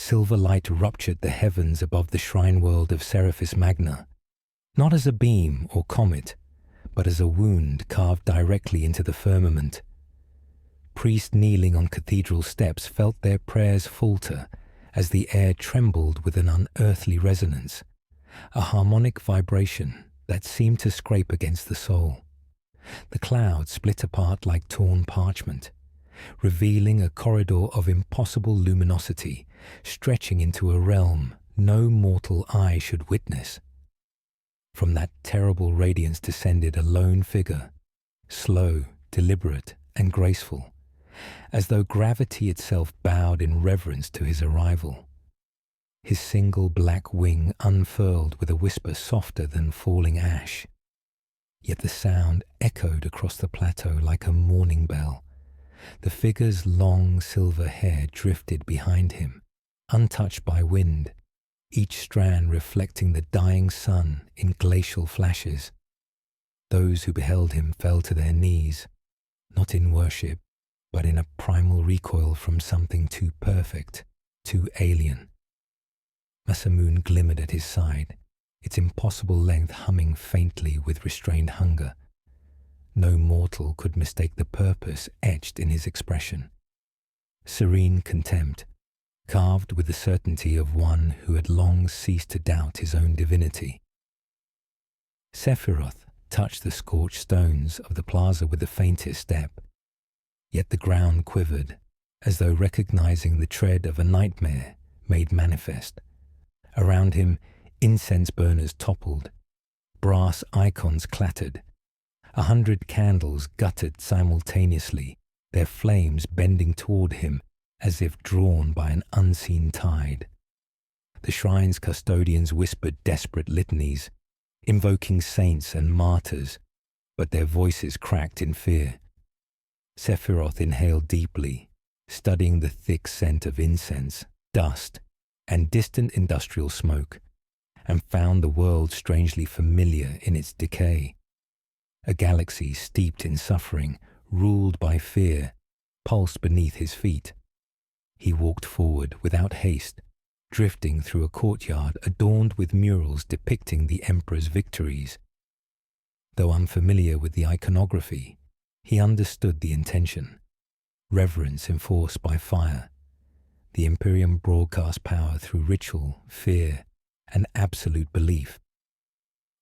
silver light ruptured the heavens above the shrine world of Seraphis Magna, not as a beam or comet, but as a wound carved directly into the firmament. Priests kneeling on cathedral steps felt their prayers falter as the air trembled with an unearthly resonance, a harmonic vibration that seemed to scrape against the soul. The clouds split apart like torn parchment, revealing a corridor of impossible luminosity stretching into a realm no mortal eye should witness. From that terrible radiance descended a lone figure, slow, deliberate, and graceful, as though gravity itself bowed in reverence to his arrival. His single black wing unfurled with a whisper softer than falling ash. Yet the sound echoed across the plateau like a morning bell. The figure's long silver hair drifted behind him, untouched by wind, each strand reflecting the dying sun in glacial flashes. Those who beheld him fell to their knees, not in worship, but in a primal recoil from something too perfect, too alien. Masamune glimmered at his side, its impossible length humming faintly with restrained hunger. No mortal could mistake the purpose etched in his expression. Serene contempt, carved with the certainty of one who had long ceased to doubt his own divinity. Sephiroth touched the scorched stones of the plaza with the faintest step, yet the ground quivered, as though recognizing the tread of a nightmare made manifest. Around him, incense burners toppled, brass icons clattered, 100 candles guttered simultaneously, their flames bending toward him as if drawn by an unseen tide. The shrine's custodians whispered desperate litanies, invoking saints and martyrs, but their voices cracked in fear. Sephiroth inhaled deeply, studying the thick scent of incense, dust, and distant industrial smoke, and found the world strangely familiar in its decay. A galaxy steeped in suffering, ruled by fear, pulsed beneath his feet. He walked forward without haste, drifting through a courtyard adorned with murals depicting the Emperor's victories. Though unfamiliar with the iconography, he understood the intention: reverence enforced by fire. The Imperium broadcast power through ritual, fear, and absolute belief.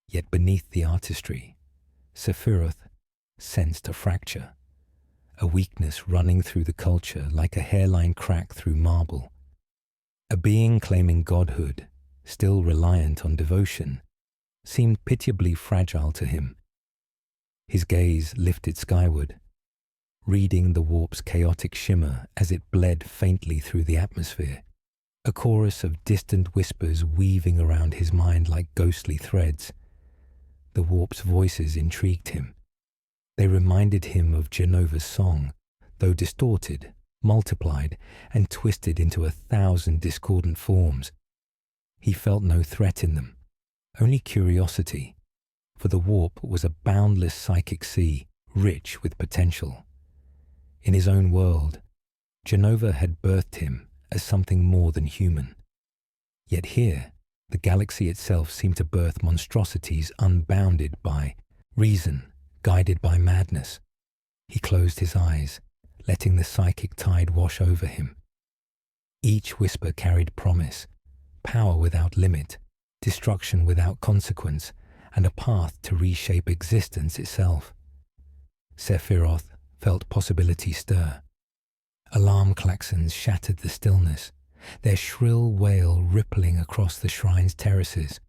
Yet beneath the artistry, Sephiroth sensed a fracture, a weakness running through the culture like a hairline crack through marble. A being claiming godhood, still reliant on devotion, seemed pitiably fragile to him. His gaze lifted skyward, reading the warp's chaotic shimmer as it bled faintly through the atmosphere, a chorus of distant whispers weaving around his mind like ghostly threads. The warp's voices intrigued him. They reminded him of Genova's song, though distorted, multiplied, and twisted into 1,000 discordant forms. He felt no threat in them, only curiosity, for the warp was a boundless psychic sea, rich with potential. In his own world, Genova had birthed him as something more than human. Yet here, the galaxy itself seemed to birth monstrosities unbounded by reason, guided by madness. He closed his eyes, letting the psychic tide wash over him. Each whisper carried promise, power without limit, destruction without consequence, and a path to reshape existence itself. Sephiroth felt possibility stir. Alarm klaxons shattered the stillness, their shrill wail rippling across the shrine's terraces.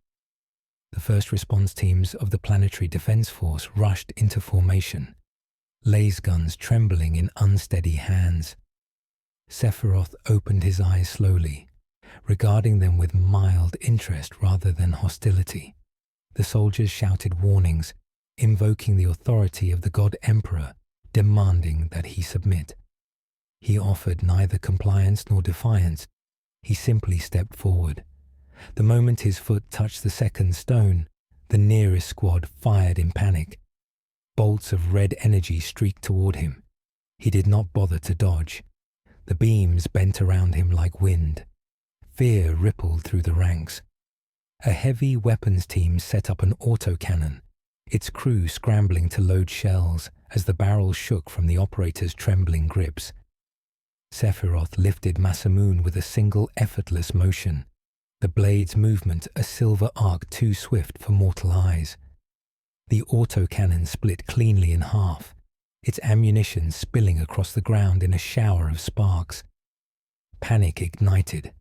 The first response teams of the Planetary Defense Force rushed into formation, laser guns trembling in unsteady hands. Sephiroth opened his eyes slowly, regarding them with mild interest rather than hostility. The soldiers shouted warnings, invoking the authority of the God Emperor, demanding that he submit. He offered neither compliance nor defiance. He simply stepped forward. The moment his foot touched the second stone, the nearest squad fired in panic. Bolts of red energy streaked toward him. He did not bother to dodge. The beams bent around him like wind. Fear rippled through the ranks. A heavy weapons team set up an autocannon, its crew scrambling to load shells as the barrels shook from the operator's trembling grips. Sephiroth lifted Masamune with a single effortless motion, the blade's movement a silver arc too swift for mortal eyes. The autocannon split cleanly in half, its ammunition spilling across the ground in a shower of sparks. Panic ignited.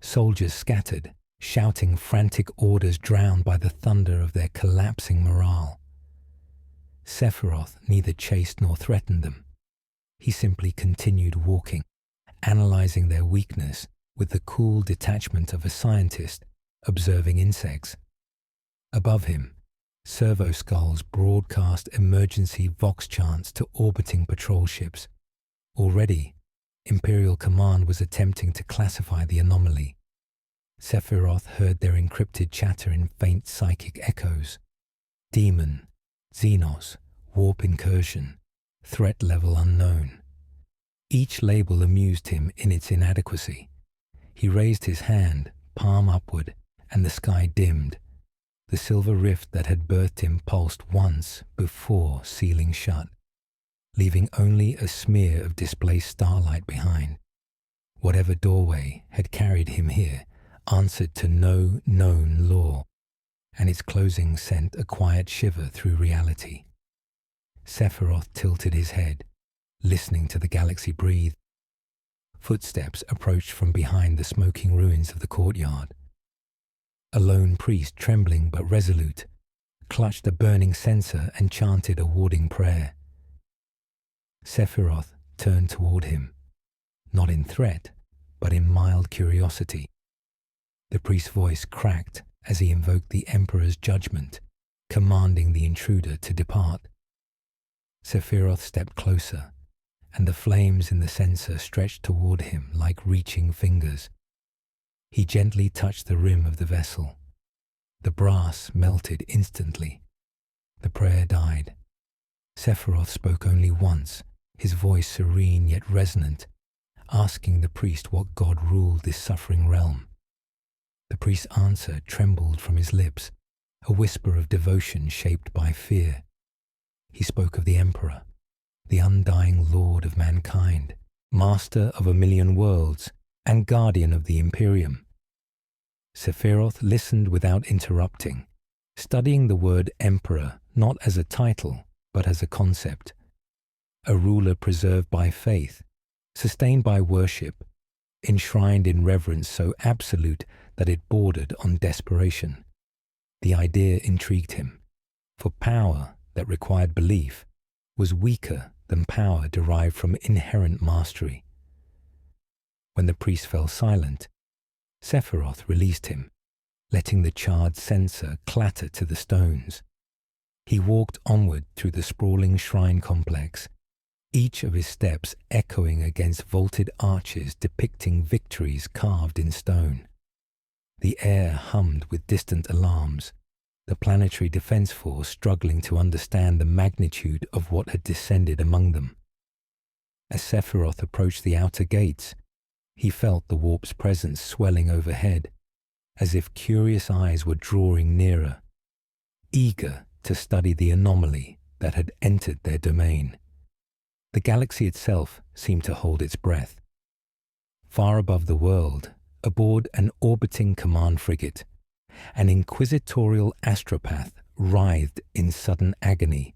Soldiers scattered, shouting frantic orders drowned by the thunder of their collapsing morale. Sephiroth neither chased nor threatened them. He simply continued walking, analyzing their weakness with the cool detachment of a scientist observing insects. Above him, servo skulls broadcast emergency vox chants to orbiting patrol ships. Already, Imperial Command was attempting to classify the anomaly. Sephiroth heard their encrypted chatter in faint psychic echoes. Demon, Xenos, warp incursion, threat level unknown. Each label amused him in its inadequacy. He raised his hand, palm upward, and the sky dimmed. The silver rift that had birthed him pulsed once before sealing shut, leaving only a smear of displaced starlight behind. Whatever doorway had carried him here answered to no known law, and its closing sent a quiet shiver through reality. Sephiroth tilted his head, listening to the galaxy breathe. Footsteps approached from behind the smoking ruins of the courtyard. A lone priest, trembling but resolute, clutched a burning censer and chanted a warding prayer. Sephiroth turned toward him, not in threat, but in mild curiosity. The priest's voice cracked as he invoked the Emperor's judgment, commanding the intruder to depart. Sephiroth stepped closer, and the flames in the censer stretched toward him like reaching fingers. He gently touched the rim of the vessel. The brass melted instantly. The prayer died. Sephiroth spoke only once, his voice serene yet resonant, asking the priest what god ruled this suffering realm. The priest's answer trembled from his lips, a whisper of devotion shaped by fear. He spoke of the Emperor, the undying lord of mankind, master of 1,000,000 worlds, and guardian of the Imperium. Sephiroth listened without interrupting, studying the word Emperor not as a title, but as a concept. A ruler preserved by faith, sustained by worship, enshrined in reverence so absolute that it bordered on desperation. The idea intrigued him, for power that required belief was weaker than power derived from inherent mastery. When the priest fell silent, Sephiroth released him, letting the charred censer clatter to the stones. He walked onward through the sprawling shrine complex, each of his steps echoing against vaulted arches depicting victories carved in stone. The air hummed with distant alarms, the planetary defense force struggling to understand the magnitude of what had descended among them. As Sephiroth approached the outer gates, he felt the warp's presence swelling overhead, as if curious eyes were drawing nearer, eager to study the anomaly that had entered their domain. The galaxy itself seemed to hold its breath. Far above the world, aboard an orbiting command frigate, an inquisitorial astropath writhed in sudden agony.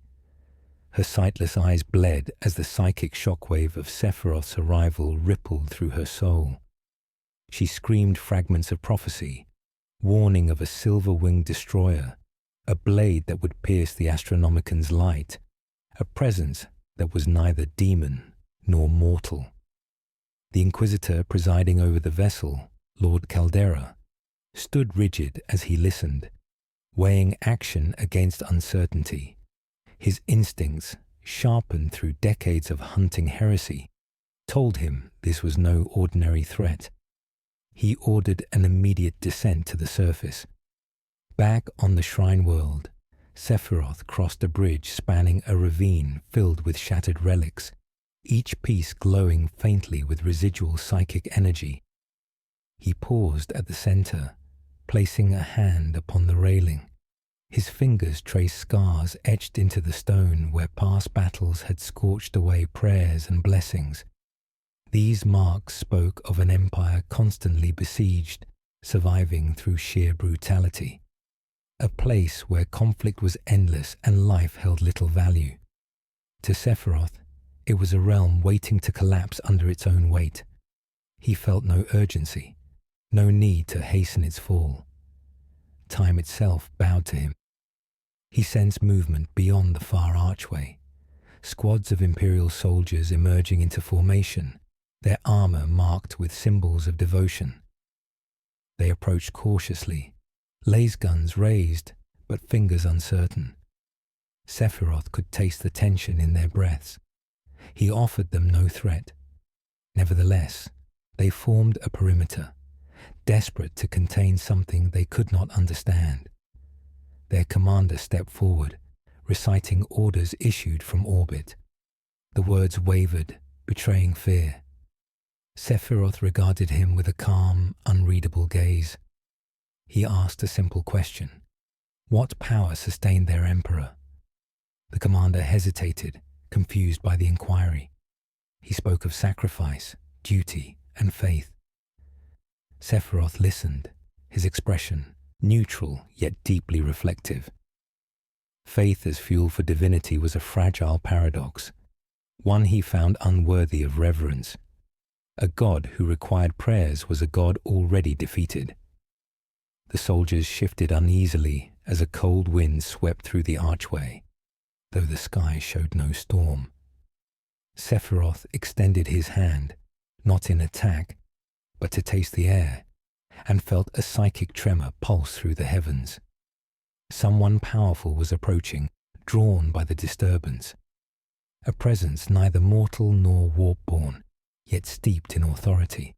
Her sightless eyes bled as the psychic shockwave of Sephiroth's arrival rippled through her soul. She screamed fragments of prophecy, warning of a silver-winged destroyer, a blade that would pierce the Astronomican's light, a presence that was neither demon nor mortal. The Inquisitor presiding over the vessel, Lord Caldera, stood rigid as he listened, weighing action against uncertainty. His instincts, sharpened through decades of hunting heresy, told him this was no ordinary threat. He ordered an immediate descent to the surface. Back on the shrine world, Sephiroth crossed a bridge spanning a ravine filled with shattered relics, each piece glowing faintly with residual psychic energy. He paused at the center, placing a hand upon the railing. His fingers traced scars etched into the stone where past battles had scorched away prayers and blessings. These marks spoke of an empire constantly besieged, surviving through sheer brutality. A place where conflict was endless and life held little value. To Sephiroth, it was a realm waiting to collapse under its own weight. He felt no urgency, no need to hasten its fall. Time itself bowed to him. He sensed movement beyond the far archway, squads of Imperial soldiers emerging into formation, their armor marked with symbols of devotion. They approached cautiously, laser guns raised, but fingers uncertain. Sephiroth could taste the tension in their breaths. He offered them no threat. Nevertheless, they formed a perimeter, desperate to contain something they could not understand. Their commander stepped forward, reciting orders issued from orbit. The words wavered, betraying fear. Sephiroth regarded him with a calm, unreadable gaze. He asked a simple question. What power sustained their emperor? The commander hesitated, confused by the inquiry. He spoke of sacrifice, duty, and faith. Sephiroth listened, his expression neutral yet deeply reflective. Faith as fuel for divinity was a fragile paradox, one he found unworthy of reverence. A god who required prayers was a god already defeated. The soldiers shifted uneasily as a cold wind swept through the archway, though the sky showed no storm. Sephiroth extended his hand, not in attack, but to taste the air, and felt a psychic tremor pulse through the heavens. Someone powerful was approaching, drawn by the disturbance. A presence neither mortal nor warp-born, yet steeped in authority.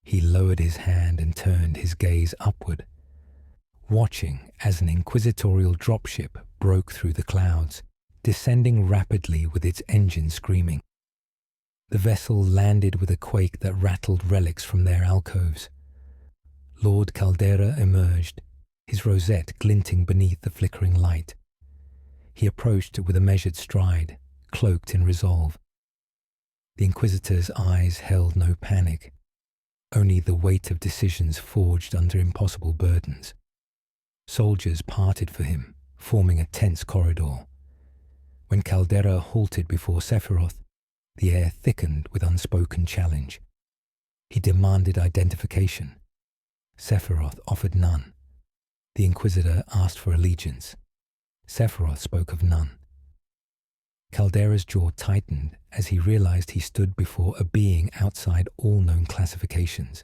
He lowered his hand and turned his gaze upward, watching as an inquisitorial dropship broke through the clouds, descending rapidly with its engine screaming. The vessel landed with a quake that rattled relics from their alcoves. Lord Caldera emerged, his rosette glinting beneath the flickering light. He approached with a measured stride, cloaked in resolve. The Inquisitor's eyes held no panic, only the weight of decisions forged under impossible burdens. Soldiers parted for him, forming a tense corridor. When Caldera halted before Sephiroth, the air thickened with unspoken challenge. He demanded identification. Sephiroth offered none. The Inquisitor asked for allegiance. Sephiroth spoke of none. Caldera's jaw tightened as he realized he stood before a being outside all known classifications.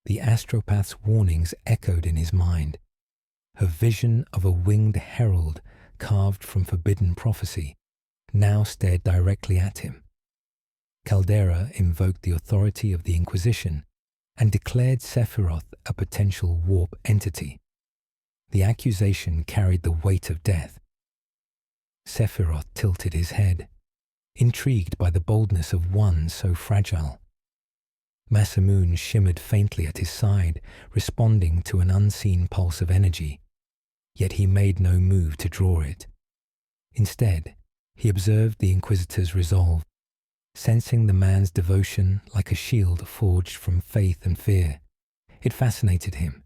The astropath's warnings echoed in his mind. Her vision of a winged herald carved from forbidden prophecy now stared directly at him. Caldera invoked the authority of the Inquisition and declared Sephiroth a potential warp entity. The accusation carried the weight of death. Sephiroth tilted his head, intrigued by the boldness of one so fragile. Masamune shimmered faintly at his side, responding to an unseen pulse of energy, yet he made no move to draw it. Instead, he observed the Inquisitor's resolve, sensing the man's devotion like a shield forged from faith and fear. It fascinated him.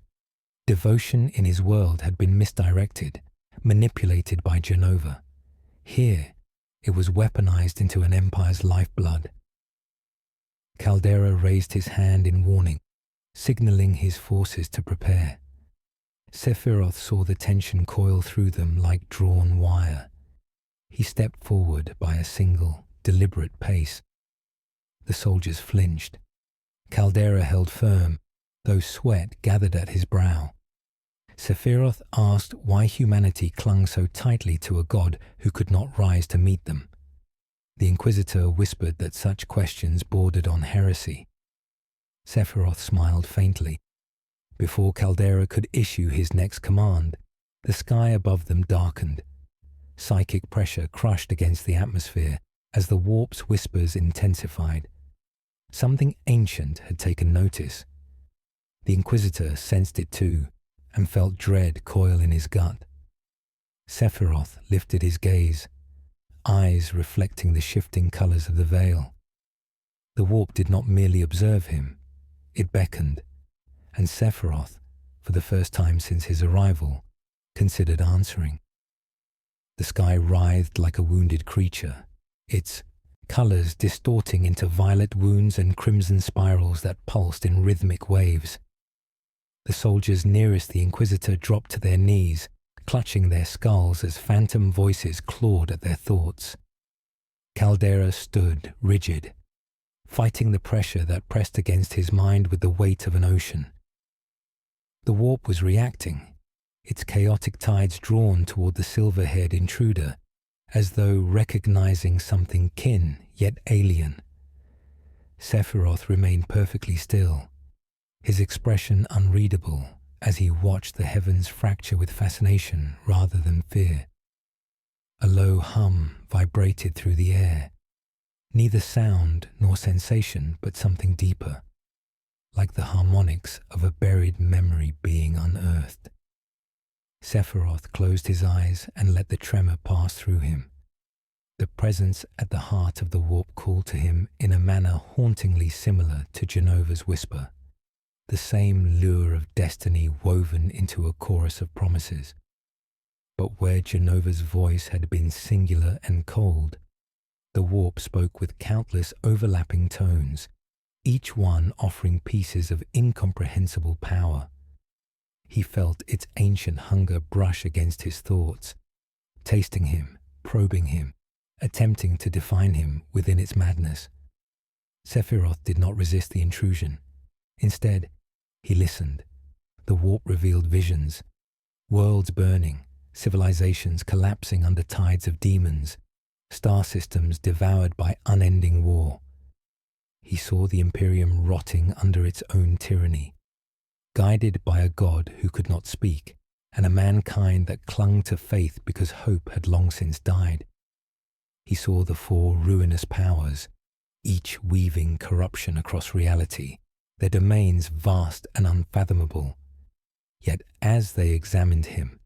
Devotion in his world had been misdirected, manipulated by Genova. Here, it was weaponized into an empire's lifeblood. Caldera raised his hand in warning, signaling his forces to prepare. Sephiroth saw the tension coil through them like drawn wire. He stepped forward by a single, deliberate pace. The soldiers flinched. Caldera held firm, though sweat gathered at his brow. Sephiroth asked why humanity clung so tightly to a god who could not rise to meet them. The Inquisitor whispered that such questions bordered on heresy. Sephiroth smiled faintly. Before Caldera could issue his next command, the sky above them darkened. Psychic pressure crushed against the atmosphere as the warp's whispers intensified. Something ancient had taken notice. The Inquisitor sensed it too, and felt dread coil in his gut. Sephiroth lifted his gaze, eyes reflecting the shifting colors of the veil. The warp did not merely observe him, it beckoned, and Sephiroth, for the first time since his arrival, considered answering. The sky writhed like a wounded creature, its colors distorting into violet wounds and crimson spirals that pulsed in rhythmic waves. The soldiers nearest the Inquisitor dropped to their knees, clutching their skulls as phantom voices clawed at their thoughts. Caldera stood rigid, fighting the pressure that pressed against his mind with the weight of an ocean. The warp was reacting, its chaotic tides drawn toward the silver-haired intruder, as though recognizing something kin yet alien. Sephiroth remained perfectly still, his expression unreadable as he watched the heavens fracture with fascination rather than fear. A low hum vibrated through the air, neither sound nor sensation but something deeper, like the harmonics of a buried memory being unearthed. Sephiroth closed his eyes and let the tremor pass through him. The presence at the heart of the warp called to him in a manner hauntingly similar to Genova's whisper, the same lure of destiny woven into a chorus of promises. But where Genova's voice had been singular and cold, the warp spoke with countless overlapping tones, each one offering pieces of incomprehensible power. He felt its ancient hunger brush against his thoughts, tasting him, probing him, attempting to define him within its madness. Sephiroth did not resist the intrusion. Instead, he listened. The warp revealed visions, worlds burning, civilizations collapsing under tides of demons, star systems devoured by unending war. He saw the Imperium rotting under its own tyranny, guided by a god who could not speak, and a mankind that clung to faith because hope had long since died. He saw the four ruinous powers, each weaving corruption across reality, their domains vast and unfathomable. Yet as they examined him,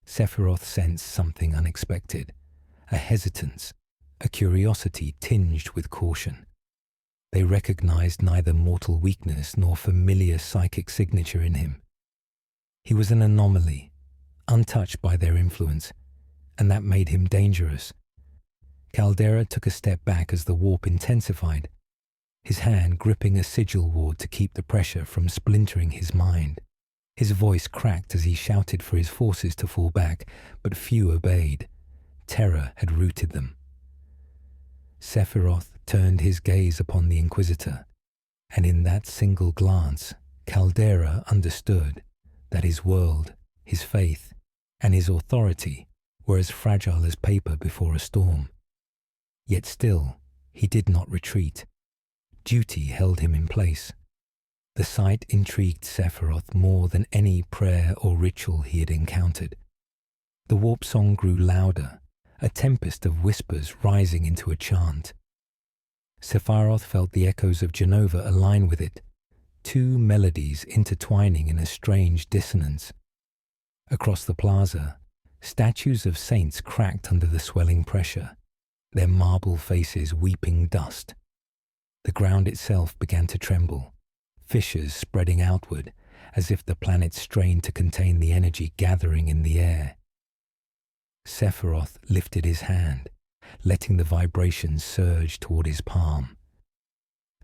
Sephiroth sensed something unexpected, a hesitance, a curiosity tinged with caution. They recognized neither mortal weakness nor familiar psychic signature in him. He was an anomaly, untouched by their influence, and that made him dangerous. Caldera took a step back as the warp intensified, his hand gripping a sigil ward to keep the pressure from splintering his mind. His voice cracked as he shouted for his forces to fall back, but few obeyed. Terror had rooted them. Sephiroth turned his gaze upon the Inquisitor, and in that single glance, Caldera understood that his world, his faith, and his authority were as fragile as paper before a storm. Yet still, he did not retreat. Duty held him in place. The sight intrigued Sephiroth more than any prayer or ritual he had encountered. The warp song grew louder, a tempest of whispers rising into a chant. Sephiroth felt the echoes of Genova align with it, two melodies intertwining in a strange dissonance. Across the plaza, statues of saints cracked under the swelling pressure, their marble faces weeping dust. The ground itself began to tremble, fissures spreading outward, as if the planet strained to contain the energy gathering in the air. Sephiroth lifted his hand, letting the vibrations surge toward his palm.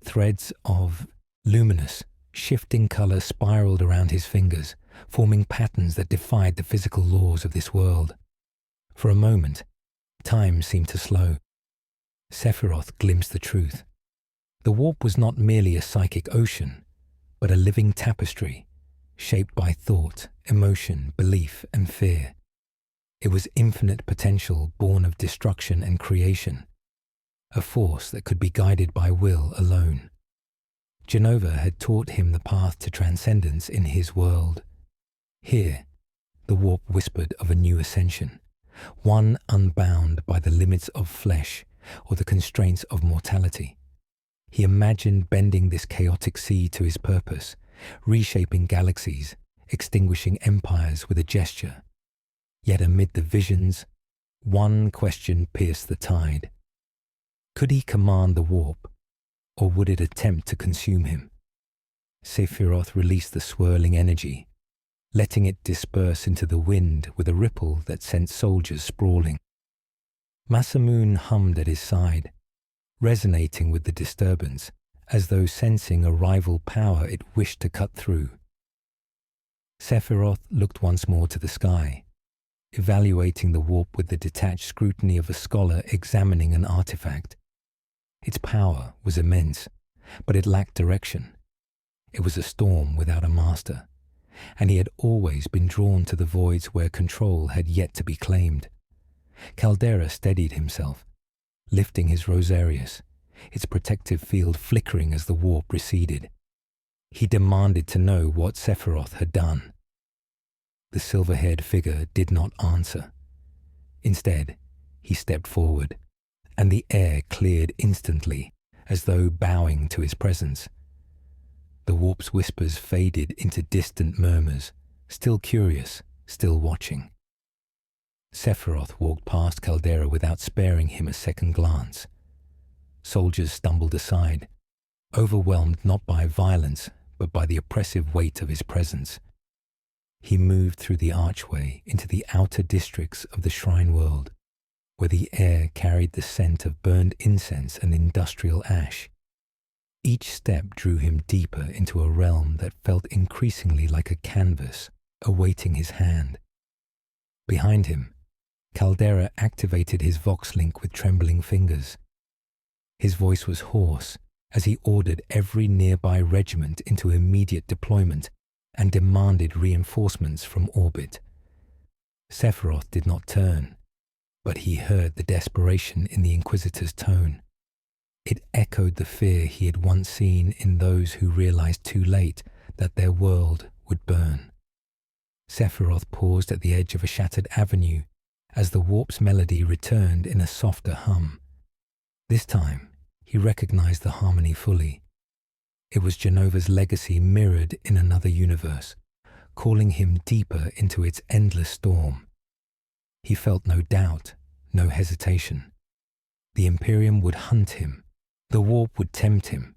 Threads of luminous, shifting color spiraled around his fingers, forming patterns that defied the physical laws of this world. For a moment, time seemed to slow. Sephiroth glimpsed the truth. The warp was not merely a psychic ocean, but a living tapestry, shaped by thought, emotion, belief, and fear. It was infinite potential born of destruction and creation, a force that could be guided by will alone. Genova had taught him the path to transcendence in his world. Here, the warp whispered of a new ascension, one unbound by the limits of flesh or the constraints of mortality. He imagined bending this chaotic sea to his purpose, reshaping galaxies, extinguishing empires with a gesture. Yet amid the visions, one question pierced the tide. Could he command the warp, or would it attempt to consume him? Sephiroth released the swirling energy, letting it disperse into the wind with a ripple that sent soldiers sprawling. Masamune hummed at his side, resonating with the disturbance, as though sensing a rival power it wished to cut through. Sephiroth looked once more to the sky, evaluating the warp with the detached scrutiny of a scholar examining an artifact. Its power was immense, but it lacked direction. It was a storm without a master, and he had always been drawn to the voids where control had yet to be claimed. Caldera steadied himself, lifting his Rosarius, its protective field flickering as the warp receded. He demanded to know what Sephiroth had done. The silver-haired figure did not answer. Instead, he stepped forward, and the air cleared instantly, as though bowing to his presence. The warp's whispers faded into distant murmurs, still curious, still watching. Sephiroth walked past Caldera without sparing him a second glance. Soldiers stumbled aside, overwhelmed not by violence, but by the oppressive weight of his presence. He moved through the archway into the outer districts of the shrine world, where the air carried the scent of burned incense and industrial ash. Each step drew him deeper into a realm that felt increasingly like a canvas awaiting his hand. Behind him, Caldera activated his vox link with trembling fingers. His voice was hoarse as he ordered every nearby regiment into immediate deployment and demanded reinforcements from orbit. Sephiroth did not turn, but he heard the desperation in the Inquisitor's tone. It echoed the fear he had once seen in those who realized too late that their world would burn. Sephiroth paused at the edge of a shattered avenue as the warp's melody returned in a softer hum. This time, he recognized the harmony fully. It was Genova's legacy mirrored in another universe, calling him deeper into its endless storm. He felt no doubt, no hesitation. The Imperium would hunt him, the warp would tempt him,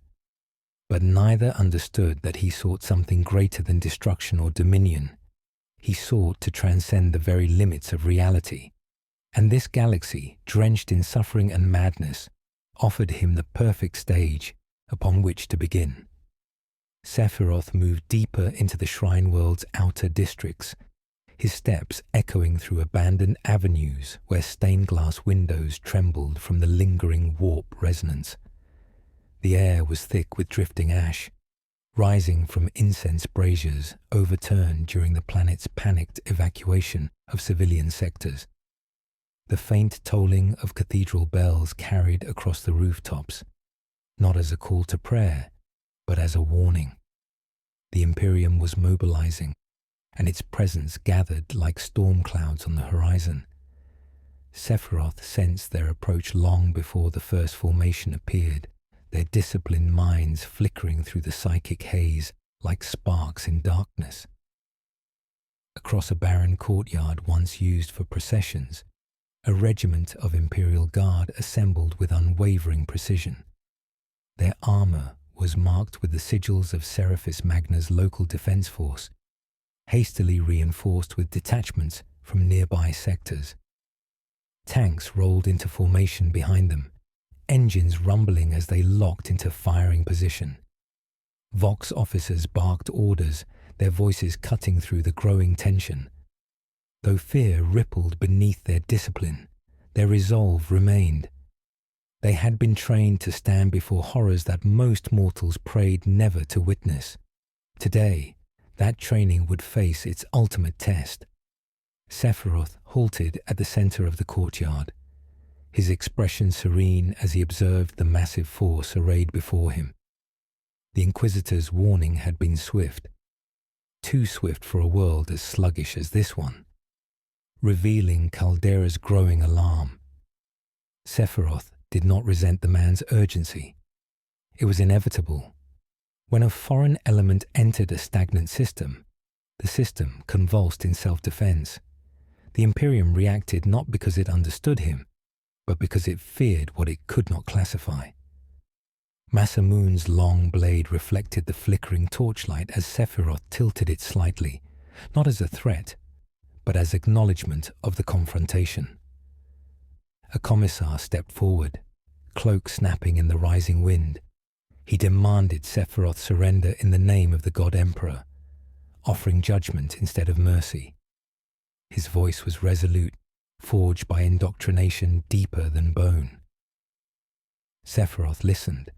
but neither understood that he sought something greater than destruction or dominion. He sought to transcend the very limits of reality, and this galaxy, drenched in suffering and madness, offered him the perfect stage upon which to begin. Sephiroth moved deeper into the shrine world's outer districts, his steps echoing through abandoned avenues where stained glass windows trembled from the lingering warp resonance. The air was thick with drifting ash, rising from incense braziers overturned during the planet's panicked evacuation of civilian sectors. The faint tolling of cathedral bells carried across the rooftops, not as a call to prayer, but as a warning. The Imperium was mobilizing, and its presence gathered like storm clouds on the horizon. Sephiroth sensed their approach long before the first formation appeared, their disciplined minds flickering through the psychic haze like sparks in darkness. Across a barren courtyard once used for processions, a regiment of Imperial Guard assembled with unwavering precision. Their armor was marked with the sigils of Seraphis Magna's local defense force, hastily reinforced with detachments from nearby sectors. Tanks rolled into formation behind them, engines rumbling as they locked into firing position. Vox officers barked orders, their voices cutting through the growing tension. Though fear rippled beneath their discipline, their resolve remained. They had been trained to stand before horrors that most mortals prayed never to witness. Today, that training would face its ultimate test. Sephiroth halted at the center of the courtyard, his expression serene as he observed the massive force arrayed before him. The Inquisitor's warning had been swift, too swift for a world as sluggish as this one, revealing Caldera's growing alarm. Sephiroth did not resent the man's urgency. It was inevitable. When a foreign element entered a stagnant system, the system convulsed in self-defense. The Imperium reacted not because it understood him, but because it feared what it could not classify. Masamun's long blade reflected the flickering torchlight as Sephiroth tilted it slightly, not as a threat, but as acknowledgement of the confrontation. A commissar stepped forward, cloak snapping in the rising wind. He demanded Sephiroth surrender in the name of the God Emperor, offering judgment instead of mercy. His voice was resolute, forged by indoctrination deeper than bone. Sephiroth listened,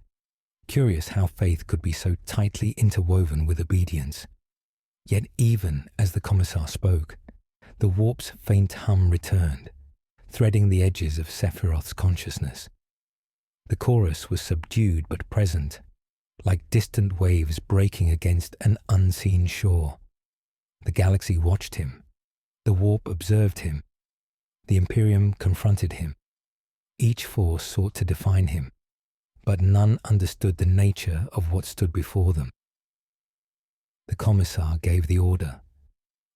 curious how faith could be so tightly interwoven with obedience. Yet even as the commissar spoke, the warp's faint hum returned, threading the edges of Sephiroth's consciousness. The chorus was subdued but present, like distant waves breaking against an unseen shore. The galaxy watched him. The warp observed him. The Imperium confronted him. Each force sought to define him, but none understood the nature of what stood before them. The commissar gave the order.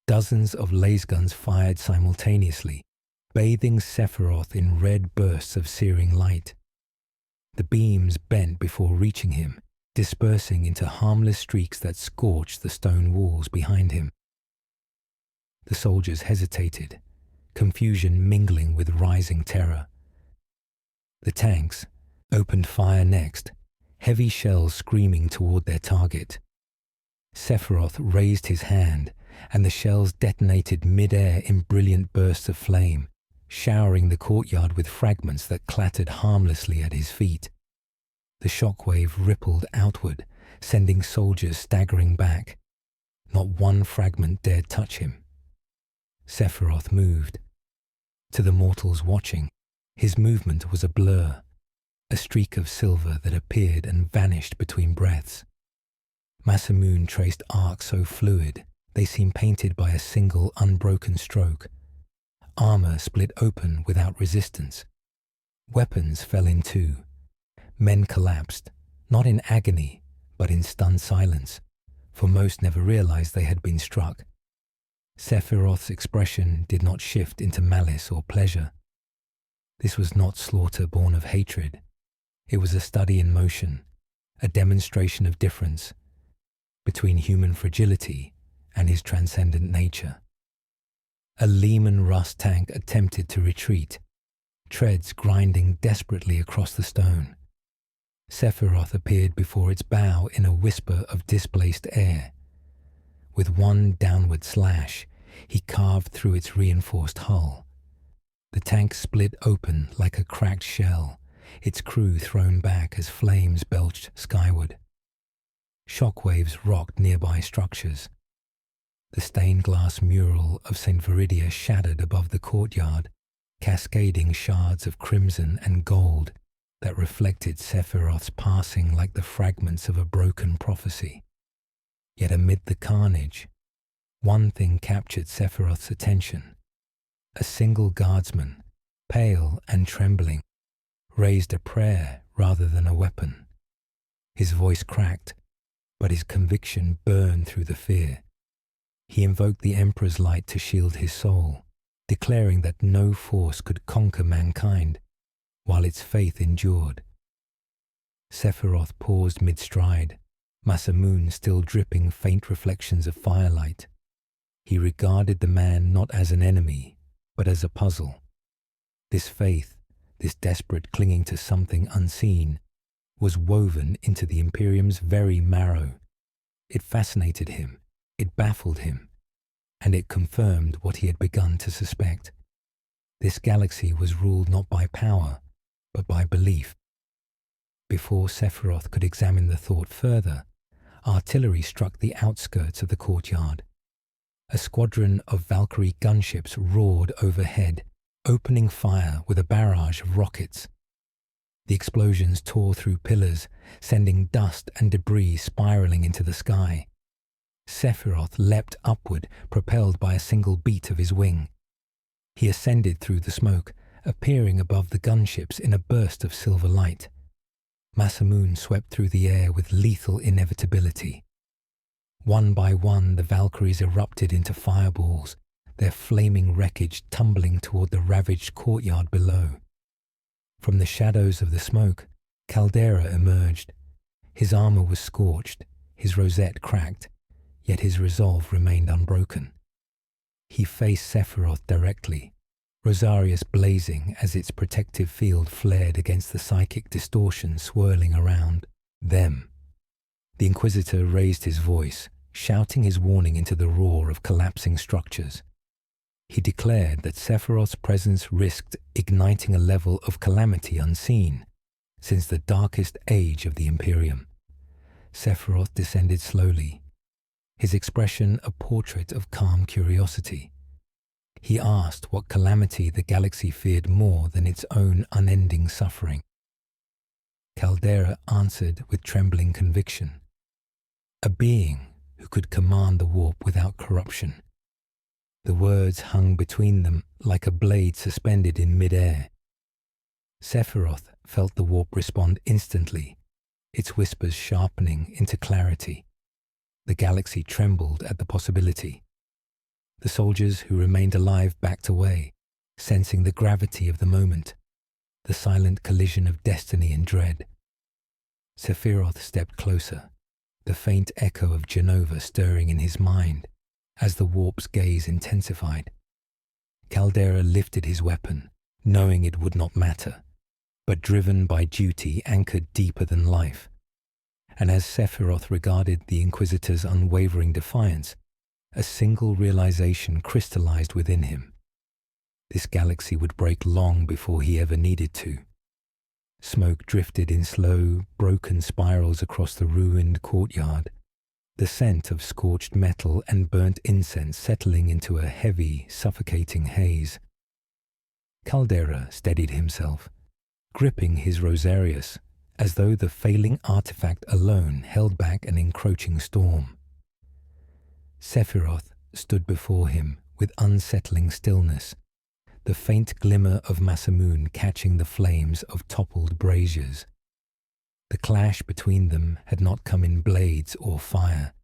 Dozens of laser guns fired simultaneously, bathing Sephiroth in red bursts of searing light. The beams bent before reaching him, dispersing into harmless streaks that scorched the stone walls behind him. The soldiers hesitated, confusion mingling with rising terror. The tanks opened fire next, heavy shells screaming toward their target. Sephiroth raised his hand, and the shells detonated mid-air in brilliant bursts of flame, showering the courtyard with fragments that clattered harmlessly at his feet. The shockwave rippled outward, sending soldiers staggering back. Not one fragment dared touch him. Sephiroth moved. To the mortals watching, his movement was a blur, a streak of silver that appeared and vanished between breaths. Masamun traced arcs so fluid they seemed painted by a single unbroken stroke. Armor split open without resistance. Weapons fell in two. Men collapsed, not in agony, but in stunned silence, for most never realized they had been struck. Sephiroth's expression did not shift into malice or pleasure. This was not slaughter born of hatred. It was a study in motion, a demonstration of difference between human fragility and his transcendent nature. A Lehman Russ tank attempted to retreat, treads grinding desperately across the stone. Sephiroth appeared before its bow in a whisper of displaced air. With one downward slash, he carved through its reinforced hull. The tank split open like a cracked shell, its crew thrown back as flames belched skyward. Shockwaves rocked nearby structures. The stained glass mural of St. Veridia shattered above the courtyard, cascading shards of crimson and gold that reflected Sephiroth's passing like the fragments of a broken prophecy. Yet amid the carnage, one thing captured Sephiroth's attention. A single guardsman, pale and trembling, raised a prayer rather than a weapon. His voice cracked, but his conviction burned through the fear. He invoked the Emperor's light to shield his soul, declaring that no force could conquer mankind while its faith endured. Sephiroth paused mid-stride, Masamun still dripping faint reflections of firelight. He regarded the man not as an enemy, but as a puzzle. This faith, this desperate clinging to something unseen, was woven into the Imperium's very marrow. It fascinated him, it baffled him, and it confirmed what he had begun to suspect. This galaxy was ruled not by power, but by belief. Before Sephiroth could examine the thought further, artillery struck the outskirts of the courtyard. A squadron of Valkyrie gunships roared overhead, opening fire with a barrage of rockets. The explosions tore through pillars, sending dust and debris spiraling into the sky. Sephiroth leapt upward, propelled by a single beat of his wing. He ascended through the smoke, appearing above the gunships in a burst of silver light. Masamune swept through the air with lethal inevitability. One by one, the Valkyries erupted into fireballs, their flaming wreckage tumbling toward the ravaged courtyard below. From the shadows of the smoke, Caldera emerged. His armor was scorched, his rosette cracked, yet his resolve remained unbroken. He faced Sephiroth directly, Rosarius blazing as its protective field flared against the psychic distortion swirling around them. The Inquisitor raised his voice, shouting his warning into the roar of collapsing structures. He declared that Sephiroth's presence risked igniting a level of calamity unseen since the darkest age of the Imperium. Sephiroth descended slowly, his expression a portrait of calm curiosity. He asked what calamity the galaxy feared more than its own unending suffering. Caldera answered with trembling conviction. A being who could command the warp without corruption. The words hung between them like a blade suspended in mid-air. Sephiroth felt the warp respond instantly, its whispers sharpening into clarity. The galaxy trembled at the possibility. The soldiers who remained alive backed away, sensing the gravity of the moment, the silent collision of destiny and dread. Sephiroth stepped closer, the faint echo of Genova stirring in his mind as the warp's gaze intensified. Caldera lifted his weapon, knowing it would not matter, but driven by duty anchored deeper than life. And as Sephiroth regarded the Inquisitor's unwavering defiance, a single realization crystallized within him. This galaxy would break long before he ever needed to. Smoke drifted in slow, broken spirals across the ruined courtyard, the scent of scorched metal and burnt incense settling into a heavy, suffocating haze. Caldera steadied himself, gripping his Rosarius, as though the failing artifact alone held back an encroaching storm. Sephiroth stood before him with unsettling stillness, the faint glimmer of Masamune catching the flames of toppled braziers. The clash between them had not come in blades or fire,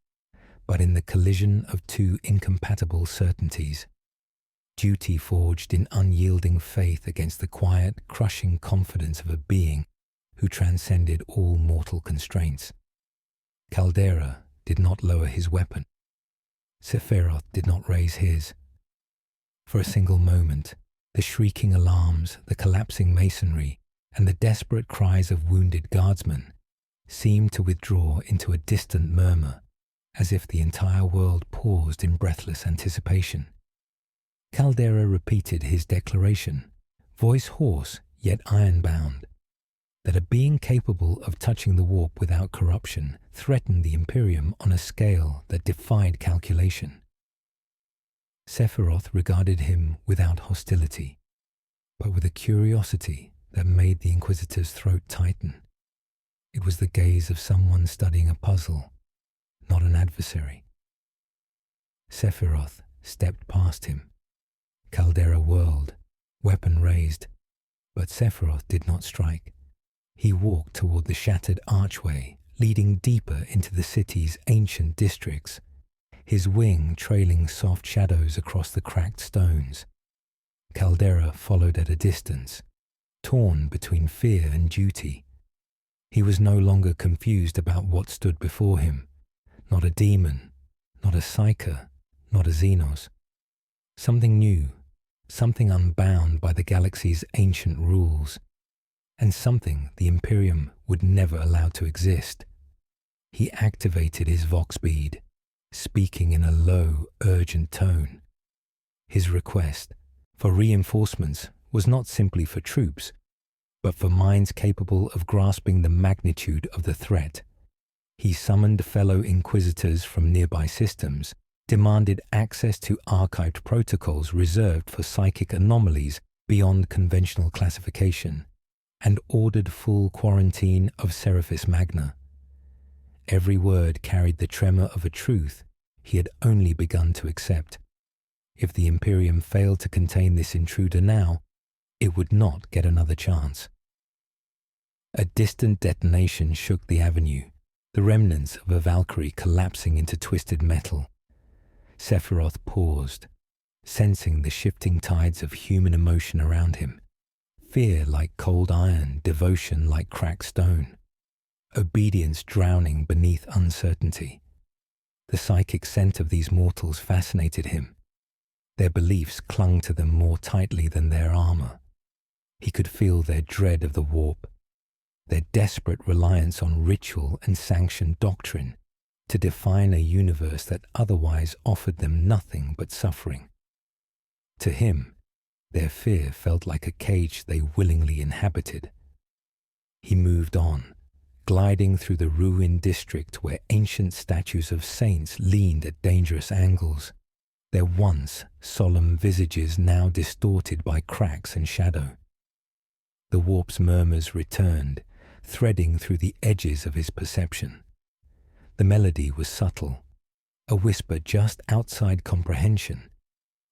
but in the collision of two incompatible certainties. Duty forged in unyielding faith against the quiet, crushing confidence of a being who transcended all mortal constraints. Caldera did not lower his weapon. Sephiroth did not raise his. For a single moment, the shrieking alarms, the collapsing masonry, and the desperate cries of wounded guardsmen seemed to withdraw into a distant murmur, as if the entire world paused in breathless anticipation. Caldera repeated his declaration, voice hoarse yet iron-bound, that a being capable of touching the warp without corruption threatened the Imperium on a scale that defied calculation. Sephiroth regarded him without hostility, but with a curiosity that made the Inquisitor's throat tighten. It was the gaze of someone studying a puzzle, not an adversary. Sephiroth stepped past him. Caldera whirled, weapon raised, but Sephiroth did not strike. He walked toward the shattered archway leading deeper into the city's ancient districts, his wing trailing soft shadows across the cracked stones. Caldera followed at a distance, torn between fear and duty. He was no longer confused about what stood before him. Not a demon, not a psyker, not a Xenos. Something new, something unbound by the galaxy's ancient rules, and something the Imperium would never allow to exist. He activated his vox bead, speaking in a low, urgent tone. His request for reinforcements was not simply for troops, but for minds capable of grasping the magnitude of the threat. He summoned fellow Inquisitors from nearby systems, demanded access to archived protocols reserved for psychic anomalies beyond conventional classification, and ordered full quarantine of Seraphis Magna. Every word carried the tremor of a truth he had only begun to accept. If the Imperium failed to contain this intruder now, it would not get another chance. A distant detonation shook the avenue, the remnants of a Valkyrie collapsing into twisted metal. Sephiroth paused, sensing the shifting tides of human emotion around him. Fear like cold iron, devotion like cracked stone, obedience drowning beneath uncertainty. The psychic scent of these mortals fascinated him. Their beliefs clung to them more tightly than their armor. He could feel their dread of the warp, their desperate reliance on ritual and sanctioned doctrine to define a universe that otherwise offered them nothing but suffering. To him, their fear felt like a cage they willingly inhabited. He moved on, gliding through the ruined district where ancient statues of saints leaned at dangerous angles, their once solemn visages now distorted by cracks and shadow. The warp's murmurs returned, threading through the edges of his perception. The melody was subtle, a whisper just outside comprehension,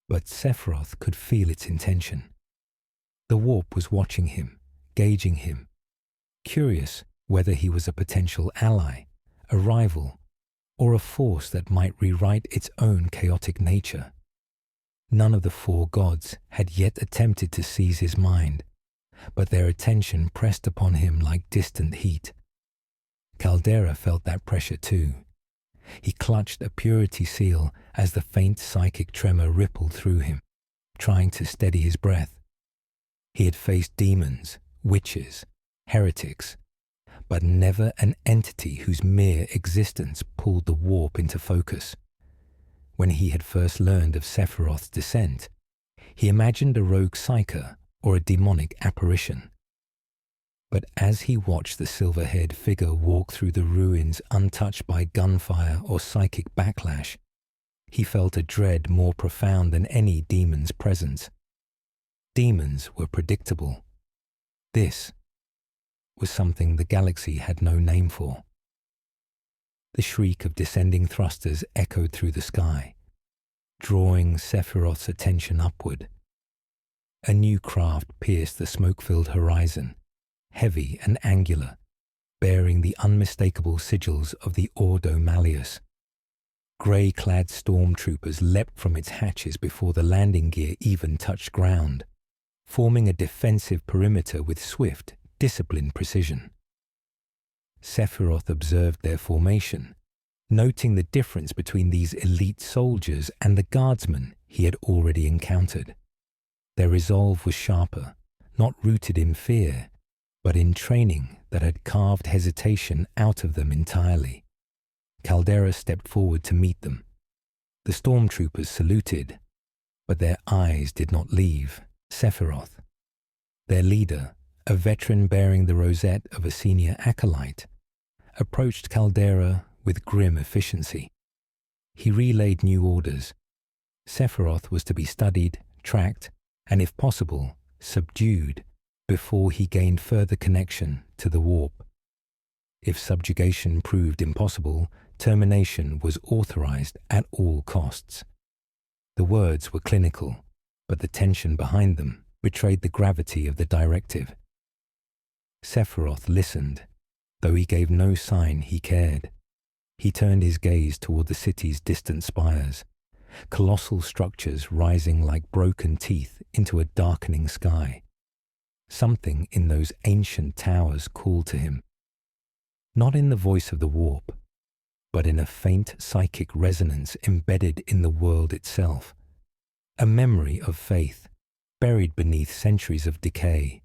but Sephiroth could feel its intention. The warp was watching him, gauging him, curious whether he was a potential ally, a rival, or a force that might rewrite its own chaotic nature. None of the four gods had yet attempted to seize his mind, but their attention pressed upon him like distant heat. Caldera felt that pressure too. He clutched a purity seal as the faint psychic tremor rippled through him, trying to steady his breath. He had faced demons, witches, heretics, but never an entity whose mere existence pulled the warp into focus. When he had first learned of Sephiroth's descent, he imagined a rogue psyker or a demonic apparition. But as he watched the silver-haired figure walk through the ruins untouched by gunfire or psychic backlash, he felt a dread more profound than any demon's presence. Demons were predictable. This was something the galaxy had no name for. The shriek of descending thrusters echoed through the sky, drawing Sephiroth's attention upward. A new craft pierced the smoke-filled horizon, heavy and angular, bearing the unmistakable sigils of the Ordo Malleus. Grey-clad stormtroopers leapt from its hatches before the landing gear even touched ground, forming a defensive perimeter with swift, disciplined precision. Sephiroth observed their formation, noting the difference between these elite soldiers and the guardsmen he had already encountered. Their resolve was sharper, not rooted in fear, but in training that had carved hesitation out of them entirely. Caldera stepped forward to meet them. The stormtroopers saluted, but their eyes did not leave Sephiroth. Their leader, a veteran bearing the rosette of a senior acolyte, approached Caldera with grim efficiency. He relayed new orders. Sephiroth was to be studied, tracked, and if possible, subdued before he gained further connection to the warp. If subjugation proved impossible, termination was authorized at all costs. The words were clinical, but the tension behind them betrayed the gravity of the directive. Sephiroth listened, though he gave no sign he cared. He turned his gaze toward the city's distant spires, colossal structures rising like broken teeth into a darkening sky. Something in those ancient towers called to him, not in the voice of the warp, but in a faint psychic resonance embedded in the world itself, a memory of faith buried beneath centuries of decay,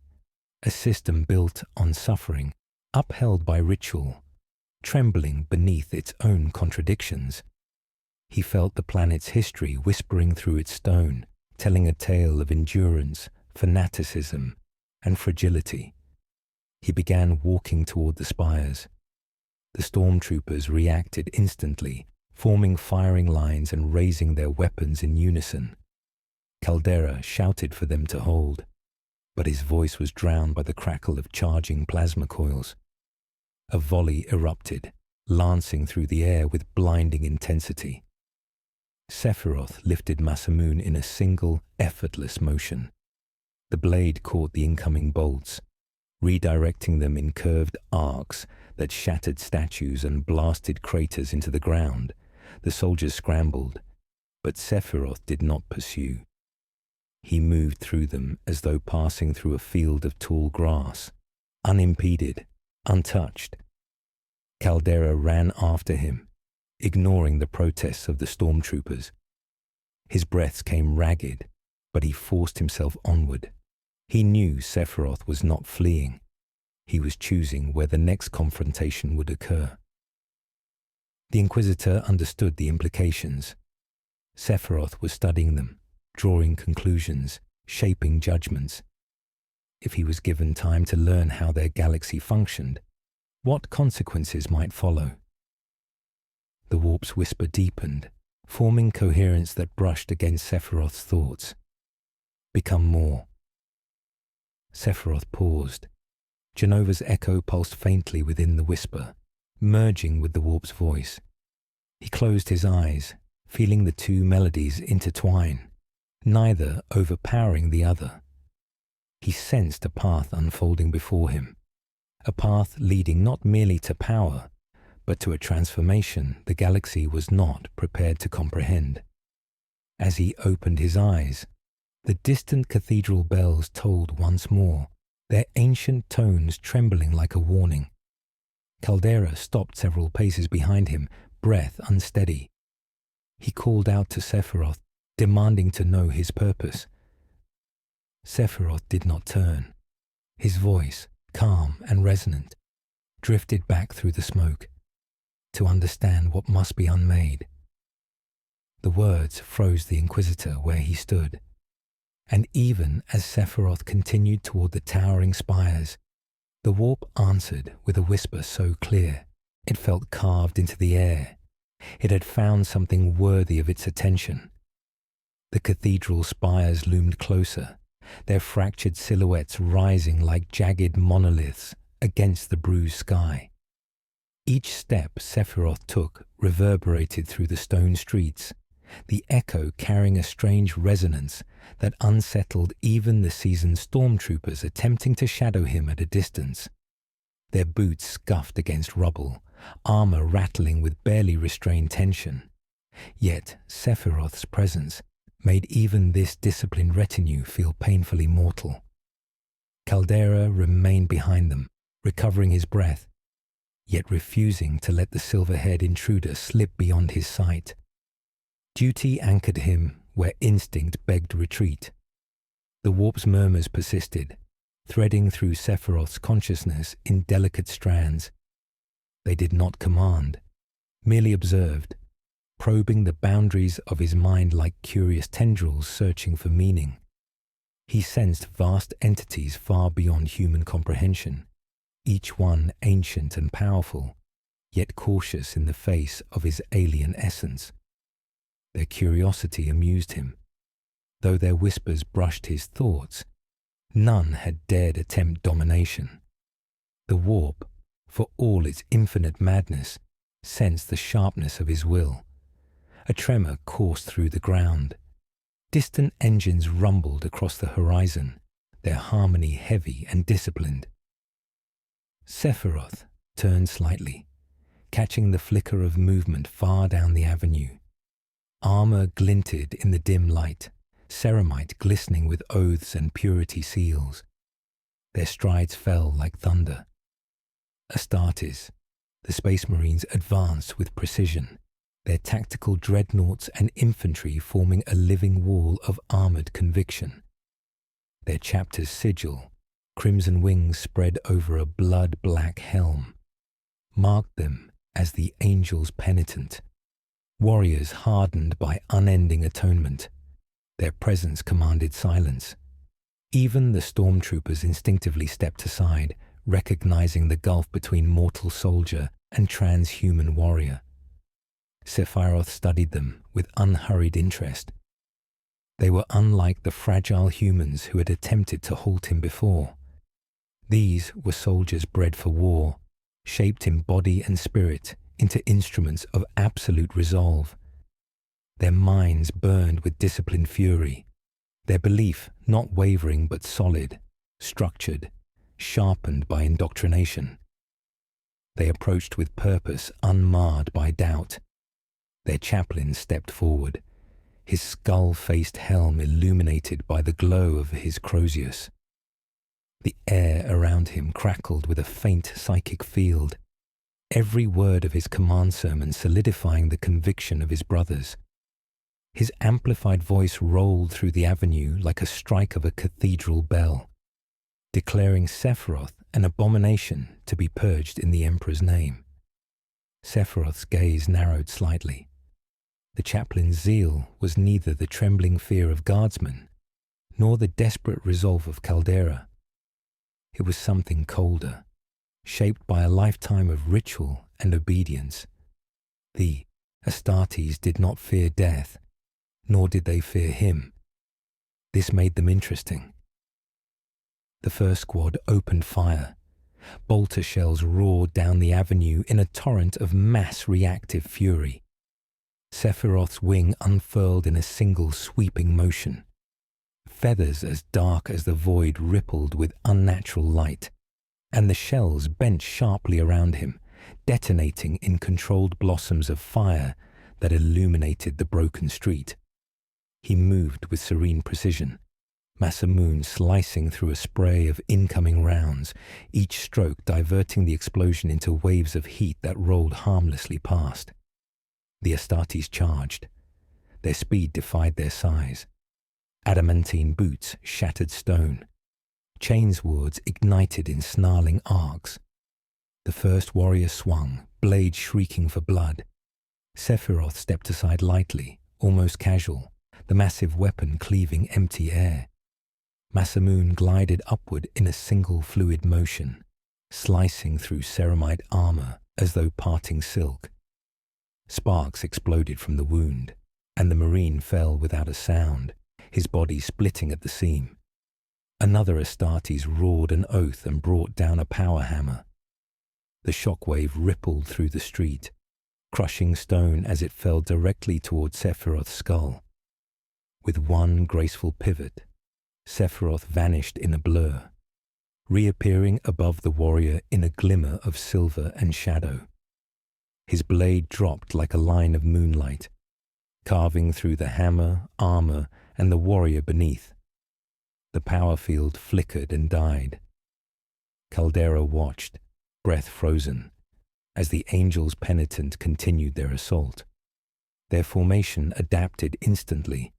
a system built on suffering, upheld by ritual, trembling beneath its own contradictions. He felt the planet's history whispering through its stone, telling a tale of endurance, fanaticism, and fragility. He began walking toward the spires. The stormtroopers reacted instantly, forming firing lines and raising their weapons in unison. Caldera shouted for them to hold, but his voice was drowned by the crackle of charging plasma coils. A volley erupted, lancing through the air with blinding intensity. Sephiroth lifted Masamune in a single, effortless motion. The blade caught the incoming bolts, redirecting them in curved arcs that shattered statues and blasted craters into the ground. The soldiers scrambled, but Sephiroth did not pursue. He moved through them as though passing through a field of tall grass, unimpeded, untouched. Caldera ran after him, ignoring the protests of the stormtroopers. His breaths came ragged, but he forced himself onward. He knew Sephiroth was not fleeing. He was choosing where the next confrontation would occur. The Inquisitor understood the implications. Sephiroth was studying them, drawing conclusions, shaping judgments. If he was given time to learn how their galaxy functioned, what consequences might follow? The warp's whisper deepened, forming coherence that brushed against Sephiroth's thoughts. Become more. Sephiroth paused. Genova's echo pulsed faintly within the whisper, merging with the warp's voice. He closed his eyes, feeling the two melodies intertwine, neither overpowering the other. He sensed a path unfolding before him, a path leading not merely to power, but to a transformation the galaxy was not prepared to comprehend. As he opened his eyes, the distant cathedral bells tolled once more, their ancient tones trembling like a warning. Caldera stopped several paces behind him, breath unsteady. He called out to Sephiroth, demanding to know his purpose. Sephiroth did not turn. His voice, calm and resonant, drifted back through the smoke. To understand what must be unmade. The words froze the Inquisitor where he stood. And even as Sephiroth continued toward the towering spires, the warp answered with a whisper so clear, it felt carved into the air. It had found something worthy of its attention. The cathedral spires loomed closer, their fractured silhouettes rising like jagged monoliths against the bruised sky. Each step Sephiroth took reverberated through the stone streets, the echo carrying a strange resonance that unsettled even the seasoned stormtroopers attempting to shadow him at a distance. Their boots scuffed against rubble, armor rattling with barely restrained tension. Yet Sephiroth's presence made even this disciplined retinue feel painfully mortal. Caldera remained behind them, recovering his breath, yet refusing to let the silver-haired intruder slip beyond his sight. Duty anchored him where instinct begged retreat. The warp's murmurs persisted, threading through Sephiroth's consciousness in delicate strands. They did not command, merely observed, probing the boundaries of his mind like curious tendrils searching for meaning. He sensed vast entities far beyond human comprehension, each one ancient and powerful, yet cautious in the face of his alien essence. Their curiosity amused him. Though their whispers brushed his thoughts, none had dared attempt domination. The warp, for all its infinite madness, sensed the sharpness of his will. A tremor coursed through the ground. Distant engines rumbled across the horizon, their harmony heavy and disciplined. Sephiroth turned slightly, catching the flicker of movement far down the avenue. Armor glinted in the dim light, ceramite glistening with oaths and purity seals. Their strides fell like thunder. Astartes, the Space Marines advanced with precision, their tactical dreadnoughts and infantry forming a living wall of armored conviction. Their chapter's sigil, crimson wings spread over a blood-black helm, marked them as the angels penitent, warriors hardened by unending atonement. Their presence commanded silence. Even the stormtroopers instinctively stepped aside, recognizing the gulf between mortal soldier and transhuman warrior. Sephiroth studied them with unhurried interest. They were unlike the fragile humans who had attempted to halt him before. These were soldiers bred for war, shaped in body and spirit into instruments of absolute resolve. Their minds burned with disciplined fury, their belief not wavering but solid, structured, sharpened by indoctrination. They approached with purpose unmarred by doubt. Their chaplain stepped forward, his skull-faced helm illuminated by the glow of his crozius. The air around him crackled with a faint psychic field, every word of his command sermon solidifying the conviction of his brothers. His amplified voice rolled through the avenue like a strike of a cathedral bell, declaring Sephiroth an abomination to be purged in the Emperor's name. Sephiroth's gaze narrowed slightly. The chaplain's zeal was neither the trembling fear of guardsmen, nor the desperate resolve of Caldera. It was something colder, shaped by a lifetime of ritual and obedience. The Astartes did not fear death, nor did they fear him. This made them interesting. The first squad opened fire. Bolter shells roared down the avenue in a torrent of mass reactive fury. Sephiroth's wing unfurled in a single sweeping motion. Feathers as dark as the void rippled with unnatural light, and the shells bent sharply around him, detonating in controlled blossoms of fire that illuminated the broken street. He moved with serene precision, Masamune slicing through a spray of incoming rounds, each stroke diverting the explosion into waves of heat that rolled harmlessly past. The Astartes charged. Their speed defied their size. Adamantine boots shattered stone. Chainswords ignited in snarling arcs. The first warrior swung, blade shrieking for blood. Sephiroth stepped aside lightly, almost casual, the massive weapon cleaving empty air. Masamune glided upward in a single fluid motion, slicing through ceramite armor as though parting silk. Sparks exploded from the wound, and the Marine fell without a sound, his body splitting at the seam. Another Astartes roared an oath and brought down a power hammer. The shockwave rippled through the street, crushing stone as it fell directly toward Sephiroth's skull. With one graceful pivot, Sephiroth vanished in a blur, reappearing above the warrior in a glimmer of silver and shadow. His blade dropped like a line of moonlight, carving through the hammer, armor, and the warrior beneath. The power field flickered and died. Caldera watched, breath frozen, as the angels penitent continued their assault. Their formation adapted instantly,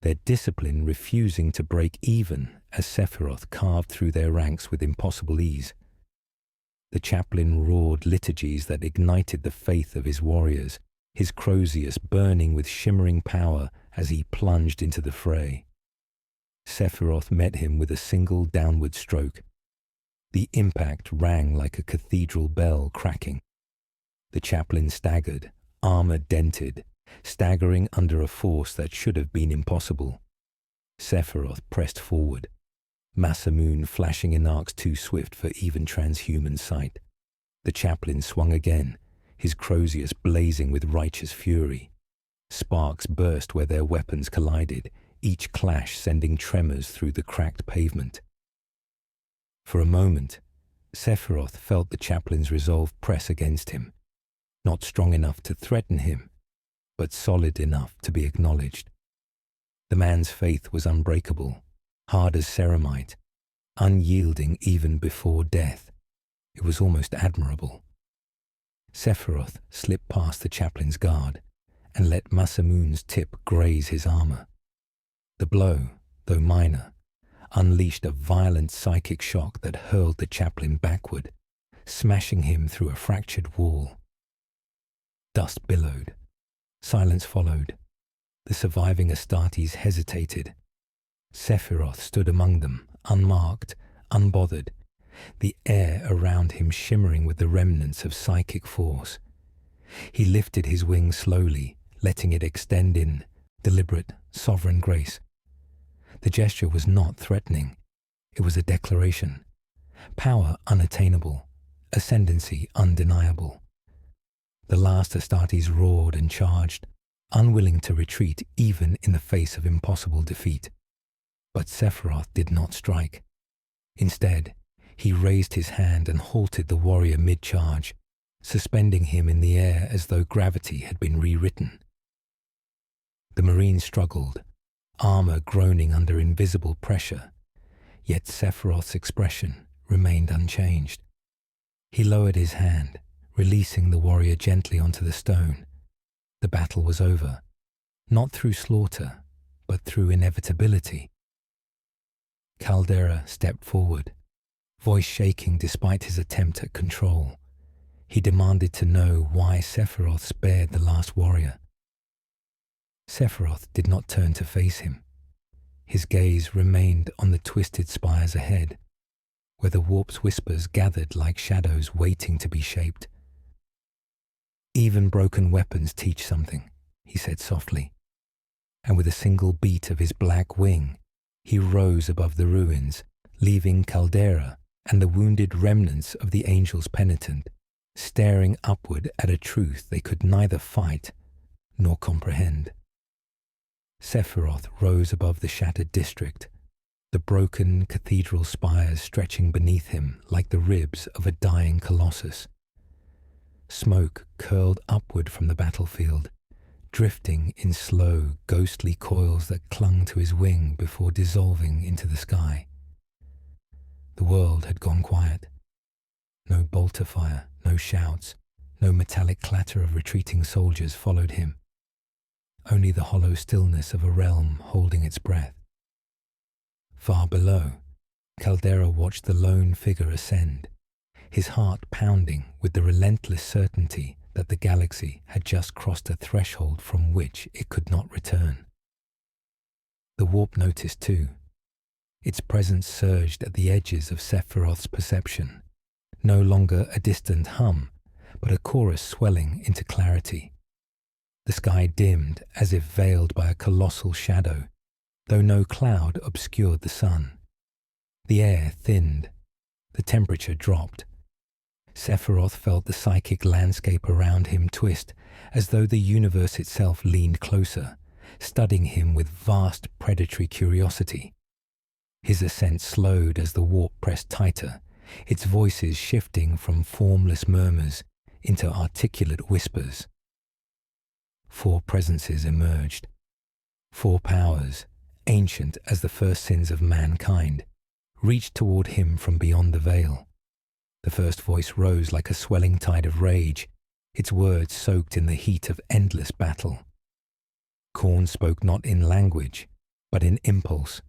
their discipline refusing to break even as Sephiroth carved through their ranks with impossible ease. The chaplain roared liturgies that ignited the faith of his warriors, his crozius burning with shimmering power as he plunged into the fray. Sephiroth met him with a single downward stroke. The impact rang like a cathedral bell cracking. The chaplain staggered, armor dented, staggering under a force that should have been impossible. Sephiroth pressed forward, Masamune flashing in arcs too swift for even transhuman sight. The chaplain swung again, his crozius blazing with righteous fury. Sparks burst where their weapons collided, each clash sending tremors through the cracked pavement. For a moment, Sephiroth felt the chaplain's resolve press against him, not strong enough to threaten him, but solid enough to be acknowledged. The man's faith was unbreakable, hard as ceramite, unyielding even before death. It was almost admirable. Sephiroth slipped past the chaplain's guard and let Masamune's tip graze his armor. The blow, though minor, unleashed a violent psychic shock that hurled the chaplain backward, smashing him through a fractured wall. Dust billowed. Silence followed. The surviving Astartes hesitated. Sephiroth stood among them, unmarked, unbothered, the air around him shimmering with the remnants of psychic force. He lifted his wing slowly, letting it extend in deliberate, sovereign grace. The gesture was not threatening. It was a declaration. Power unattainable, ascendancy undeniable. The last Astartes roared and charged, unwilling to retreat even in the face of impossible defeat. But Sephiroth did not strike. Instead, He raised his hand and halted the warrior mid-charge, suspending him in the air as though gravity had been rewritten. The Marine struggled, armor groaning under invisible pressure, yet Sephiroth's expression remained unchanged. He lowered his hand, releasing the warrior gently onto the stone. The battle was over, not through slaughter, but through inevitability. Caldera stepped forward, voice shaking despite his attempt at control. He demanded to know why Sephiroth spared the last warrior. Sephiroth did not turn to face him. His gaze remained on the twisted spires ahead, where the warp's whispers gathered like shadows waiting to be shaped. "Even broken weapons teach something," he said softly, and with a single beat of his black wing, he rose above the ruins, leaving Caldera and the wounded remnants of the Angel's penitent staring upward at a truth they could neither fight nor comprehend. Sephiroth rose above the shattered district, the broken cathedral spires stretching beneath him like the ribs of a dying colossus. Smoke curled upward from the battlefield, drifting in slow, ghostly coils that clung to his wing before dissolving into the sky. The world had gone quiet. No bolter fire, no shouts, no metallic clatter of retreating soldiers followed him. Only the hollow stillness of a realm holding its breath. Far below, Caldera watched the lone figure ascend, his heart pounding with the relentless certainty that the galaxy had just crossed a threshold from which it could not return. The warp noticed too. Its presence surged at the edges of Sephiroth's perception, no longer a distant hum, but a chorus swelling into clarity. The sky dimmed as if veiled by a colossal shadow, though no cloud obscured the sun. The air thinned. The temperature dropped. Sephiroth felt the psychic landscape around him twist as though the universe itself leaned closer, studying him with vast predatory curiosity. His ascent slowed as the warp pressed tighter, its voices shifting from formless murmurs into articulate whispers. 4 presences emerged. 4 powers, ancient as the first sins of mankind, reached toward him from beyond the veil. The first voice rose like a swelling tide of rage, its words soaked in the heat of endless battle. Khorne spoke not in language, but in impulse,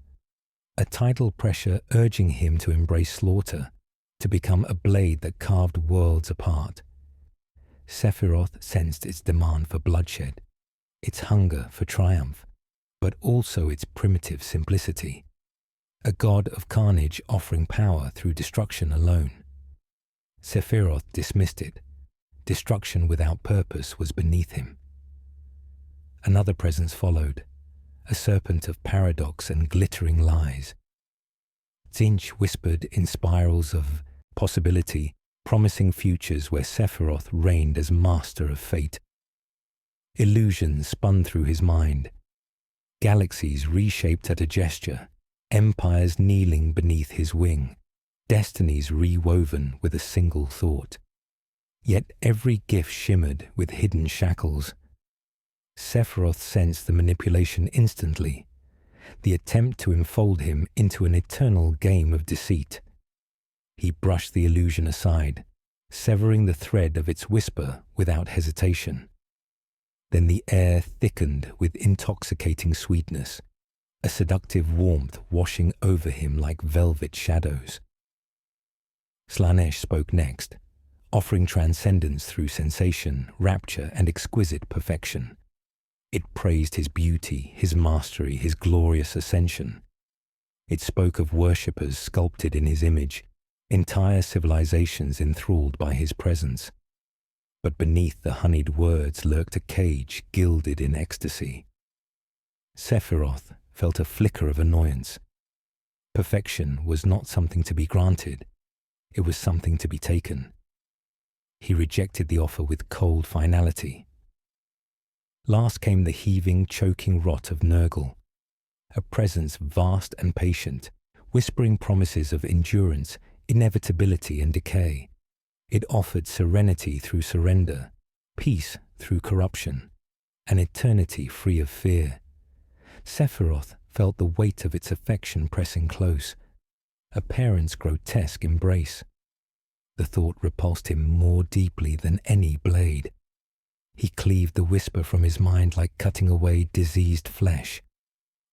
a tidal pressure urging him to embrace slaughter, to become a blade that carved worlds apart. Sephiroth sensed its demand for bloodshed, its hunger for triumph, but also its primitive simplicity, a god of carnage offering power through destruction alone. Sephiroth dismissed it. Destruction without purpose was beneath him. Another presence followed, a serpent of paradox and glittering lies. Tzeentch whispered in spirals of possibility, promising futures where Sephiroth reigned as master of fate. Illusions spun through his mind, galaxies reshaped at a gesture, empires kneeling beneath his wing, destinies rewoven with a single thought. Yet every gift shimmered with hidden shackles. Sephiroth sensed the manipulation instantly, the attempt to enfold him into an eternal game of deceit. He brushed the illusion aside, severing the thread of its whisper without hesitation. Then the air thickened with intoxicating sweetness, a seductive warmth washing over him like velvet shadows. Slaanesh spoke next, offering transcendence through sensation, rapture, and exquisite perfection. It praised his beauty, his mastery, his glorious ascension. It spoke of worshippers sculpted in his image, entire civilizations enthralled by his presence. But beneath the honeyed words lurked a cage gilded in ecstasy. Sephiroth felt a flicker of annoyance. Perfection was not something to be granted. It was something to be taken. He rejected the offer with cold finality. Last came the heaving, choking rot of Nurgle, a presence vast and patient, whispering promises of endurance inevitability and decay. It offered serenity through surrender, peace through corruption, an eternity free of fear. Sephiroth felt the weight of its affection pressing close, a parent's grotesque embrace. The thought repulsed him more deeply than any blade. He cleaved the whisper from his mind like cutting away diseased flesh,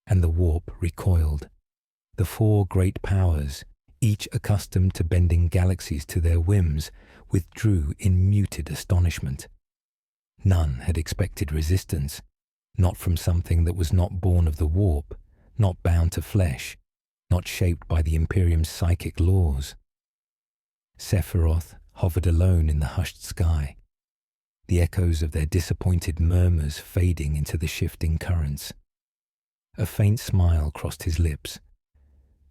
and the warp recoiled. The four great powers, each accustomed to bending galaxies to their whims, withdrew in muted astonishment. None had expected resistance, not from something that was not born of the warp, not bound to flesh, not shaped by the Imperium's psychic laws. Sephiroth hovered alone in the hushed sky, the echoes of their disappointed murmurs fading into the shifting currents. A faint smile crossed his lips.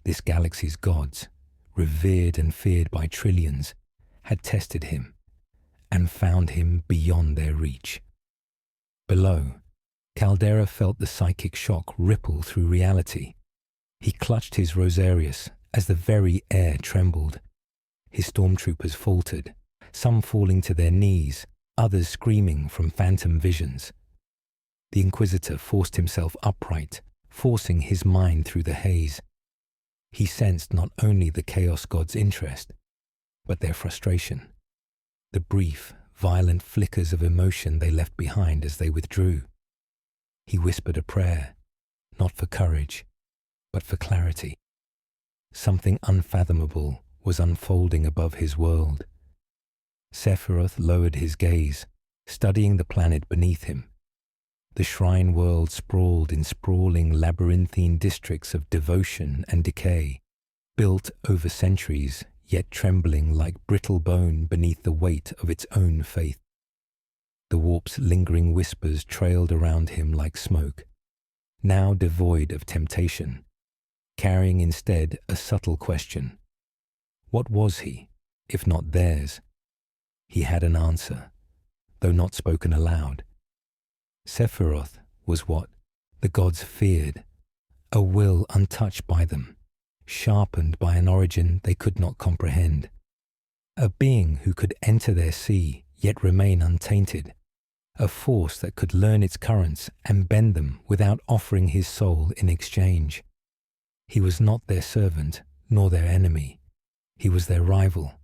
This galaxy's gods, revered and feared by trillions, had tested him and found him beyond their reach. Below, Caldera felt the psychic shock ripple through reality. He clutched his Rosarius as the very air trembled. His stormtroopers faltered, some falling to their knees, others screaming from phantom visions. The Inquisitor forced himself upright, forcing his mind through the haze. He sensed not only the Chaos God's interest, but their frustration, the brief, violent flickers of emotion they left behind as they withdrew. He whispered a prayer, not for courage, but for clarity. Something unfathomable was unfolding above his world. Sephiroth lowered his gaze, studying the planet beneath him. The shrine world sprawled in sprawling labyrinthine districts of devotion and decay, built over centuries, yet trembling like brittle bone beneath the weight of its own faith. The warp's lingering whispers trailed around him like smoke, now devoid of temptation, carrying instead a subtle question. What was he, if not theirs? He had an answer, though not spoken aloud. Sephiroth was what the gods feared, a will untouched by them, sharpened by an origin they could not comprehend, a being who could enter their sea yet remain untainted, a force that could learn its currents and bend them without offering his soul in exchange. He was not their servant nor their enemy. He was their rival.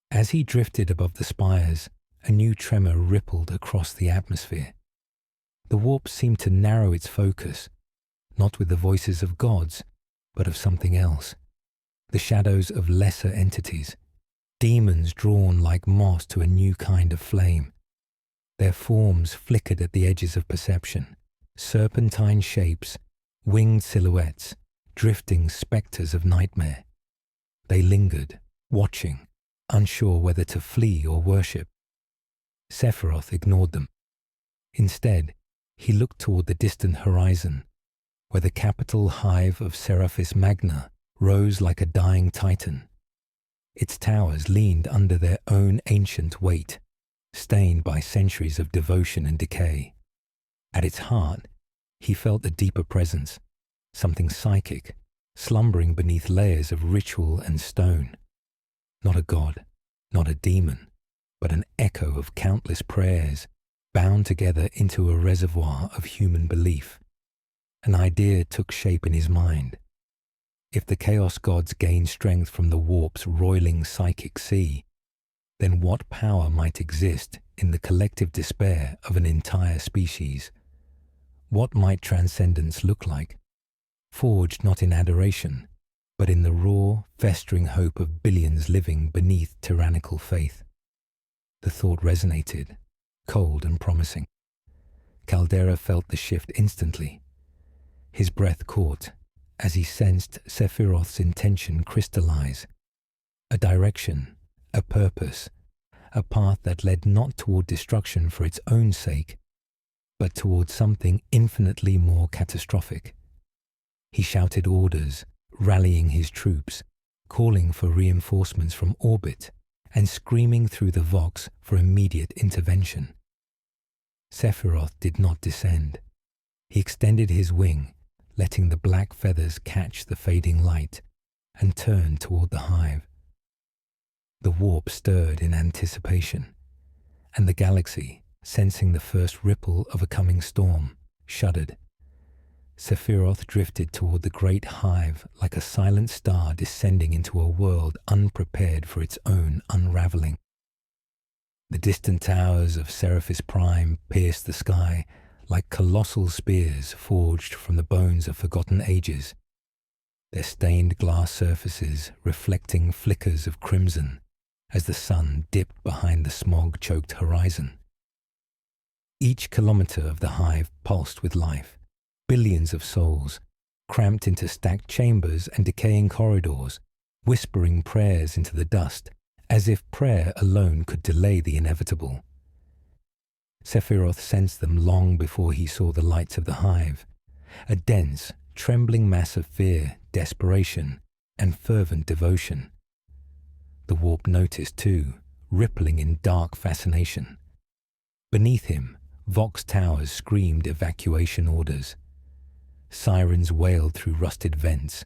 As he drifted above the spires, a new tremor rippled across the atmosphere. The warp seemed to narrow its focus, not with the voices of gods, but of something else, the shadows of lesser entities, demons drawn like moss to a new kind of flame. Their forms flickered at the edges of perception, serpentine shapes, winged silhouettes, drifting spectres of nightmare. They lingered, watching, unsure whether to flee or worship. Sephiroth ignored them. Instead, he looked toward the distant horizon, where the capital hive of Seraphis Magna rose like a dying titan. Its towers leaned under their own ancient weight, stained by centuries of devotion and decay. At its heart, he felt a deeper presence, something psychic, slumbering beneath layers of ritual and stone. Not a god, not a demon, but an echo of countless prayers, bound together into a reservoir of human belief. An idea took shape in his mind. If the Chaos Gods gained strength from the warp's roiling psychic sea, then what power might exist in the collective despair of an entire species? What might transcendence look like? Forged not in adoration, but in the raw, festering hope of billions living beneath tyrannical faith. The thought resonated, cold and promising. Caldera felt the shift instantly. His breath caught as he sensed Sephiroth's intention crystallize. A direction, a purpose, a path that led not toward destruction for its own sake, but toward something infinitely more catastrophic. He shouted orders, rallying his troops, calling for reinforcements from orbit, and screaming through the Vox for immediate intervention. Sephiroth did not descend. He extended his wing, letting the black feathers catch the fading light, and turned toward the hive. The warp stirred in anticipation, and the galaxy, sensing the first ripple of a coming storm, shuddered. Sephiroth drifted toward the great hive like a silent star descending into a world unprepared for its own unraveling. The distant towers of Seraphis Prime pierced the sky like colossal spears forged from the bones of forgotten ages, their stained glass surfaces reflecting flickers of crimson as the sun dipped behind the smog-choked horizon. Each kilometer of the hive pulsed with life, billions of souls, cramped into stacked chambers and decaying corridors, whispering prayers into the dust, as if prayer alone could delay the inevitable. Sephiroth sensed them long before he saw the lights of the hive, a dense, trembling mass of fear, desperation, and fervent devotion. The warp noticed, too, rippling in dark fascination. Beneath him, Vox towers screamed evacuation orders. Sirens wailed through rusted vents.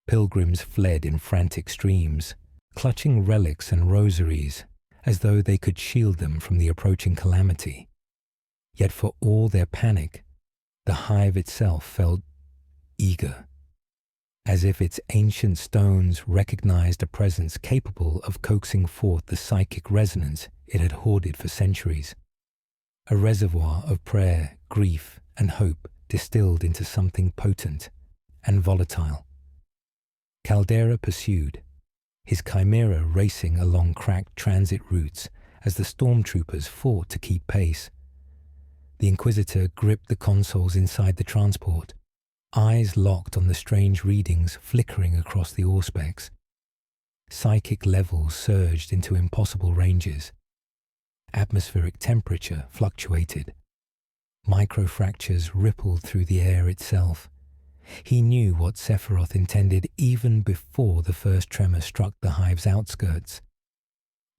Pilgrims fled in frantic streams, clutching relics and rosaries as though they could shield them from the approaching calamity. Yet for all their panic, the hive itself felt eager, as if its ancient stones recognized a presence capable of coaxing forth the psychic resonance it had hoarded for centuries. A reservoir of prayer, grief, and hope distilled into something potent and volatile. Caldera pursued, his chimera racing along cracked transit routes as the stormtroopers fought to keep pace. The Inquisitor gripped the consoles inside the transport, eyes locked on the strange readings flickering across the auspex. Psychic levels surged into impossible ranges. Atmospheric temperature fluctuated. Microfractures rippled through the air itself. He knew what Sephiroth intended even before the first tremor struck the hive's outskirts.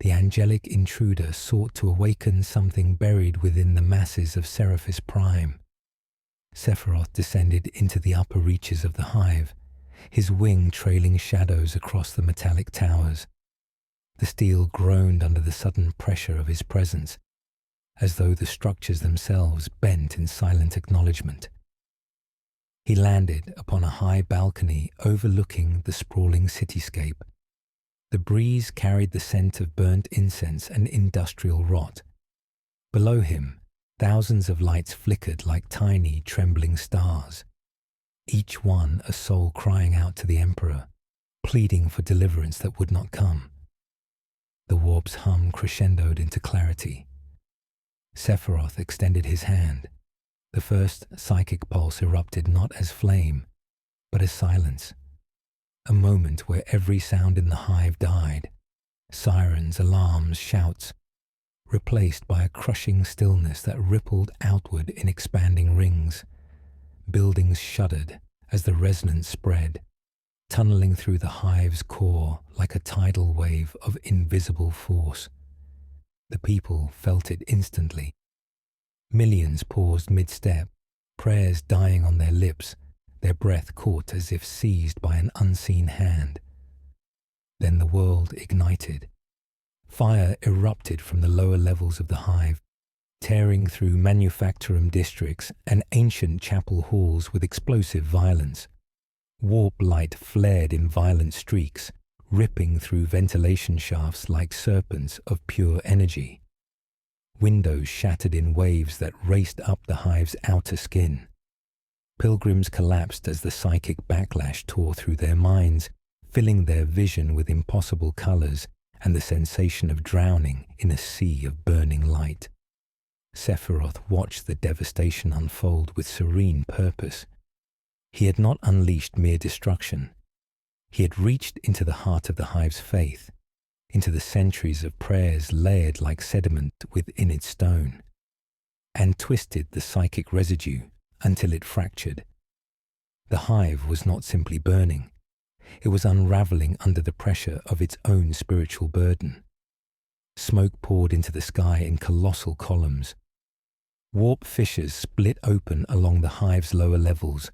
The angelic intruder sought to awaken something buried within the masses of Seraphis Prime. Sephiroth descended into the upper reaches of the hive, his wing trailing shadows across the metallic towers. The steel groaned under the sudden pressure of his presence, as though the structures themselves bent in silent acknowledgement. He landed upon a high balcony overlooking the sprawling cityscape. The breeze carried the scent of burnt incense and industrial rot. Below him, thousands of lights flickered like tiny, trembling stars, each one a soul crying out to the Emperor, pleading for deliverance that would not come. The warp's hum crescendoed into clarity. Sephiroth extended his hand. The first psychic pulse erupted not as flame, but as silence. A moment where every sound in the hive died. Sirens, alarms, shouts, replaced by a crushing stillness that rippled outward in expanding rings. Buildings shuddered as the resonance spread, tunneling through the hive's core like a tidal wave of invisible force. The people felt it instantly. Millions paused mid-step, prayers dying on their lips, their breath caught as if seized by an unseen hand. Then the world ignited. Fire erupted from the lower levels of the hive, tearing through manufacturum districts and ancient chapel halls with explosive violence. Warp light flared in violent streaks, ripping through ventilation shafts like serpents of pure energy. Windows shattered in waves that raced up the hive's outer skin. Pilgrims collapsed as the psychic backlash tore through their minds, filling their vision with impossible colors and the sensation of drowning in a sea of burning light. Sephiroth watched the devastation unfold with serene purpose. He had not unleashed mere destruction. He had reached into the heart of the hive's faith, into the centuries of prayers layered like sediment within its stone, and twisted the psychic residue until it fractured. The hive was not simply burning. It was unraveling under the pressure of its own spiritual burden. Smoke poured into the sky in colossal columns. Warp fissures split open along the hive's lower levels,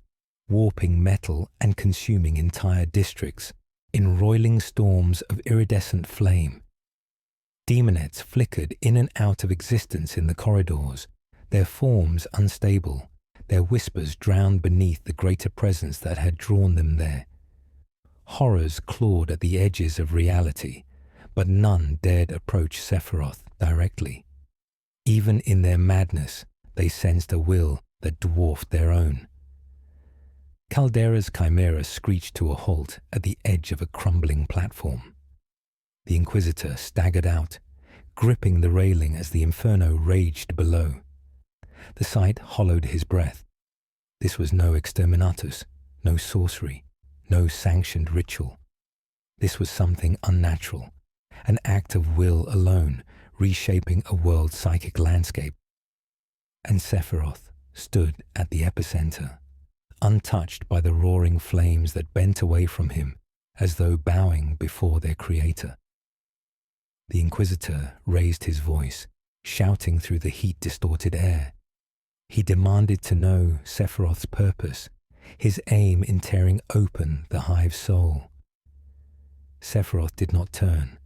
warping metal and consuming entire districts in roiling storms of iridescent flame. Demonettes flickered in and out of existence in the corridors, their forms unstable, their whispers drowned beneath the greater presence that had drawn them there. Horrors clawed at the edges of reality, but none dared approach Sephiroth directly. Even in their madness, they sensed a will that dwarfed their own. Caldera's chimera screeched to a halt at the edge of a crumbling platform. The Inquisitor staggered out, gripping the railing as the inferno raged below. The sight hollowed his breath. This was no exterminatus, no sorcery, no sanctioned ritual. This was something unnatural, an act of will alone, reshaping a world's psychic landscape. And Sephiroth stood at the epicenter, untouched by the roaring flames that bent away from him as though bowing before their creator. The Inquisitor raised his voice, shouting through the heat-distorted air. He demanded to know Sephiroth's purpose, his aim in tearing open the hive's soul. Sephiroth did not turn.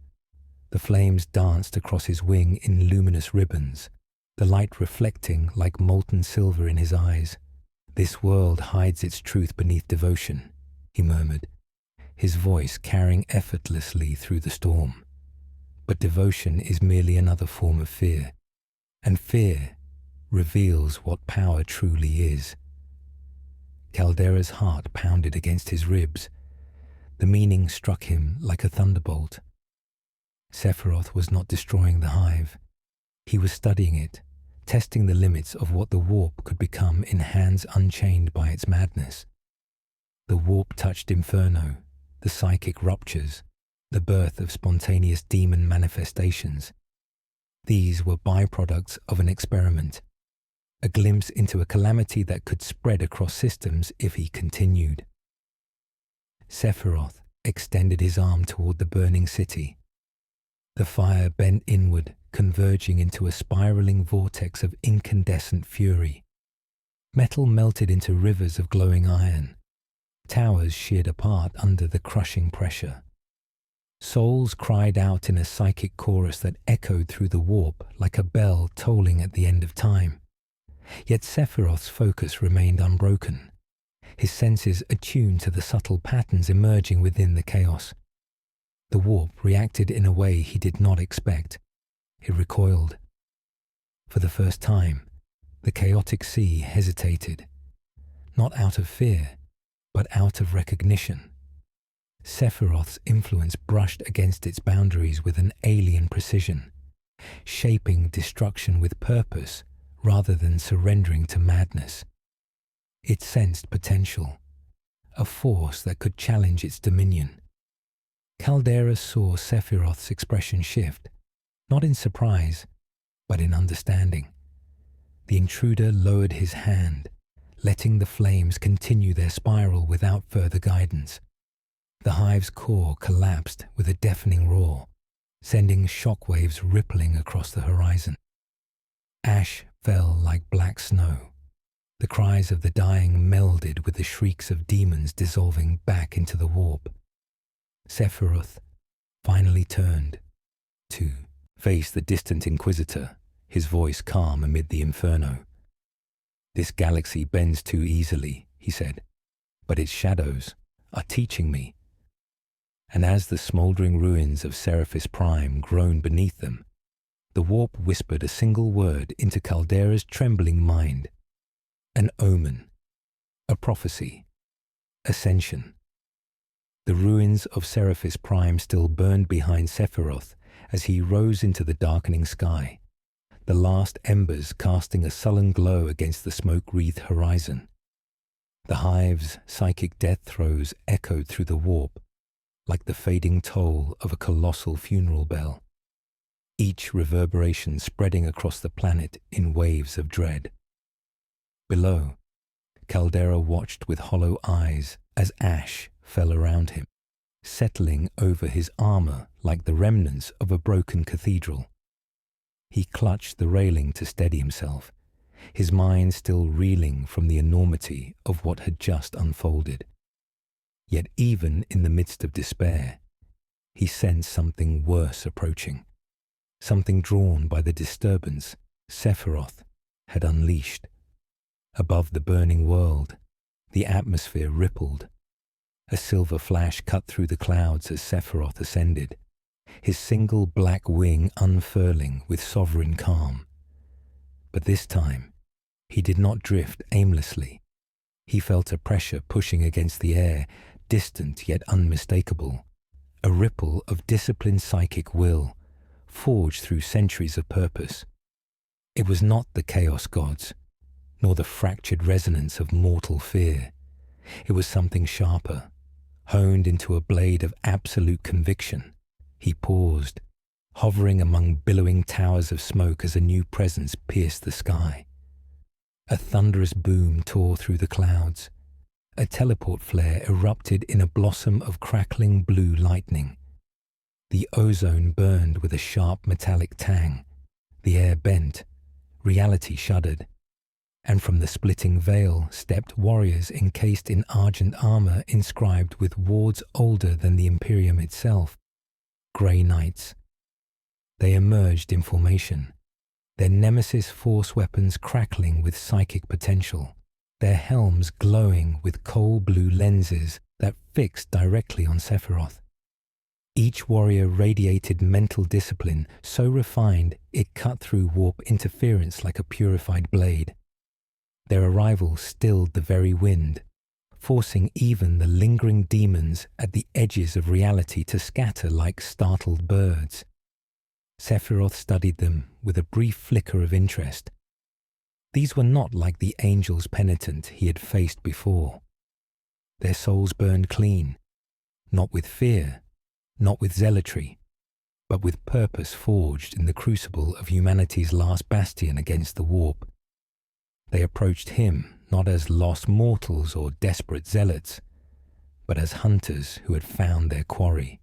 The flames danced across his wing in luminous ribbons, the light reflecting like molten silver in his eyes. "This world hides its truth beneath devotion," he murmured, his voice carrying effortlessly through the storm. "But devotion is merely another form of fear, and fear reveals what power truly is." Caldera's heart pounded against his ribs. The meaning struck him like a thunderbolt. Sephiroth was not destroying the hive. He was studying it, testing the limits of what the warp could become in hands unchained by its madness. The warp-touched inferno, the psychic ruptures, the birth of spontaneous demon manifestations. These were byproducts of an experiment, a glimpse into a calamity that could spread across systems if he continued. Sephiroth extended his arm toward the burning city. The fire bent inward, converging into a spiraling vortex of incandescent fury. Metal melted into rivers of glowing iron. Towers sheared apart under the crushing pressure. Souls cried out in a psychic chorus that echoed through the warp like a bell tolling at the end of time. Yet Sephiroth's focus remained unbroken, his senses attuned to the subtle patterns emerging within the chaos. The warp reacted in a way he did not expect. It recoiled. For the first time, the chaotic sea hesitated, not out of fear, but out of recognition. Sephiroth's influence brushed against its boundaries with an alien precision, shaping destruction with purpose rather than surrendering to madness. It sensed potential, a force that could challenge its dominion. Caldera saw Sephiroth's expression shift, not in surprise, but in understanding. The intruder lowered his hand, letting the flames continue their spiral without further guidance. The hive's core collapsed with a deafening roar, sending shockwaves rippling across the horizon. Ash fell like black snow. The cries of the dying melded with the shrieks of demons dissolving back into the warp. Sephiroth finally turned to face the distant Inquisitor, his voice calm amid the inferno. "This galaxy bends too easily," he said, "but its shadows are teaching me." And as the smouldering ruins of Seraphis Prime groaned beneath them, the warp whispered a single word into Caldera's trembling mind. An omen, a prophecy, ascension. The ruins of Seraphis Prime still burned behind Sephiroth as he rose into the darkening sky, the last embers casting a sullen glow against the smoke-wreathed horizon. The hive's psychic death throes echoed through the warp, like the fading toll of a colossal funeral bell, each reverberation spreading across the planet in waves of dread. Below, Caldera watched with hollow eyes as ash fell around him, settling over his armor like the remnants of a broken cathedral. He clutched the railing to steady himself, his mind still reeling from the enormity of what had just unfolded. Yet even in the midst of despair, he sensed something worse approaching, something drawn by the disturbance Sephiroth had unleashed. Above the burning world, the atmosphere rippled. A silver flash cut through the clouds as Sephiroth ascended, his single black wing unfurling with sovereign calm. But this time, he did not drift aimlessly. He felt a pressure pushing against the air, distant yet unmistakable, a ripple of disciplined psychic will, forged through centuries of purpose. It was not the chaos gods, nor the fractured resonance of mortal fear. It was something sharper, honed into a blade of absolute conviction. He paused, hovering among billowing towers of smoke as a new presence pierced the sky. A thunderous boom tore through the clouds. A teleport flare erupted in a blossom of crackling blue lightning. The ozone burned with a sharp metallic tang. The air bent. Reality shuddered. And from the splitting veil stepped warriors encased in argent armor inscribed with words older than the Imperium itself. Grey Knights. They emerged in formation, their nemesis force weapons crackling with psychic potential, their helms glowing with coal blue lenses that fixed directly on Sephiroth. Each warrior radiated mental discipline so refined it cut through warp interference like a purified blade. Their arrival stilled the very wind, forcing even the lingering demons at the edges of reality to scatter like startled birds. Sephiroth studied them with a brief flicker of interest. These were not like the angels penitent he had faced before. Their souls burned clean, not with fear, not with zealotry, but with purpose forged in the crucible of humanity's last bastion against the warp. They approached him not as lost mortals or desperate zealots, but as hunters who had found their quarry.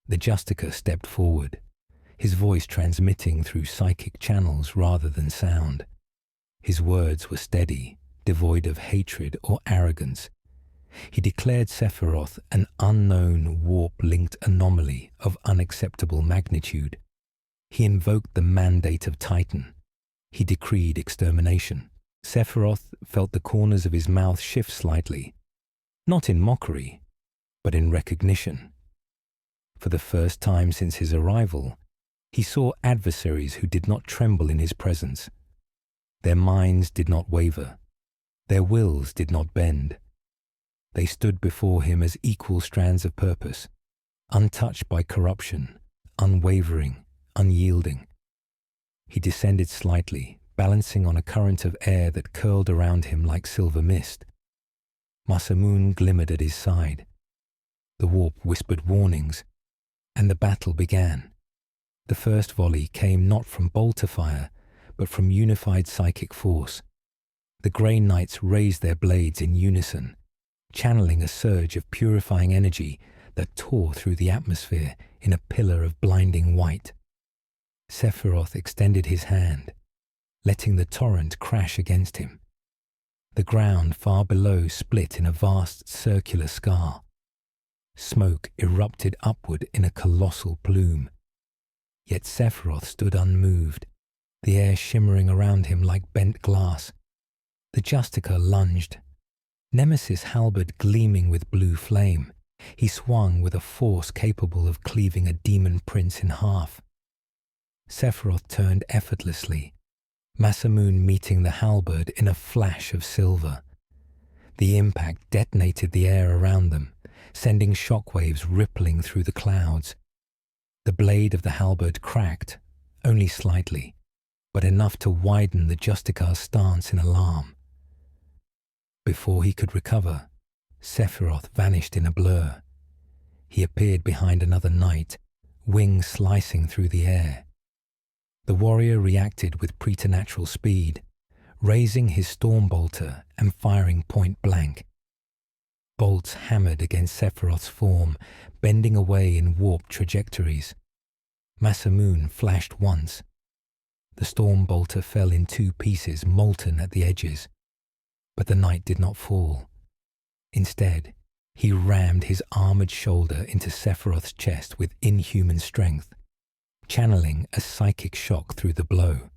The Justica stepped forward, his voice transmitting through psychic channels rather than sound. His words were steady, devoid of hatred or arrogance. He declared Sephiroth an unknown warp-linked anomaly of unacceptable magnitude. He invoked the mandate of Titan. He decreed extermination. Sephiroth felt the corners of his mouth shift slightly, not in mockery, but in recognition. For the first time since his arrival, he saw adversaries who did not tremble in his presence. Their minds did not waver. Their wills did not bend. They stood before him as equal strands of purpose, untouched by corruption, unwavering, unyielding. He descended slightly, balancing on a current of air that curled around him like silver mist. Masamune glimmered at his side. The warp whispered warnings, and the battle began. The first volley came not from bolter fire, but from unified psychic force. The Grey Knights raised their blades in unison, channeling a surge of purifying energy that tore through the atmosphere in a pillar of blinding white. Sephiroth extended his hand, letting the torrent crash against him. The ground far below split in a vast circular scar. Smoke erupted upward in a colossal plume. Yet Sephiroth stood unmoved, the air shimmering around him like bent glass. The Justica lunged, Nemesis' halberd gleaming with blue flame. He swung with a force capable of cleaving a demon prince in half. Sephiroth turned effortlessly, Masamune meeting the halberd in a flash of silver. The impact detonated the air around them, sending shockwaves rippling through the clouds. The blade of the halberd cracked, only slightly, but enough to widen the Justicar's stance in alarm. Before he could recover, Sephiroth vanished in a blur. He appeared behind another knight, wings slicing through the air. The warrior reacted with preternatural speed, raising his storm bolter and firing point blank. Bolts hammered against Sephiroth's form, bending away in warped trajectories. Masamune flashed once. The storm bolter fell in 2 pieces, molten at the edges. But the knight did not fall. Instead, he rammed his armored shoulder into Sephiroth's chest with inhuman strength, channeling a psychic shock through the blow.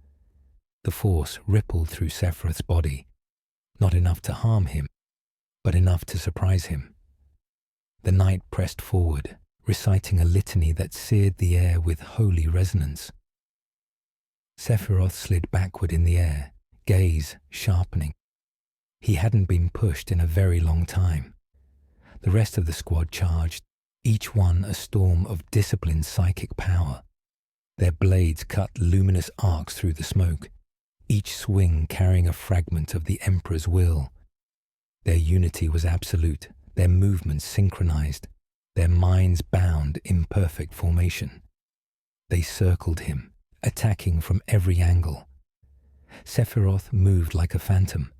The force rippled through Sephiroth's body, not enough to harm him, but enough to surprise him. The knight pressed forward, reciting a litany that seared the air with holy resonance. Sephiroth slid backward in the air, gaze sharpening. He hadn't been pushed in a very long time. The rest of the squad charged, each one a storm of disciplined psychic power. Their blades cut luminous arcs through the smoke, each swing carrying a fragment of the Emperor's will. Their unity was absolute, their movements synchronized, their minds bound in perfect formation. They circled him, attacking from every angle. Sephiroth moved like a phantom.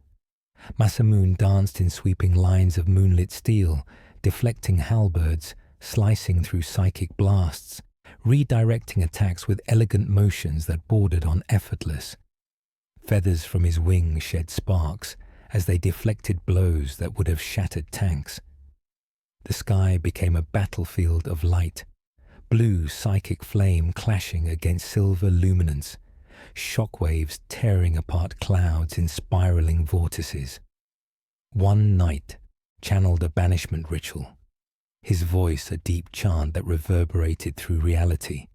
Masamune danced in sweeping lines of moonlit steel, deflecting halberds, slicing through psychic blasts, redirecting attacks with elegant motions that bordered on effortless. Feathers from his wings shed sparks as they deflected blows that would have shattered tanks. The sky became a battlefield of light, blue psychic flame clashing against silver luminance, shockwaves tearing apart clouds in spiraling vortices. One knight channeled a banishment ritual, his voice a deep chant that reverberated through reality.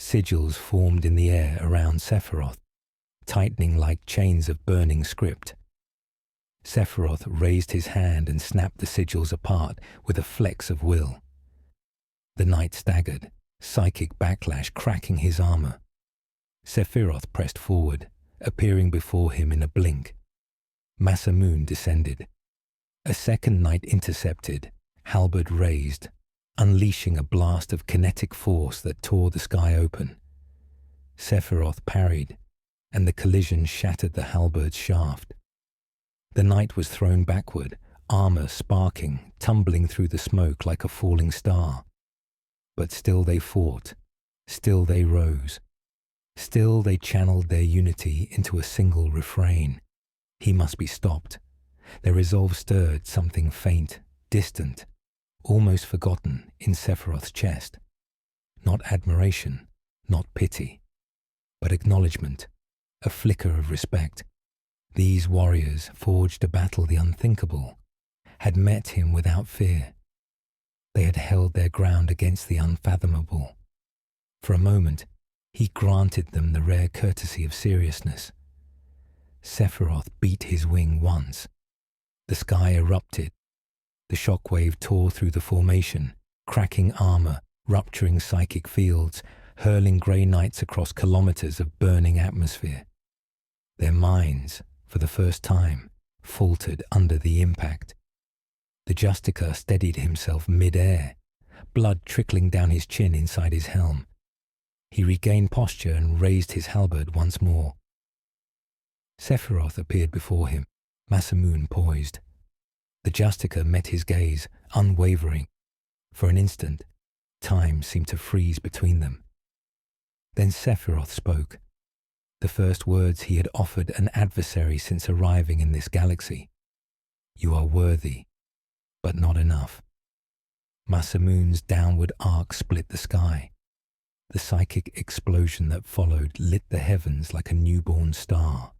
Sigils formed in the air around Sephiroth, tightening like chains of burning script. Sephiroth raised his hand and snapped the sigils apart with a flex of will. The knight staggered, psychic backlash cracking his armor. Sephiroth pressed forward, appearing before him in a blink. Masamune descended. A second knight intercepted, halberd raised, unleashing a blast of kinetic force that tore the sky open. Sephiroth parried, and the collision shattered the halberd's shaft. The knight was thrown backward, armor sparking, tumbling through the smoke like a falling star. But still they fought, still they rose. Still they channeled their unity into a single refrain. He must be stopped. Their resolve stirred something faint, distant, almost forgotten in Sephiroth's chest. Not admiration, not pity, but acknowledgement, a flicker of respect. These warriors, forged to battle the unthinkable, had met him without fear. They had held their ground against the unfathomable. For a moment, he granted them the rare courtesy of seriousness. Sephiroth beat his wing once. The sky erupted. The shockwave tore through the formation, cracking armor, rupturing psychic fields, hurling grey knights across kilometers of burning atmosphere. Their minds, for the first time, faltered under the impact. The Justicar steadied himself mid-air, blood trickling down his chin inside his helm. He regained posture and raised his halberd once more. Sephiroth appeared before him, Masamune poised. The Justicar met his gaze, unwavering. For an instant, time seemed to freeze between them. Then Sephiroth spoke, the first words he had offered an adversary since arriving in this galaxy. "You are worthy, but not enough." Masamune's downward arc split the sky. The psychic explosion that followed lit the heavens like a newborn star,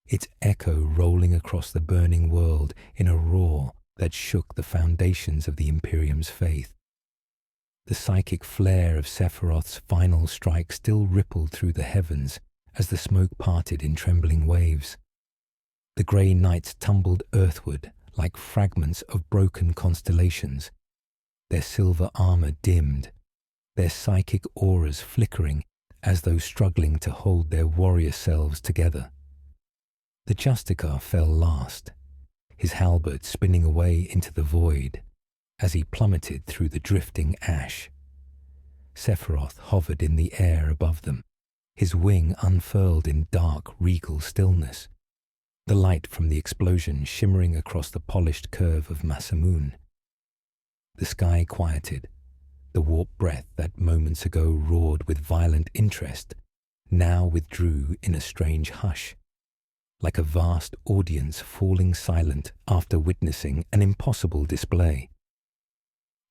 its echo rolling across the burning world in a roar that shook the foundations of the Imperium's faith. The psychic flare of Sephiroth's final strike still rippled through the heavens as the smoke parted in trembling waves. The grey knights tumbled earthward like fragments of broken constellations, their silver armor dimmed, their psychic auras flickering as though struggling to hold their warrior selves together. The Justicar fell last, his halberd spinning away into the void as he plummeted through the drifting ash. Sephiroth hovered in the air above them, his wing unfurled in dark, regal stillness, the light from the explosion shimmering across the polished curve of Masamune. The sky quieted, the warp breath that moments ago roared with violent interest now withdrew in a strange hush, like a vast audience falling silent after witnessing an impossible display.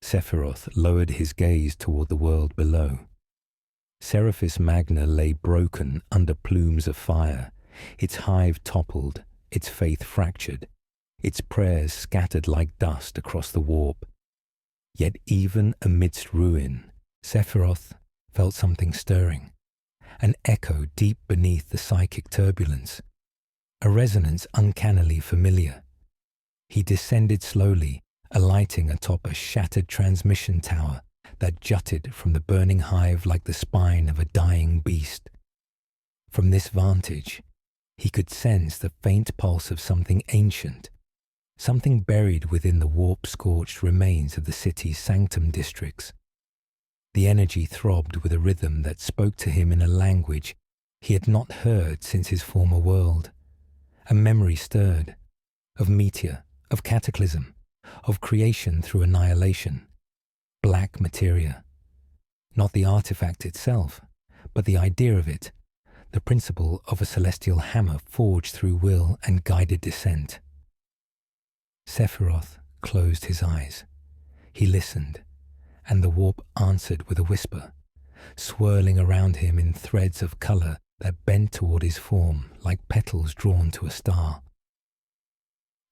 Sephiroth lowered his gaze toward the world below. Seraphis Magna lay broken under plumes of fire, its hive toppled, its faith fractured, its prayers scattered like dust across the warp. Yet even amidst ruin, Sephiroth felt something stirring, an echo deep beneath the psychic turbulence, a resonance uncannily familiar. He descended slowly, alighting atop a shattered transmission tower that jutted from the burning hive like the spine of a dying beast. From this vantage, he could sense the faint pulse of something ancient, something buried within the warp-scorched remains of the city's sanctum districts. The energy throbbed with a rhythm that spoke to him in a language he had not heard since his former world. A memory stirred, of meteor, of cataclysm, of creation through annihilation. Black materia. Not the artifact itself, but the idea of it, the principle of a celestial hammer forged through will and guided descent. Sephiroth closed his eyes. He listened, and the warp answered with a whisper, swirling around him in threads of color that bent toward his form like petals drawn to a star.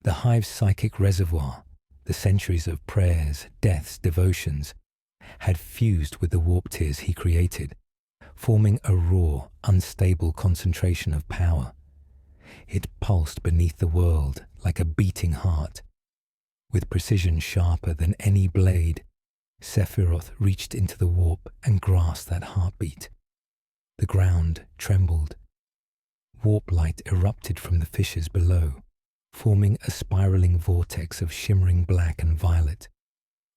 The hive's psychic reservoir, the centuries of prayers, deaths, devotions, had fused with the warp tears he created, forming a raw, unstable concentration of power. It pulsed beneath the world like a beating heart. With precision sharper than any blade, Sephiroth reached into the warp and grasped that heartbeat. The ground trembled. Warp light erupted from the fissures below, forming a spiraling vortex of shimmering black and violet.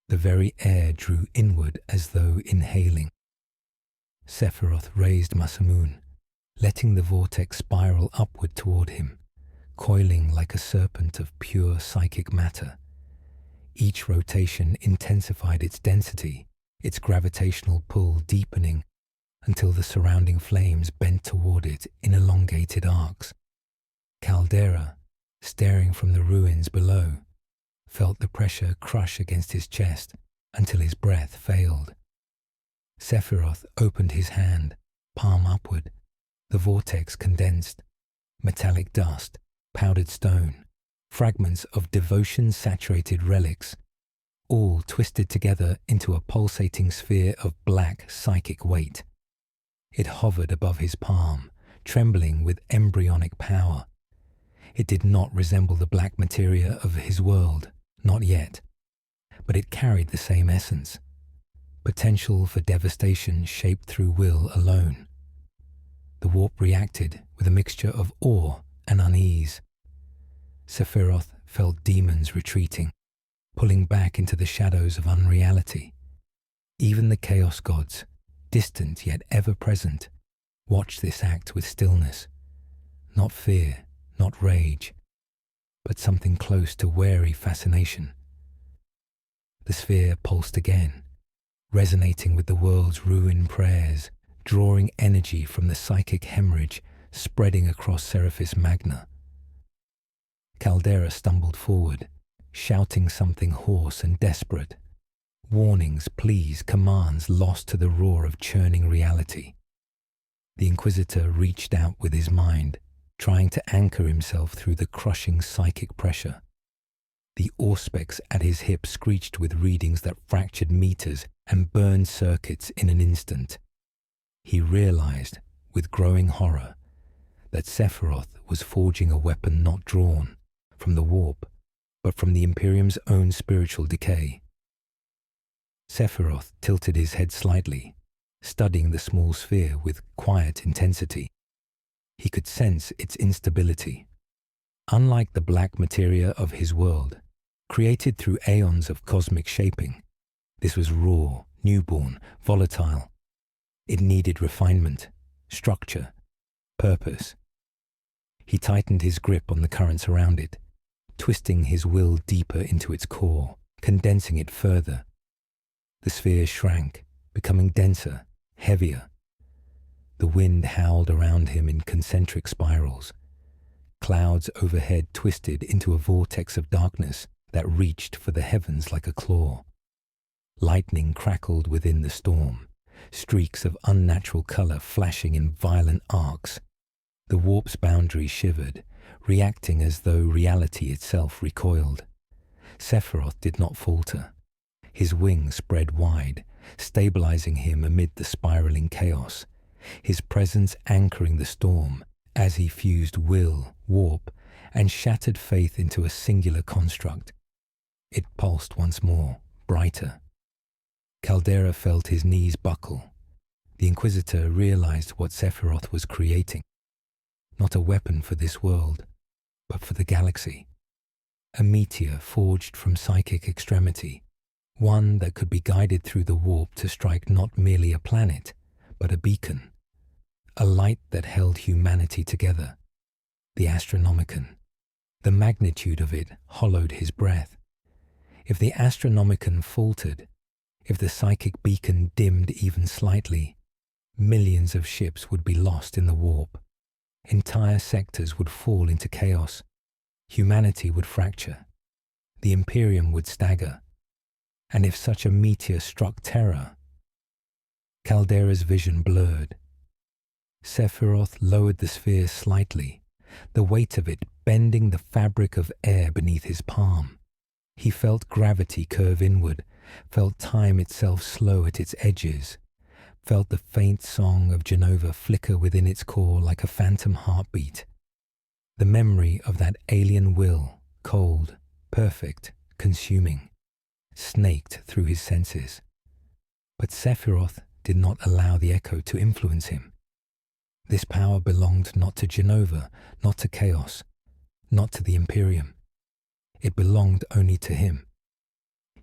The very air drew inward as though inhaling. Sephiroth raised Masamune, letting the vortex spiral upward toward him, coiling like a serpent of pure psychic matter. Each rotation intensified its density, its gravitational pull deepening until the surrounding flames bent toward it in elongated arcs. Caldera, staring from the ruins below, felt the pressure crush against his chest until his breath failed. Sephiroth opened his hand, palm upward. The vortex condensed. Metallic dust, powdered stone, fragments of devotion-saturated relics, all twisted together into a pulsating sphere of black psychic weight. It hovered above his palm, trembling with embryonic power. It did not resemble the black materia of his world, not yet, but it carried the same essence. Potential for devastation shaped through will alone. The warp reacted with a mixture of awe and unease. Sephiroth felt demons retreating, pulling back into the shadows of unreality. Even the Chaos Gods, distant yet ever present, watched this act with stillness. Not fear, not rage, but something close to wary fascination. The sphere pulsed again, resonating with the world's ruined prayers, drawing energy from the psychic hemorrhage spreading across Seraphis Magna. Caldera stumbled forward, shouting something hoarse and desperate. Warnings, pleas, commands lost to the roar of churning reality. The Inquisitor reached out with his mind, trying to anchor himself through the crushing psychic pressure. The auspex at his hip screeched with readings that fractured meters and burned circuits in an instant. He realized, with growing horror, that Sephiroth was forging a weapon not drawn from the warp, but from the Imperium's own spiritual decay. Sephiroth tilted his head slightly, studying the small sphere with quiet intensity. He could sense its instability. Unlike the black materia of his world, created through aeons of cosmic shaping, this was raw, newborn, volatile. It needed refinement, structure, purpose. He tightened his grip on the currents around it, twisting his will deeper into its core, condensing it further. The sphere shrank, becoming denser, heavier. The wind howled around him in concentric spirals. Clouds overhead twisted into a vortex of darkness that reached for the heavens like a claw. Lightning crackled within the storm, streaks of unnatural color flashing in violent arcs. The warp's boundary shivered, reacting as though reality itself recoiled. Sephiroth did not falter. His wings spread wide, stabilizing him amid the spiraling chaos, his presence anchoring the storm as he fused will, warp, and shattered faith into a singular construct. It pulsed once more, brighter. Caldera felt his knees buckle. The Inquisitor realized what Sephiroth was creating. Not a weapon for this world, but for the galaxy. A meteor forged from psychic extremity, one that could be guided through the warp to strike not merely a planet, but a beacon. A light that held humanity together. The Astronomicon. The magnitude of it hollowed his breath. If the Astronomicon faltered, if the psychic beacon dimmed even slightly, millions of ships would be lost in the warp. Entire sectors would fall into chaos. Humanity would fracture. The Imperium would stagger. And if such a meteor struck Terra... Caldera's vision blurred. Sephiroth lowered the sphere slightly, the weight of it bending the fabric of air beneath his palm. He felt gravity curve inward, felt time itself slow at its edges, felt the faint song of Genova flicker within its core like a phantom heartbeat. The memory of that alien will, cold, perfect, consuming, snaked through his senses. But Sephiroth did not allow the echo to influence him. This power belonged not to Genova, not to Chaos, not to the Imperium. It belonged only to him.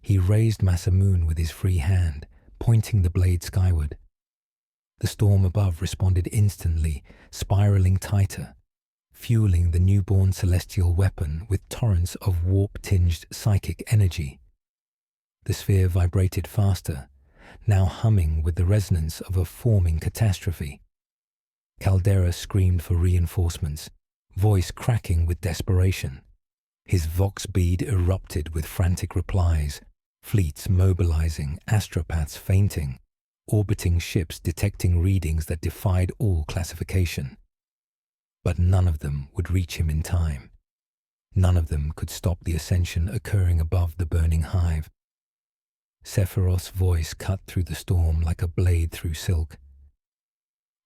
He raised Masamune with his free hand, pointing the blade skyward. The storm above responded instantly, spiraling tighter, fueling the newborn celestial weapon with torrents of warp-tinged psychic energy. The sphere vibrated faster, now humming with the resonance of a forming catastrophe. Caldera screamed for reinforcements, voice cracking with desperation. His vox bead erupted with frantic replies, fleets mobilizing, astropaths fainting, orbiting ships detecting readings that defied all classification. But none of them would reach him in time. None of them could stop the ascension occurring above the burning hive. Sephiroth's voice cut through the storm like a blade through silk.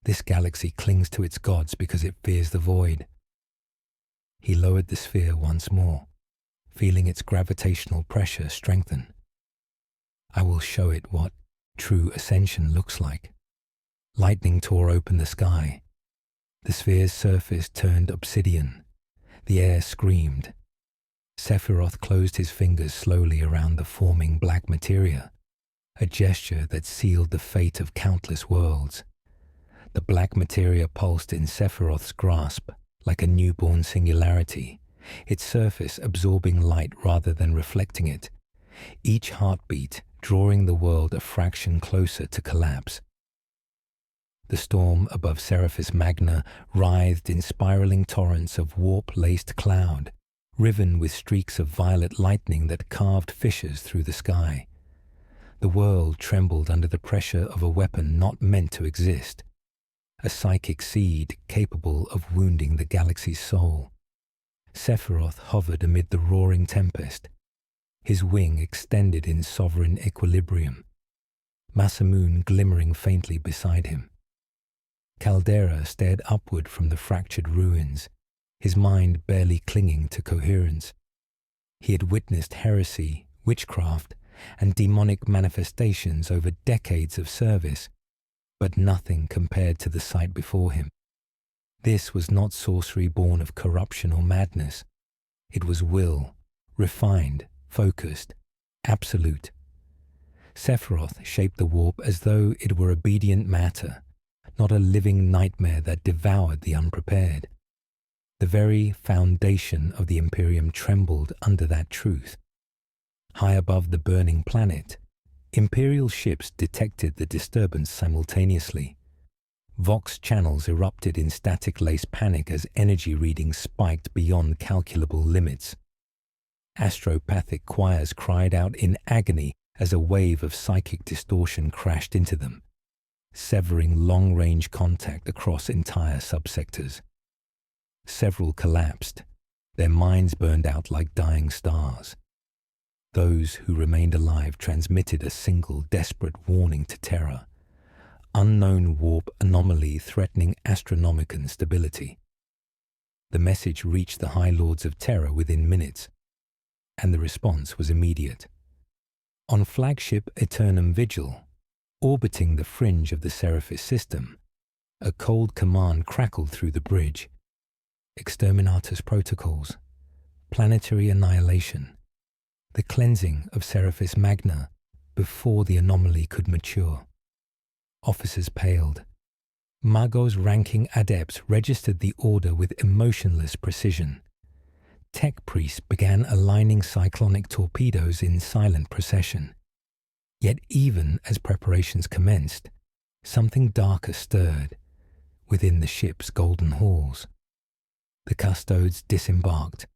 This galaxy clings to its gods because it fears the void. He lowered the sphere once more, feeling its gravitational pressure strengthen. I will show it what true ascension looks like. Lightning tore open the sky. The sphere's surface turned obsidian. The air screamed. Sephiroth closed his fingers slowly around the forming black materia, a gesture that sealed the fate of countless worlds. The black materia pulsed in Sephiroth's grasp like a newborn singularity, its surface absorbing light rather than reflecting it, each heartbeat drawing the world a fraction closer to collapse. The storm above Seraphis Magna writhed in spiraling torrents of warp-laced cloud, riven with streaks of violet lightning that carved fissures through the sky. The world trembled under the pressure of a weapon not meant to exist, a psychic seed capable of wounding the galaxy's soul. Sephiroth hovered amid the roaring tempest, his wing extended in sovereign equilibrium, Masamune glimmering faintly beside him. Caldera stared upward from the fractured ruins, his mind barely clinging to coherence. He had witnessed heresy, witchcraft, and demonic manifestations over decades of service, but nothing compared to the sight before him. This was not sorcery born of corruption or madness. It was will, refined, focused, absolute. Sephiroth shaped the warp as though it were obedient matter, not a living nightmare that devoured the unprepared. The very foundation of the Imperium trembled under that truth. High above the burning planet, Imperial ships detected the disturbance simultaneously. Vox channels erupted in static-laced panic as energy readings spiked beyond calculable limits. Astropathic choirs cried out in agony as a wave of psychic distortion crashed into them, severing long-range contact across entire subsectors. Several collapsed, their minds burned out like dying stars. Those who remained alive transmitted a single desperate warning to Terra: unknown warp anomaly threatening Astronomican stability. The message reached the High Lords of Terra within minutes, and the response was immediate. On flagship Eternum Vigil, orbiting the fringe of the Seraphis system, a cold command crackled through the bridge: Exterminatus protocols, planetary annihilation, the cleansing of Seraphis Magna before the anomaly could mature. Officers paled. Magos ranking adepts registered the order with emotionless precision. Tech priests began aligning cyclonic torpedoes in silent procession. Yet even as preparations commenced, something darker stirred within the ship's golden halls. The custodes disembarked.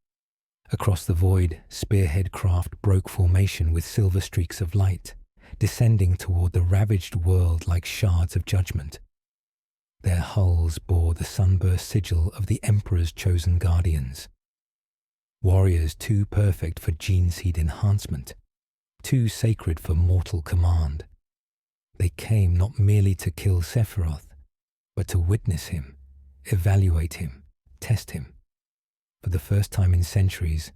Across the void, spearhead craft broke formation with silver streaks of light, descending toward the ravaged world like shards of judgment. Their hulls bore the sunburst sigil of the Emperor's chosen guardians. Warriors too perfect for gene seed enhancement, too sacred for mortal command. They came not merely to kill Sephiroth, but to witness him, evaluate him, test him. For the first time in centuries,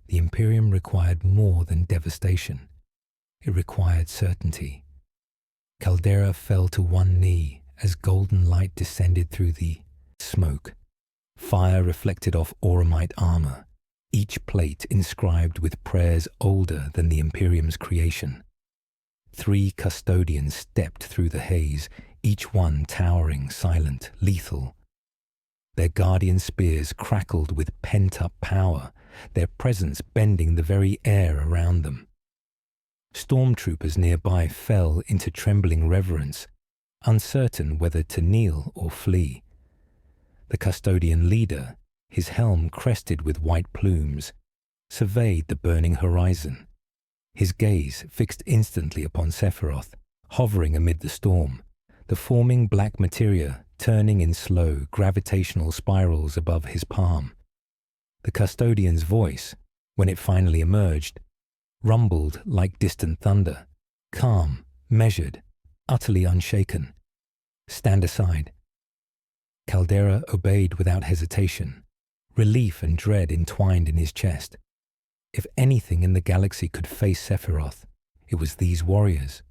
the Imperium required more than devastation. It required certainty. Caldera fell to one knee as golden light descended through the smoke. Fire reflected off auramite armor, each plate inscribed with prayers older than the Imperium's creation. 3 custodians stepped through the haze, each one towering, silent, lethal. Their guardian spears crackled with pent-up power, their presence bending the very air around them. Stormtroopers nearby fell into trembling reverence, uncertain whether to kneel or flee. The custodian leader, his helm crested with white plumes, surveyed the burning horizon, his gaze fixed instantly upon Sephiroth, hovering amid the storm, the forming black materia turning in slow, gravitational spirals above his palm. The custodian's voice, when it finally emerged, rumbled like distant thunder, calm, measured, utterly unshaken. "Stand aside." Caldera obeyed without hesitation, relief and dread entwined in his chest. If anything in the galaxy could face Sephiroth, it was these warriors.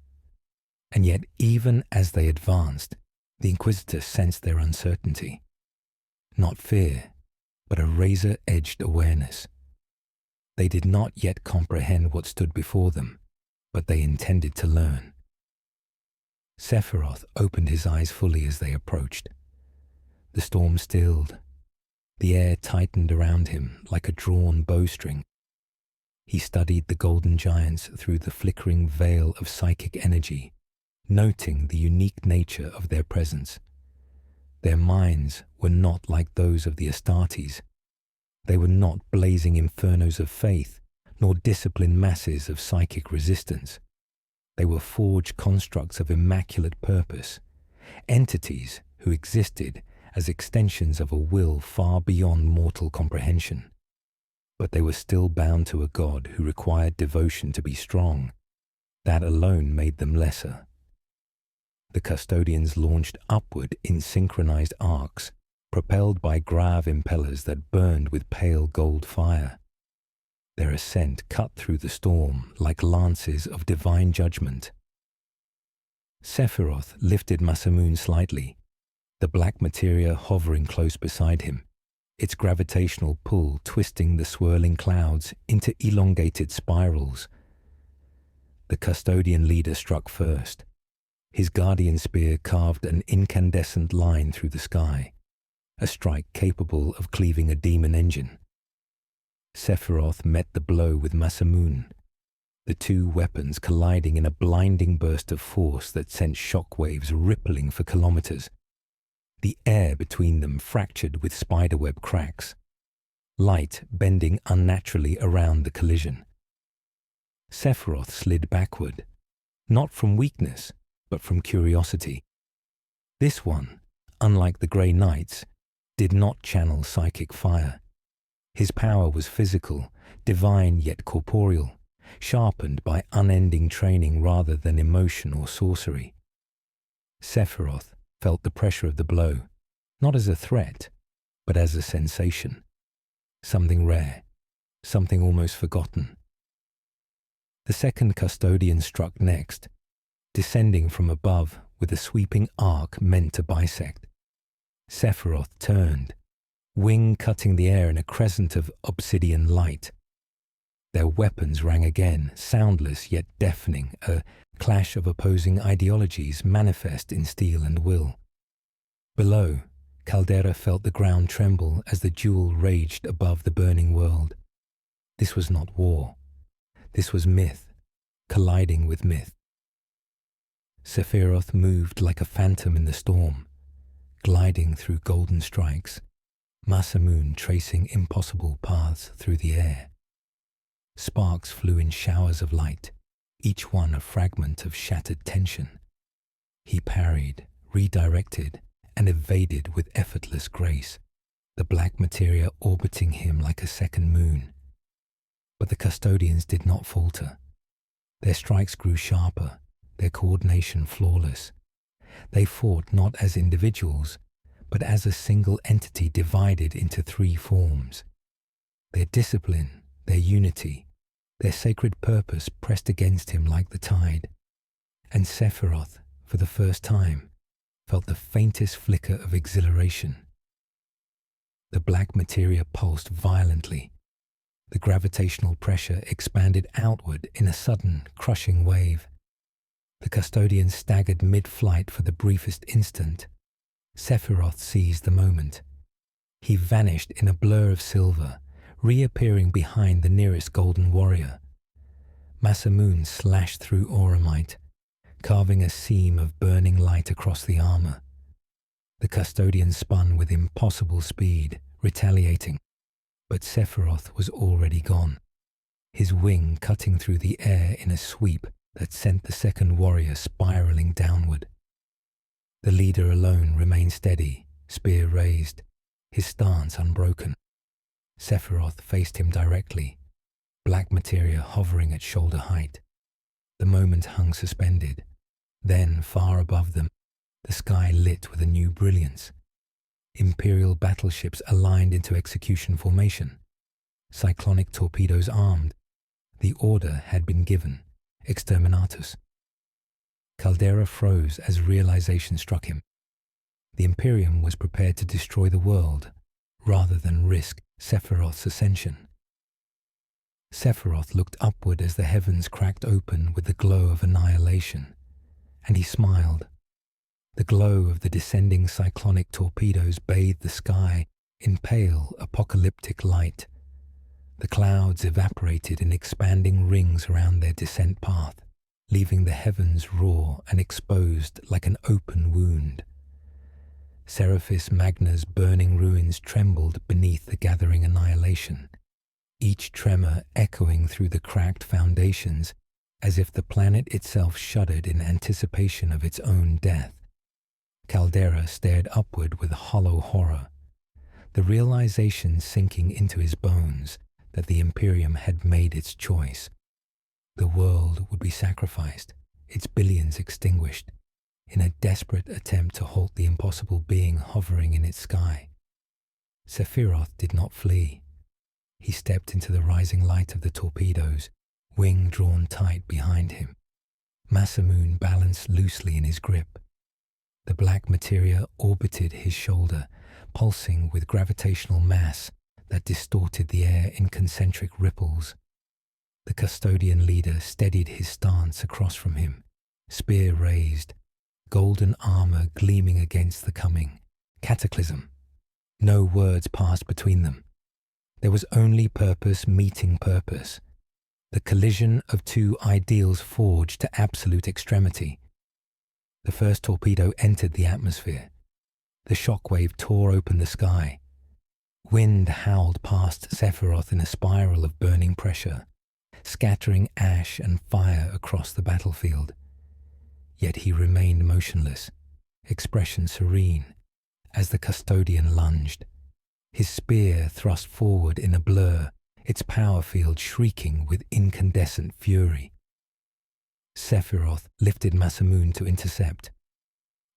And yet, even as they advanced, the Inquisitor sensed their uncertainty. Not fear, but a razor-edged awareness. They did not yet comprehend what stood before them, but they intended to learn. Sephiroth opened his eyes fully as they approached. The storm stilled. The air tightened around him like a drawn bowstring. He studied the golden giants through the flickering veil of psychic energy, noting the unique nature of their presence. Their minds were not like those of the Astartes. They were not blazing infernos of faith, nor disciplined masses of psychic resistance. They were forged constructs of immaculate purpose, entities who existed as extensions of a will far beyond mortal comprehension. But they were still bound to a god who required devotion to be strong. That alone made them lesser. The custodians launched upward in synchronized arcs, propelled by grav impellers that burned with pale gold fire. Their ascent cut through the storm like lances of divine judgment. Sephiroth lifted Masamune slightly, the black materia hovering close beside him, its gravitational pull twisting the swirling clouds into elongated spirals. The custodian leader struck first. His guardian spear carved an incandescent line through the sky, a strike capable of cleaving a demon engine. Sephiroth met the blow with Masamune, the two weapons colliding in a blinding burst of force that sent shockwaves rippling for kilometers. the air between them fractured with spiderweb cracks, light bending unnaturally around the collision. Sephiroth slid backward, not from weakness, but from curiosity. This one, unlike the Grey Knights, did not channel psychic fire. His power was physical, divine yet corporeal, sharpened by unending training rather than emotion or sorcery. Sephiroth felt the pressure of the blow, not as a threat, but as a sensation. Something rare, something almost forgotten. The second custodian struck next, descending from above with a sweeping arc meant to bisect. Sephiroth turned, wing cutting the air in a crescent of obsidian light. Their weapons rang again, soundless yet deafening, a clash of opposing ideologies manifest in steel and will. Below, Caldera felt the ground tremble as the duel raged above the burning world. This was not war. This was myth, colliding with myth. Sephiroth moved like a phantom in the storm, gliding through golden strikes, Masamune tracing impossible paths through the air. Sparks flew in showers of light, each one a fragment of shattered tension. He parried, redirected, and evaded with effortless grace, the black materia orbiting him like a second moon. But the custodians did not falter. Their strikes grew sharper, their coordination flawless. They fought not as individuals, but as a single entity divided into three forms. Their discipline, their unity, their sacred purpose pressed against him like the tide. And Sephiroth, for the first time, felt the faintest flicker of exhilaration. The black materia pulsed violently. The gravitational pressure expanded outward in a sudden, crushing wave. The custodian staggered mid-flight for the briefest instant. Sephiroth seized the moment. He vanished in a blur of silver, reappearing behind the nearest golden warrior. Masamune slashed through auramite, carving a seam of burning light across the armor. The custodian spun with impossible speed, retaliating, but Sephiroth was already gone, his wing cutting through the air in a sweep that sent the second warrior spiraling downward. The leader alone remained steady, spear raised, his stance unbroken. Sephiroth faced him directly, black materia hovering at shoulder height. The moment hung suspended. Then, far above them, the sky lit with a new brilliance. Imperial battleships aligned into execution formation. Cyclonic torpedoes armed. The order had been given. Exterminatus. Caldera froze as realization struck him. The Imperium was prepared to destroy the world, rather than risk Sephiroth's ascension. Sephiroth looked upward as the heavens cracked open with the glow of annihilation, and he smiled. The glow of the descending cyclonic torpedoes bathed the sky in pale, apocalyptic light. The clouds evaporated in expanding rings around their descent path, leaving the heavens raw and exposed like an open wound. Seraphis Magna's burning ruins trembled beneath the gathering annihilation, each tremor echoing through the cracked foundations as if the planet itself shuddered in anticipation of its own death. Caldera stared upward with hollow horror, the realization sinking into his bones that the Imperium had made its choice. The world would be sacrificed, its billions extinguished, in a desperate attempt to halt the impossible being hovering in its sky. Sephiroth did not flee. He stepped into the rising light of the torpedoes, wing drawn tight behind him. Masamune balanced loosely in his grip. The black materia orbited his shoulder, pulsing with gravitational mass that distorted the air in concentric ripples. The custodian leader steadied his stance across from him, spear raised, golden armor gleaming against the coming cataclysm. No words passed between them. There was only purpose meeting purpose, the collision of two ideals forged to absolute extremity. The first torpedo entered the atmosphere. The shockwave tore open the sky. Wind howled past Sephiroth in a spiral of burning pressure, scattering ash and fire across the battlefield. Yet he remained motionless, expression serene, as the custodian lunged. His spear thrust forward in a blur, its power field shrieking with incandescent fury. Sephiroth lifted Masamune to intercept.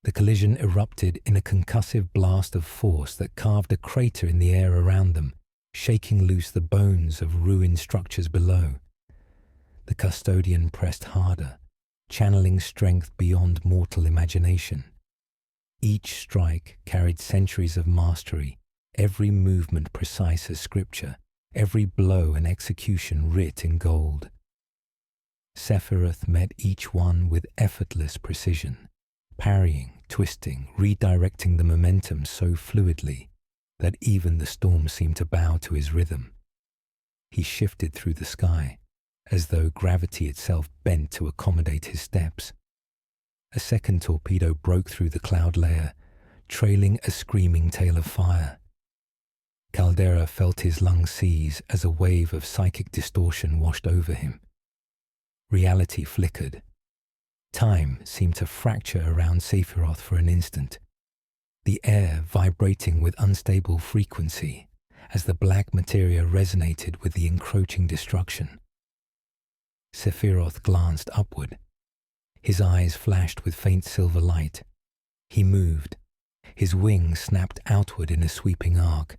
The collision erupted in a concussive blast of force that carved a crater in the air around them, shaking loose the bones of ruined structures below. The custodian pressed harder, channeling strength beyond mortal imagination. Each strike carried centuries of mastery, every movement precise as scripture, every blow an execution writ in gold. Sephiroth met each one with effortless precision, parrying, twisting, redirecting the momentum so fluidly that even the storm seemed to bow to his rhythm. He shifted through the sky, as though gravity itself bent to accommodate his steps. A second torpedo broke through the cloud layer, trailing a screaming tail of fire. Caldera felt his lungs seize as a wave of psychic distortion washed over him. Reality flickered. Time seemed to fracture around Sephiroth for an instant, the air vibrating with unstable frequency as the black materia resonated with the encroaching destruction. Sephiroth glanced upward. His eyes flashed with faint silver light. He moved. His wings snapped outward in a sweeping arc,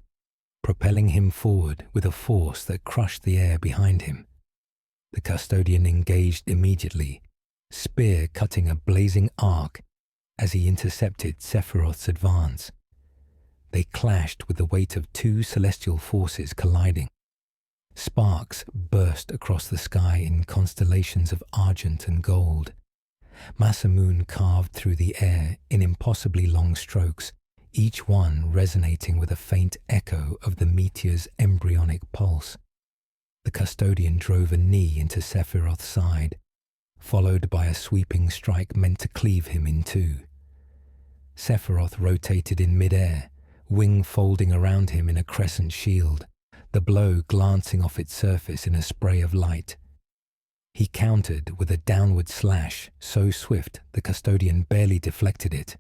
propelling him forward with a force that crushed the air behind him. The custodian engaged immediately, spear cutting a blazing arc as he intercepted Sephiroth's advance. They clashed with the weight of two celestial forces colliding. Sparks burst across the sky in constellations of argent and gold. Masamune carved through the air in impossibly long strokes, each one resonating with a faint echo of the meteor's embryonic pulse. The custodian drove a knee into Sephiroth's side, followed by a sweeping strike meant to cleave him in two. Sephiroth rotated in mid-air, wing folding around him in a crescent shield, the blow glancing off its surface in a spray of light. He countered with a downward slash so swift the custodian barely deflected it.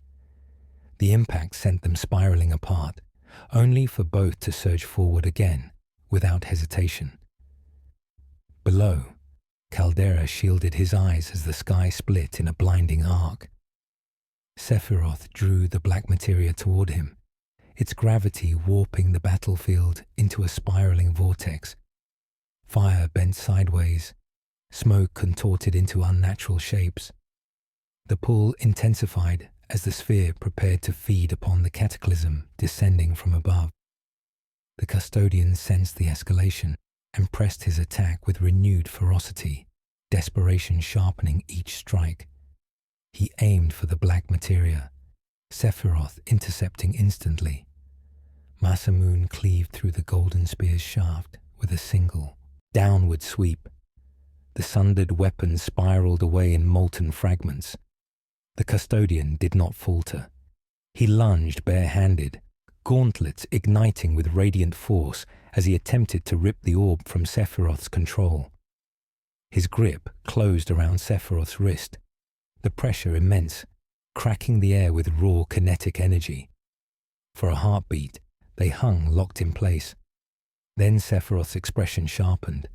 The impact sent them spiraling apart, only for both to surge forward again, without hesitation. Below, Caldera shielded his eyes as the sky split in a blinding arc. Sephiroth drew the black materia toward him, its gravity warping the battlefield into a spiraling vortex. Fire bent sideways, smoke contorted into unnatural shapes. The pull intensified as the sphere prepared to feed upon the cataclysm descending from above. The custodian sensed the escalation and pressed his attack with renewed ferocity, desperation sharpening each strike. He aimed for the black materia, Sephiroth intercepting instantly. Masamune cleaved through the golden spear's shaft with a single, downward sweep. The sundered weapon spiraled away in molten fragments. The custodian did not falter. He lunged barehanded, gauntlets igniting with radiant force as he attempted to rip the orb from Sephiroth's control. His grip closed around Sephiroth's wrist, the pressure immense, cracking the air with raw kinetic energy. For a heartbeat, they hung locked in place. Then Sephiroth's expression sharpened.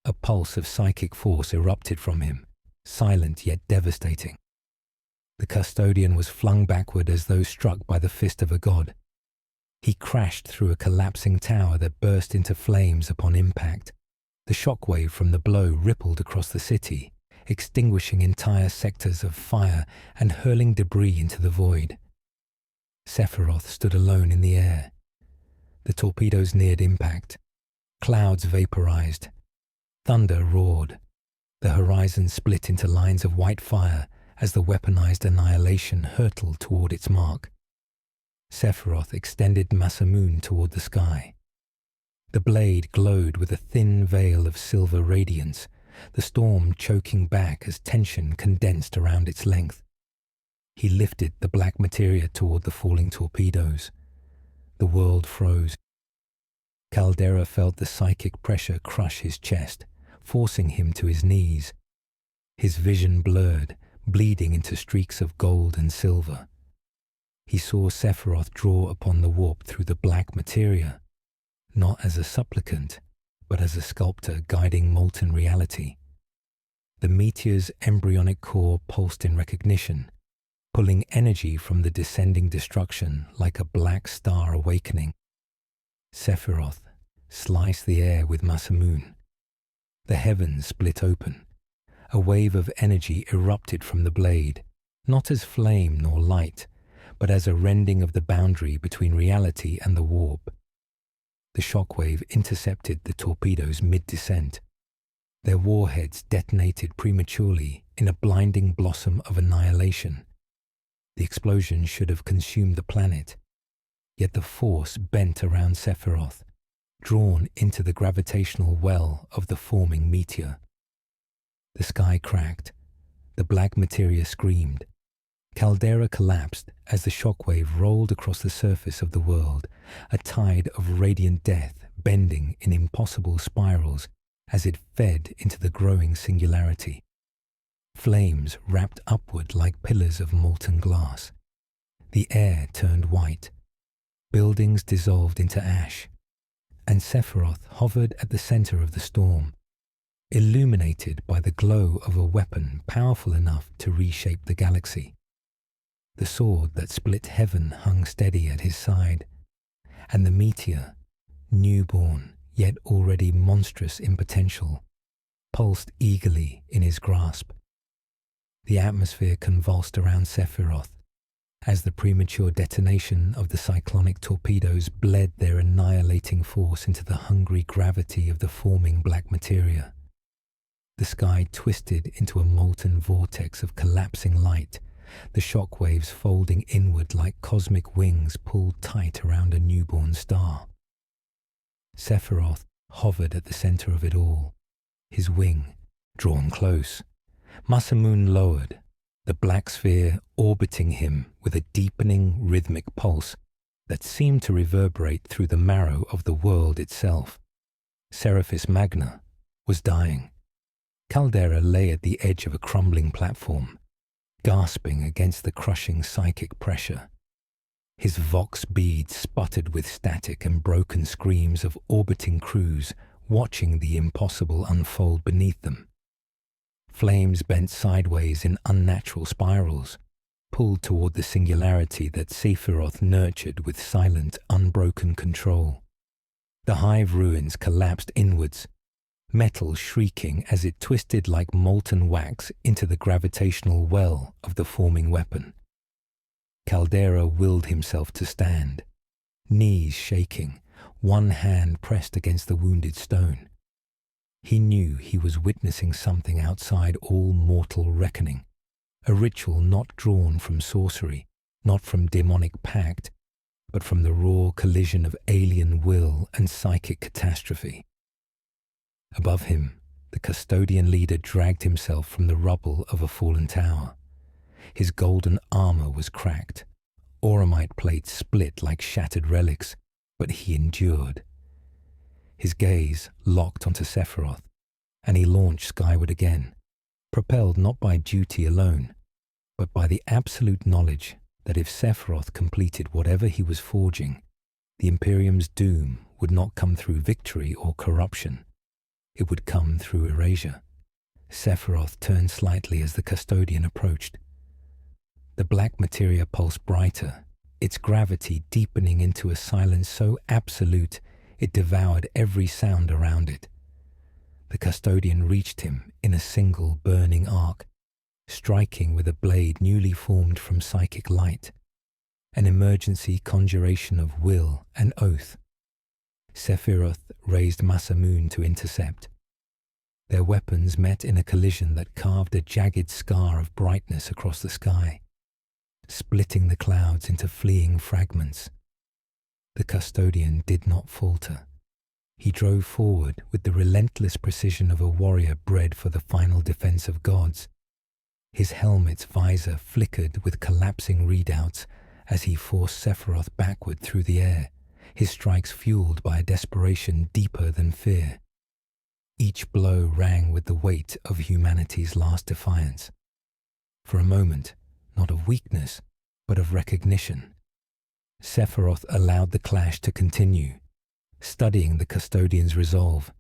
A pulse of psychic force erupted from him, silent yet devastating. The custodian was flung backward as though struck by the fist of a god. He crashed through a collapsing tower that burst into flames upon impact. The shockwave from the blow rippled across the city, extinguishing entire sectors of fire and hurling debris into the void. Sephiroth stood alone in the air. The torpedoes neared impact. Clouds vaporized. Thunder roared. The horizon split into lines of white fire as the weaponized annihilation hurtled toward its mark. Sephiroth extended Masamune toward the sky. The blade glowed with a thin veil of silver radiance, the storm choking back as tension condensed around its length. He lifted the black materia toward the falling torpedoes. The world froze. Caldera felt the psychic pressure crush his chest, forcing him to his knees. His vision blurred, bleeding into streaks of gold and silver. He saw Sephiroth draw upon the warp through the black materia, not as a supplicant, but as a sculptor guiding molten reality. The meteor's embryonic core pulsed in recognition, pulling energy from the descending destruction like a black star awakening. Sephiroth sliced the air with Masamune. The heavens split open. A wave of energy erupted from the blade, not as flame nor light, but as a rending of the boundary between reality and the warp. The shockwave intercepted the torpedoes mid-descent. Their warheads detonated prematurely in a blinding blossom of annihilation. The explosion should have consumed the planet, yet the force bent around Sephiroth, drawn into the gravitational well of the forming meteor. The sky cracked. The black materia screamed. Caldera collapsed as the shockwave rolled across the surface of the world, a tide of radiant death bending in impossible spirals as it fed into the growing singularity. Flames wrapped upward like pillars of molten glass. The air turned white. Buildings dissolved into ash. And Sephiroth hovered at the center of the storm, illuminated by the glow of a weapon powerful enough to reshape the galaxy. The sword that split heaven hung steady at his side, and the meteor, newborn yet already monstrous in potential, pulsed eagerly in his grasp. The atmosphere convulsed around Sephiroth as the premature detonation of the cyclonic torpedoes bled their annihilating force into the hungry gravity of the forming black materia. The sky twisted into a molten vortex of collapsing light, the shock waves folding inward like cosmic wings pulled tight around a newborn star. Sephiroth hovered at the center of it all, his wing drawn close. Masamune lowered, the black sphere orbiting him with a deepening rhythmic pulse that seemed to reverberate through the marrow of the world itself. Seraphis Magna was dying. Caldera lay at the edge of a crumbling platform, gasping against the crushing psychic pressure. His vox beads sputtered with static and broken screams of orbiting crews watching the impossible unfold beneath them. Flames bent sideways in unnatural spirals, pulled toward the singularity that Sephiroth nurtured with silent, unbroken control. The hive ruins collapsed inwards, metal shrieking as it twisted like molten wax into the gravitational well of the forming weapon. Caldera willed himself to stand, knees shaking, one hand pressed against the wounded stone. He knew he was witnessing something outside all mortal reckoning, a ritual not drawn from sorcery, not from demonic pact, but from the raw collision of alien will and psychic catastrophe. Above him, the custodian leader dragged himself from the rubble of a fallen tower. His golden armor was cracked, auramite plates split like shattered relics, but he endured. His gaze locked onto Sephiroth, and he launched skyward again, propelled not by duty alone, but by the absolute knowledge that if Sephiroth completed whatever he was forging, the Imperium's doom would not come through victory or corruption. It would come through erasure. Sephiroth turned slightly as the custodian approached. The black materia pulsed brighter, its gravity deepening into a silence so absolute it devoured every sound around it. The custodian reached him in a single burning arc, striking with a blade newly formed from psychic light, an emergency conjuration of will and oath. Sephiroth raised Masamune to intercept. Their weapons met in a collision that carved a jagged scar of brightness across the sky, splitting the clouds into fleeing fragments. The custodian did not falter. He drove forward with the relentless precision of a warrior bred for the final defense of gods. His helmet's visor flickered with collapsing readouts as he forced Sephiroth backward through the air, his strikes fueled by a desperation deeper than fear. Each blow rang with the weight of humanity's last defiance. For a moment, not of weakness, but of recognition, Sephiroth allowed the clash to continue, studying the custodian's resolve,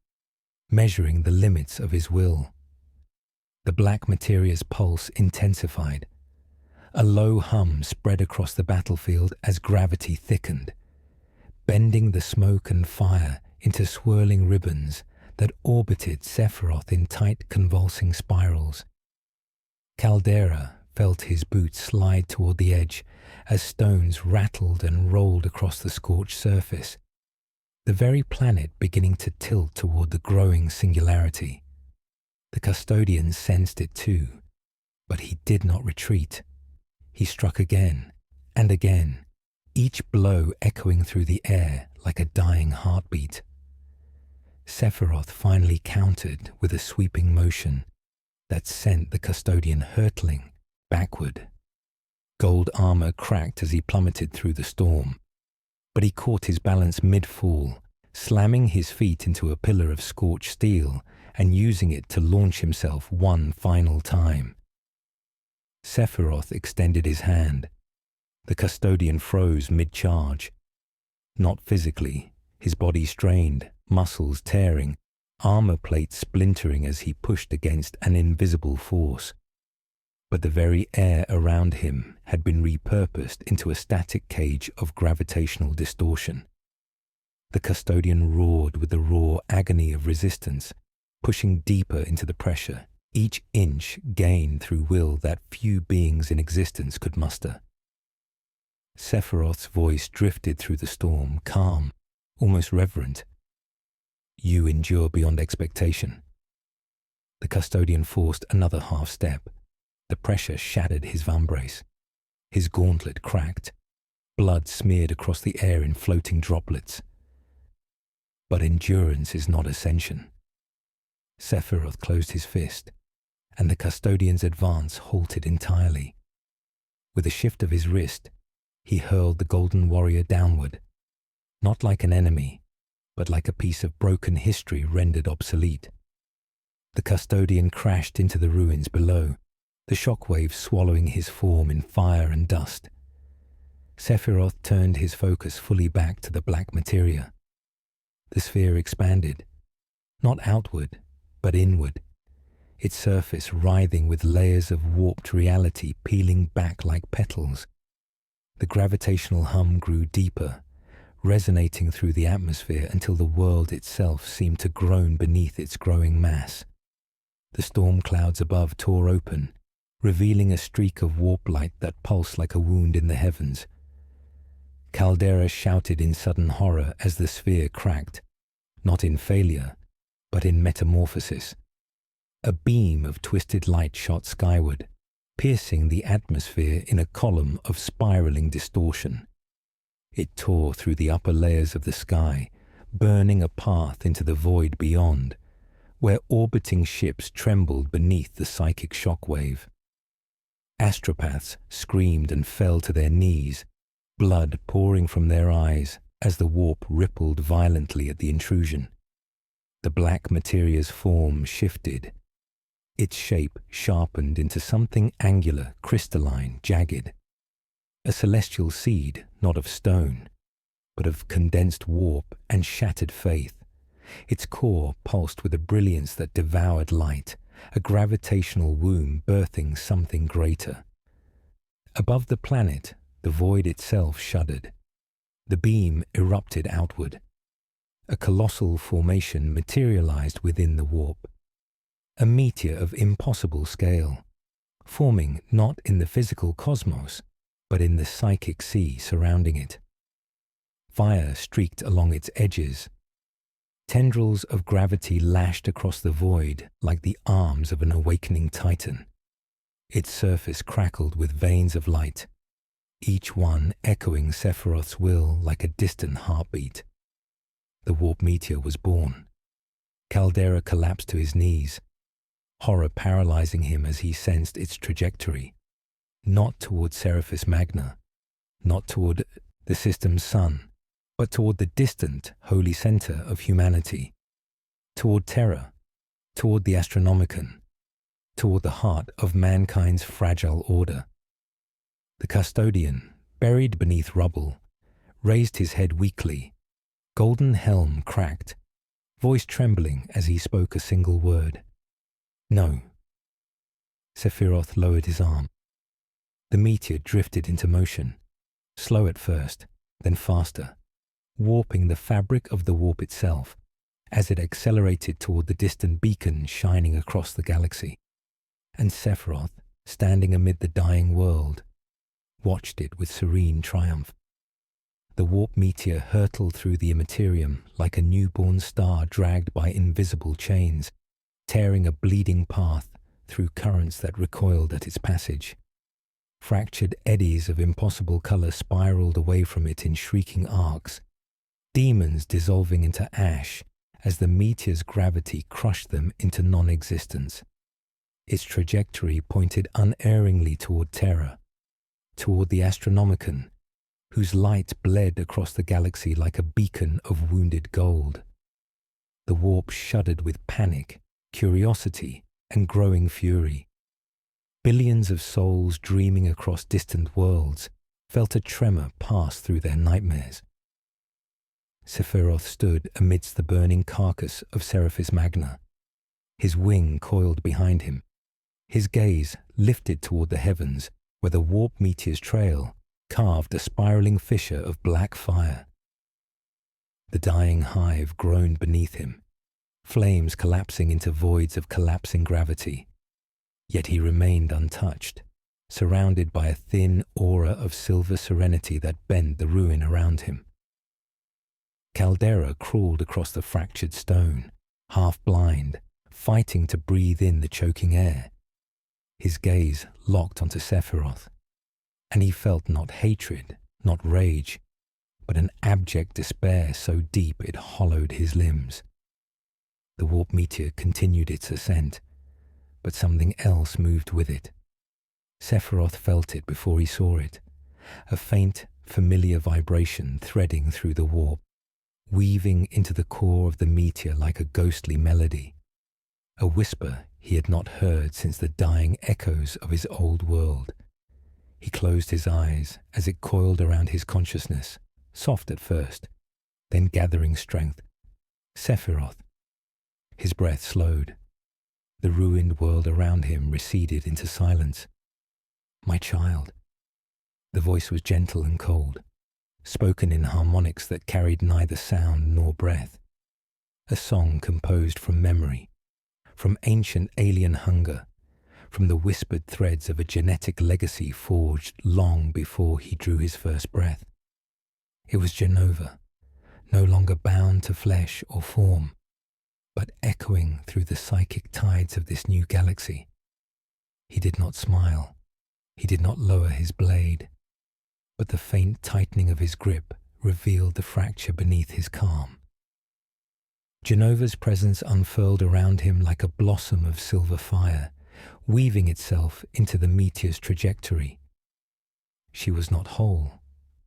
measuring the limits of his will. The black materia's pulse intensified. A low hum spread across the battlefield as gravity thickened, bending the smoke and fire into swirling ribbons that orbited Sephiroth in tight convulsing spirals. Caldera felt his boots slide toward the edge as stones rattled and rolled across the scorched surface, the very planet beginning to tilt toward the growing singularity. The custodian sensed it too, but he did not retreat. He struck again and again, each blow echoing through the air like a dying heartbeat. Sephiroth finally countered with a sweeping motion that sent the custodian hurtling backward. Gold armor cracked as he plummeted through the storm, but he caught his balance mid-fall, slamming his feet into a pillar of scorched steel and using it to launch himself one final time. Sephiroth extended his hand. The custodian froze mid-charge. Not physically, his body strained, muscles tearing, armor plates splintering as he pushed against an invisible force. But the very air around him had been repurposed into a static cage of gravitational distortion. The custodian roared with the raw agony of resistance, pushing deeper into the pressure, each inch gained through will that few beings in existence could muster. Sephiroth's voice drifted through the storm, calm, almost reverent. "You endure beyond expectation." The custodian forced another half step. The pressure shattered his vambrace. His gauntlet cracked. Blood smeared across the air in floating droplets. But endurance is not ascension. Sephiroth closed his fist, and the custodian's advance halted entirely. With a shift of his wrist, he hurled the golden warrior downward, not like an enemy, but like a piece of broken history rendered obsolete. The custodian crashed into the ruins below, the shockwave swallowing his form in fire and dust. Sephiroth turned his focus fully back to the black materia. The sphere expanded, not outward, but inward, its surface writhing with layers of warped reality peeling back like petals. The gravitational hum grew deeper, resonating through the atmosphere until the world itself seemed to groan beneath its growing mass. The storm clouds above tore open, revealing a streak of warp light that pulsed like a wound in the heavens. Caldera shouted in sudden horror as the sphere cracked, not in failure, but in metamorphosis. A beam of twisted light shot skyward, piercing the atmosphere in a column of spiraling distortion. It tore through the upper layers of the sky, burning a path into the void beyond, where orbiting ships trembled beneath the psychic shockwave. Astropaths screamed and fell to their knees, blood pouring from their eyes as the warp rippled violently at the intrusion. The black materia's form shifted. Its shape sharpened into something angular, crystalline, jagged. A celestial seed, not of stone, but of condensed warp and shattered faith. Its core pulsed with a brilliance that devoured light, a gravitational womb birthing something greater. Above the planet, the void itself shuddered. The beam erupted outward. A colossal formation materialized within the warp. A meteor of impossible scale, forming not in the physical cosmos, but in the psychic sea surrounding it. Fire streaked along its edges. Tendrils of gravity lashed across the void like the arms of an awakening titan. Its surface crackled with veins of light, each one echoing Sephiroth's will like a distant heartbeat. The warp meteor was born. Caldera collapsed to his knees. horror paralyzing him as he sensed its trajectory, not toward Seraphis Magna, not toward the system's sun, but toward the distant holy center of humanity, toward Terra, toward the Astronomicon, toward the heart of mankind's fragile order. The custodian, buried beneath rubble, raised his head weakly, golden helm cracked, voice trembling as he spoke a single word. No. Sephiroth lowered his arm. The meteor drifted into motion, slow at first, then faster, warping the fabric of the warp itself as it accelerated toward the distant beacon shining across the galaxy. And Sephiroth, standing amid the dying world, watched it with serene triumph. The warp meteor hurtled through the Imperium like a newborn star dragged by invisible chains, tearing a bleeding path through currents that recoiled at its passage. Fractured eddies of impossible color spiraled away from it in shrieking arcs, demons dissolving into ash as the meteor's gravity crushed them into non-existence. Its trajectory pointed unerringly toward Terra, toward the Astronomicon, whose light bled across the galaxy like a beacon of wounded gold. The warp shuddered with panic, curiosity, and growing fury. Billions of souls dreaming across distant worlds felt a tremor pass through their nightmares. Sephiroth stood amidst the burning carcass of Seraphis Magna, his wing coiled behind him, his gaze lifted toward the heavens where the warp meteor's trail carved a spiraling fissure of black fire. The dying hive groaned beneath him, flames collapsing into voids of collapsing gravity. Yet he remained untouched, surrounded by a thin aura of silver serenity that bent the ruin around him. Caldera crawled across the fractured stone, half blind, fighting to breathe in the choking air. His gaze locked onto Sephiroth, and he felt not hatred, not rage, but an abject despair so deep it hollowed his limbs. The warp meteor continued its ascent, but something else moved with it. Sephiroth felt it before he saw it, a faint, familiar vibration threading through the warp, weaving into the core of the meteor like a ghostly melody, a whisper he had not heard since the dying echoes of his old world. He closed his eyes as it coiled around his consciousness, soft at first, then gathering strength. Sephiroth. His breath slowed. The ruined world around him receded into silence. My child. The voice was gentle and cold, spoken in harmonics that carried neither sound nor breath. A song composed from memory, from ancient alien hunger, from the whispered threads of a genetic legacy forged long before he drew his first breath. It was Jenova, no longer bound to flesh or form, but echoing through the psychic tides of this new galaxy. He did not smile, he did not lower his blade, but the faint tightening of his grip revealed the fracture beneath his calm. Jenova's presence unfurled around him like a blossom of silver fire, weaving itself into the meteor's trajectory. She was not whole,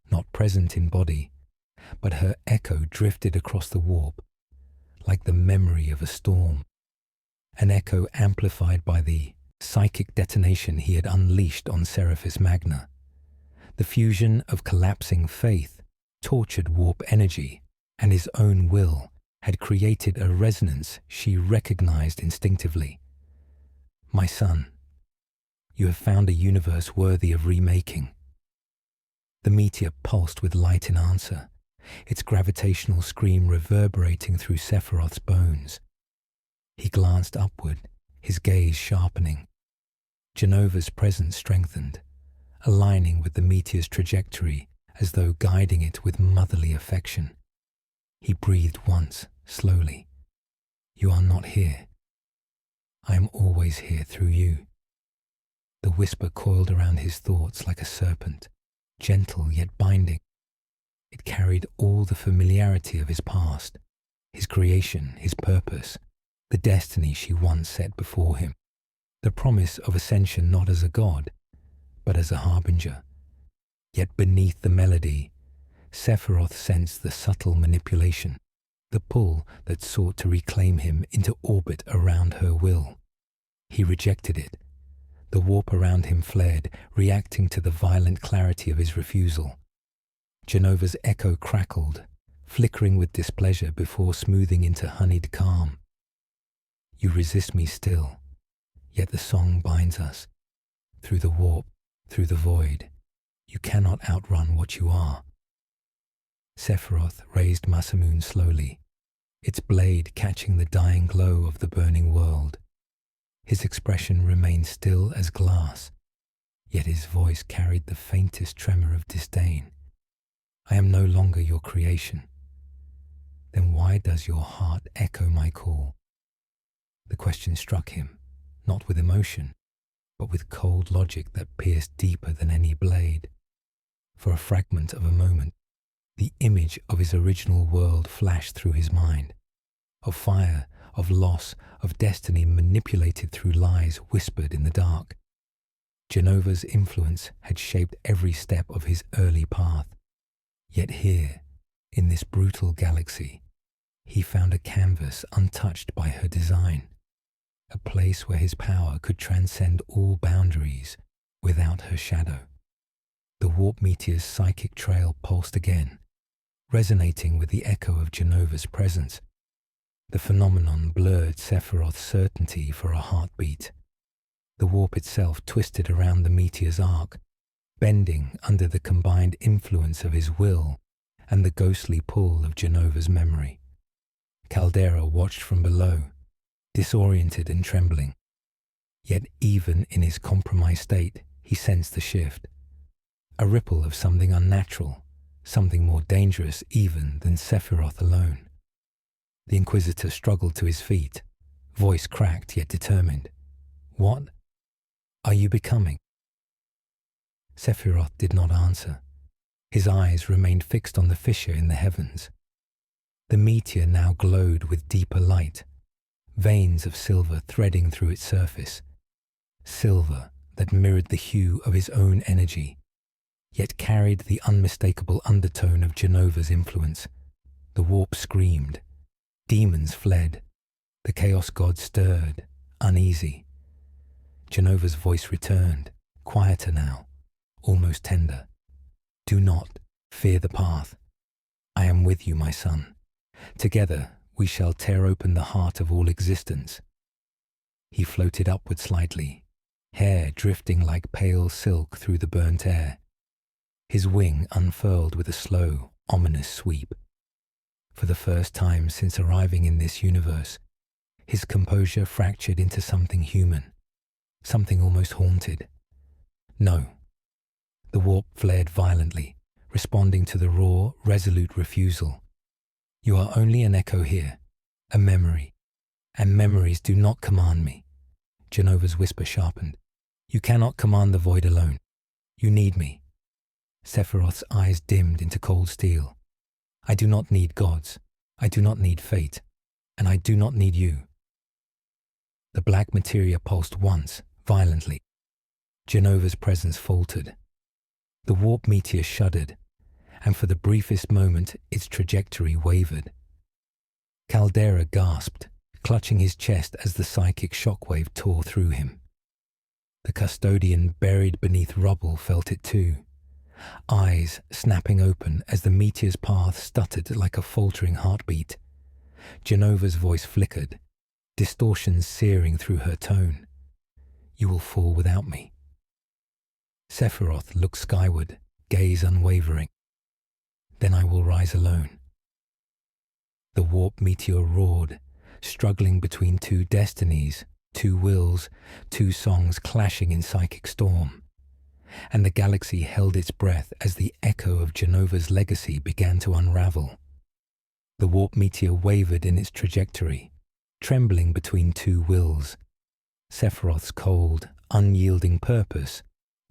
not present in body, but her echo drifted across the warp, like the memory of a storm, an echo amplified by the psychic detonation he had unleashed on Seraphis Magna. The fusion of collapsing faith, tortured warp energy, and his own will had created a resonance she recognized instinctively. My son, you have found a universe worthy of remaking. The meteor pulsed with light in answer, its gravitational scream reverberating through Sephiroth's bones. He glanced upward, his gaze sharpening. Jenova's presence strengthened, aligning with the meteor's trajectory as though guiding it with motherly affection. He breathed once, slowly. You are not here. I am always here through you. The whisper coiled around his thoughts like a serpent, gentle yet binding. It carried all the familiarity of his past, his creation, his purpose, the destiny she once set before him. the promise of ascension not as a god, but as a harbinger. Yet beneath the melody, Sephiroth sensed the subtle manipulation, the pull that sought to reclaim him into orbit around her will. He rejected it. The warp around him flared, reacting to the violent clarity of his refusal. Jenova's echo crackled, flickering with displeasure before smoothing into honeyed calm. You resist me still, yet the song binds us. Through the warp, through the void, you cannot outrun what you are. Sephiroth raised Masamune slowly, its blade catching the dying glow of the burning world. His expression remained still as glass, yet his voice carried the faintest tremor of disdain. I am no longer your creation. Then why does your heart echo my call? The question struck him, not with emotion, but with cold logic that pierced deeper than any blade. For a fragment of a moment, the image of his original world flashed through his mind, of fire, of loss, of destiny manipulated through lies whispered in the dark. Jenova's influence had shaped every step of his early path. Yet here, in this brutal galaxy, he found a canvas untouched by her design, a place where his power could transcend all boundaries without her shadow. The warp meteor's psychic trail pulsed again, resonating with the echo of Jenova's presence. The phenomenon blurred Sephiroth's certainty for a heartbeat. The warp itself twisted around the meteor's arc, bending under the combined influence of his will and the ghostly pull of Jenova's memory. Caldera watched from below, disoriented and trembling. Yet even in his compromised state, he sensed the shift. A ripple of something unnatural, something more dangerous even than Sephiroth alone. The Inquisitor struggled to his feet, voice cracked yet determined. What are you becoming? Sephiroth did not answer. His eyes remained fixed on the fissure in the heavens. The meteor now glowed with deeper light, veins of silver threading through its surface. Silver that mirrored the hue of his own energy, yet carried the unmistakable undertone of Jenova's influence. The warp screamed. Demons fled. The Chaos God stirred, uneasy. Jenova's voice returned, quieter now, almost tender. Do not fear the path. I am with you, my son. Together we shall tear open the heart of all existence. He floated upward slightly, hair drifting like pale silk through the burnt air. His wing unfurled with a slow, ominous sweep. For the first time since arriving in this universe, his composure fractured into something human, something almost haunted. No. The warp flared violently, responding to the raw, resolute refusal. You are only an echo here, a memory, and memories do not command me. Jenova's whisper sharpened. You cannot command the void alone. You need me. Sephiroth's eyes dimmed into cold steel. I do not need gods. I do not need fate. And I do not need you. The black materia pulsed once, violently. Jenova's presence faltered. The warp meteor shuddered, and for the briefest moment its trajectory wavered. Caldera gasped, clutching his chest as the psychic shockwave tore through him. The custodian buried beneath rubble felt it too, eyes snapping open as the meteor's path stuttered like a faltering heartbeat. Jenova's voice flickered, distortions searing through her tone. You will fall without me. Sephiroth looked skyward, gaze unwavering. Then I will rise alone. The warp meteor roared, struggling between two destinies, two wills, two songs clashing in psychic storm. And the galaxy held its breath as the echo of Jenova's legacy began to unravel. The warp meteor wavered in its trajectory, trembling between two wills, Sephiroth's cold, unyielding purpose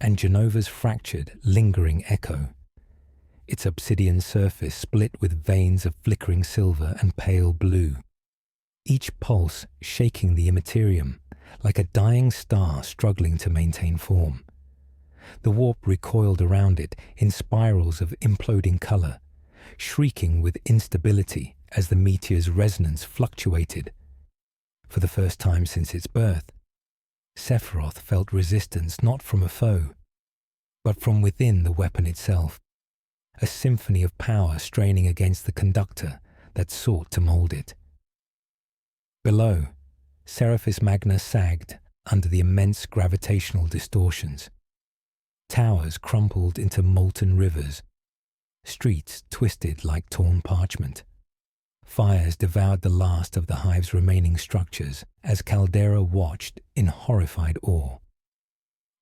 and Jenova's fractured, lingering echo. Its obsidian surface split with veins of flickering silver and pale blue, each pulse shaking the immaterium, like a dying star struggling to maintain form. The warp recoiled around it in spirals of imploding color, shrieking with instability as the meteor's resonance fluctuated. For the first time since its birth, Sephiroth felt resistance not from a foe, but from within the weapon itself, a symphony of power straining against the conductor that sought to mold it. Below, Seraphis Magna sagged under the immense gravitational distortions. Towers crumpled into molten rivers, streets twisted like torn parchment. Fires devoured the last of the hive's remaining structures as Caldera watched in horrified awe.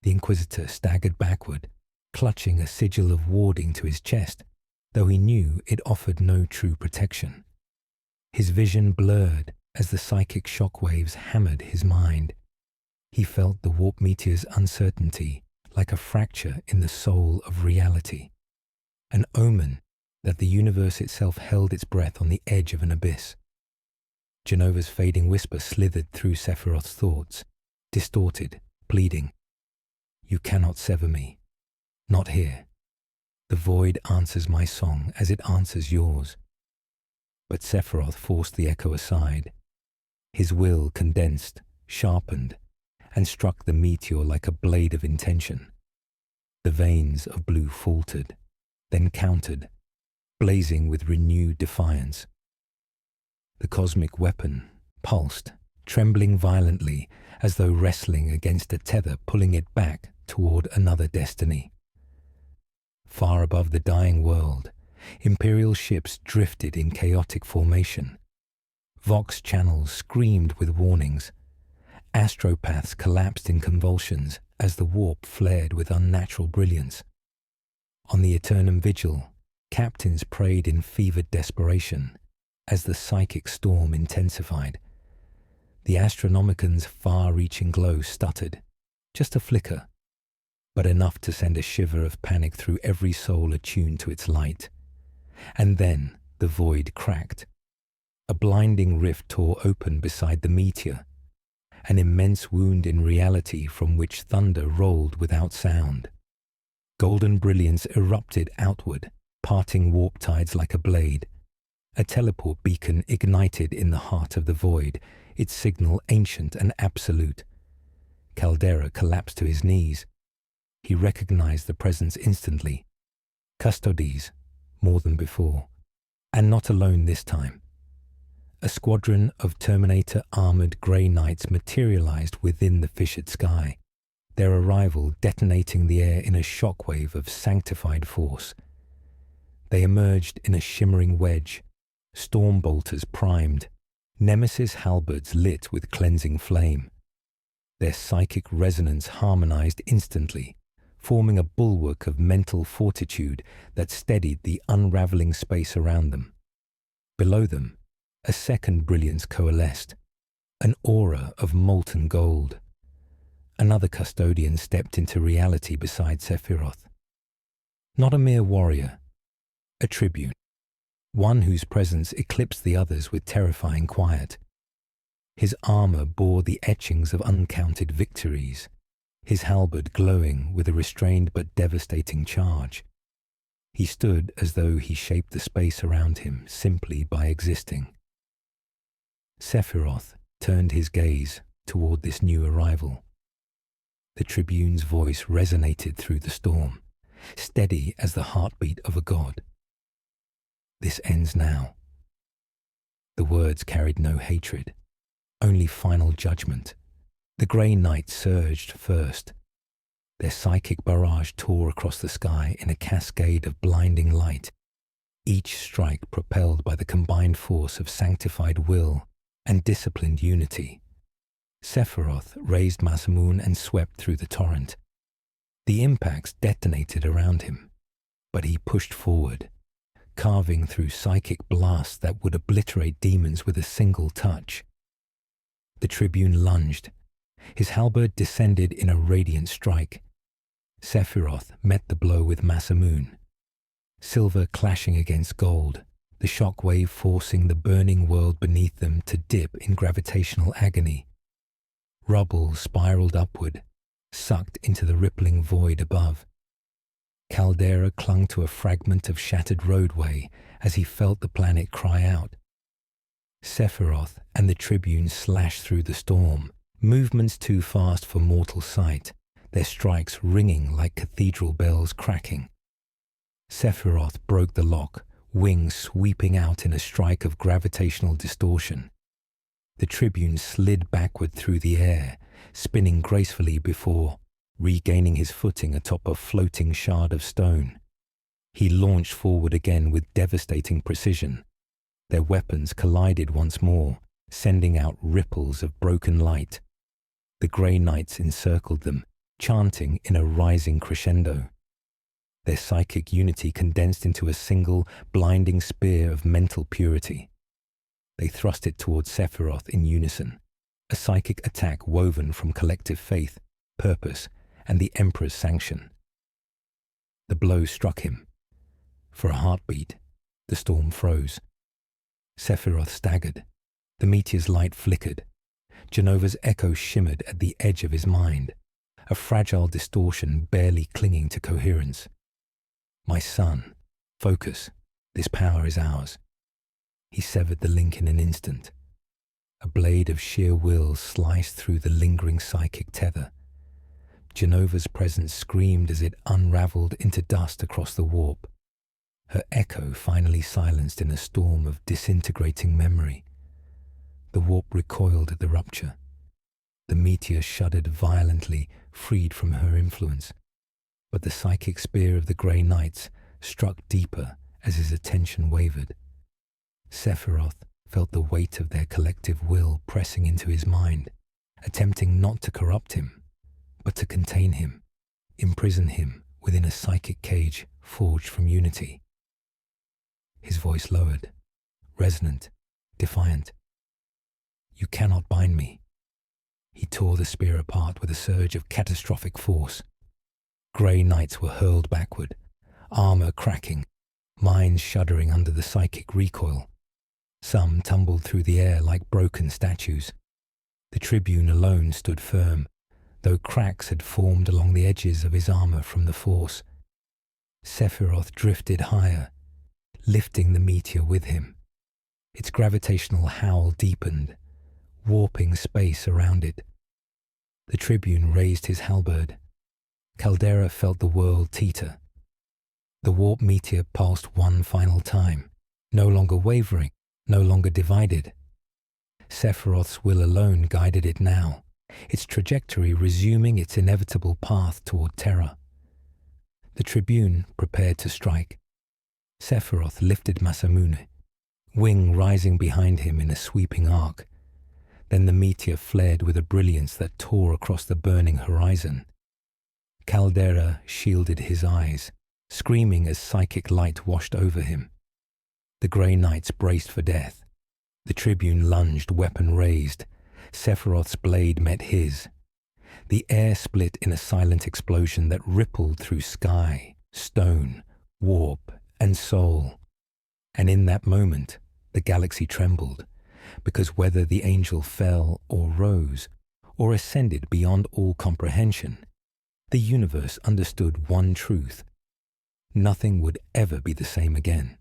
The Inquisitor staggered backward, clutching a sigil of warding to his chest, though he knew it offered no true protection. His vision blurred as the psychic shockwaves hammered his mind. He felt the warp meteor's uncertainty like a fracture in the soul of reality, an omen that the universe itself held its breath on the edge of an abyss. Genova's fading whisper slithered through Sephiroth's thoughts, distorted, pleading, "You cannot sever me. Not here. The void answers my song as it answers yours." But Sephiroth forced the echo aside. His will condensed, sharpened, and struck the meteor like a blade of intention. The veins of blue faltered, then countered, blazing with renewed defiance. The cosmic weapon pulsed, trembling violently as though wrestling against a tether pulling it back toward another destiny. Far above the dying world, Imperial ships drifted in chaotic formation. Vox channels screamed with warnings. Astropaths collapsed in convulsions as the warp flared with unnatural brilliance. On the Eternum Vigil, captains prayed in fevered desperation as the psychic storm intensified. The Astronomican's far-reaching glow stuttered, just a flicker, but enough to send a shiver of panic through every soul attuned to its light. And then the void cracked. A blinding rift tore open beside the meteor, an immense wound in reality from which thunder rolled without sound. Golden brilliance erupted outward, parting warp tides like a blade. A teleport beacon ignited in the heart of the void, its signal ancient and absolute. Caldera collapsed to his knees. He recognized the presence instantly. Custodes, more than before, and not alone this time. A squadron of Terminator-armored Grey Knights materialized within the fissured sky, their arrival detonating the air in a shockwave of sanctified force. They emerged in a shimmering wedge, storm bolters primed, nemesis halberds lit with cleansing flame. Their psychic resonance harmonized instantly, forming a bulwark of mental fortitude that steadied the unraveling space around them. Below them, a second brilliance coalesced, an aura of molten gold. Another custodian stepped into reality beside Sephiroth. Not a mere warrior, a tribune, one whose presence eclipsed the others with terrifying quiet. His armor bore the etchings of uncounted victories, his halberd glowing with a restrained but devastating charge. He stood as though he shaped the space around him simply by existing. Sephiroth turned his gaze toward this new arrival. The tribune's voice resonated through the storm, steady as the heartbeat of a god. "This ends now." The words carried no hatred, only final judgment. The Grey Knights surged first. Their psychic barrage tore across the sky in a cascade of blinding light, each strike propelled by the combined force of sanctified will and disciplined unity. Sephiroth raised Masamune and swept through the torrent. The impacts detonated around him, but he pushed forward, carving through psychic blasts that would obliterate demons with a single touch. The tribune lunged. His halberd descended in a radiant strike. Sephiroth met the blow with Masamune. Silver clashing against gold, the shock wave forcing the burning world beneath them to dip in gravitational agony. Rubble spiraled upward, sucked into the rippling void above. Caldera clung to a fragment of shattered roadway as he felt the planet cry out. Sephiroth and the Tribune slashed through the storm, movements too fast for mortal sight, their strikes ringing like cathedral bells cracking. Sephiroth broke the lock, wings sweeping out in a strike of gravitational distortion. The Tribune slid backward through the air, spinning gracefully before regaining his footing atop a floating shard of stone. He launched forward again with devastating precision. Their weapons collided once more, sending out ripples of broken light. The Grey Knights encircled them, chanting in a rising crescendo. Their psychic unity condensed into a single, blinding spear of mental purity. They thrust it towards Sephiroth in unison, a psychic attack woven from collective faith, purpose, and the Emperor's sanction. The blow struck him. For a heartbeat, the storm froze. Sephiroth staggered. The meteor's light flickered. Genova's echo shimmered at the edge of his mind, a fragile distortion barely clinging to coherence. My son, focus. This power is ours. He severed the link in an instant. A blade of sheer will sliced through the lingering psychic tether. Genova's presence screamed as it unraveled into dust across the warp. Her echo finally silenced in a storm of disintegrating memory. The warp recoiled at the rupture. The meteor shuddered violently, freed from her influence. But the psychic spear of the Grey Knights struck deeper as his attention wavered. Sephiroth felt the weight of their collective will pressing into his mind, attempting not to corrupt him, but to contain him, imprison him within a psychic cage forged from unity. His voice lowered, resonant, defiant. You cannot bind me. He tore the spear apart with a surge of catastrophic force. Grey Knights were hurled backward, armor cracking, minds shuddering under the psychic recoil. Some tumbled through the air like broken statues. The Tribune alone stood firm, though cracks had formed along the edges of his armor from the force. Sephiroth drifted higher, lifting the meteor with him. Its gravitational howl deepened, warping space around it. The Tribune raised his halberd. Caldera felt the world teeter. The warp meteor pulsed one final time, no longer wavering, no longer divided. Sephiroth's will alone guided it now, its trajectory resuming its inevitable path toward terror. The Tribune prepared to strike. Sephiroth lifted Masamune, wing rising behind him in a sweeping arc. Then the meteor flared with a brilliance that tore across the burning horizon. Caldera shielded his eyes, screaming as psychic light washed over him. The Grey Knights braced for death. The Tribune lunged, weapon raised. Sephiroth's blade met his. The air split in a silent explosion that rippled through sky, stone, warp, and soul. And in that moment, the galaxy trembled, because whether the angel fell or rose, or ascended beyond all comprehension, the universe understood one truth: nothing would ever be the same again.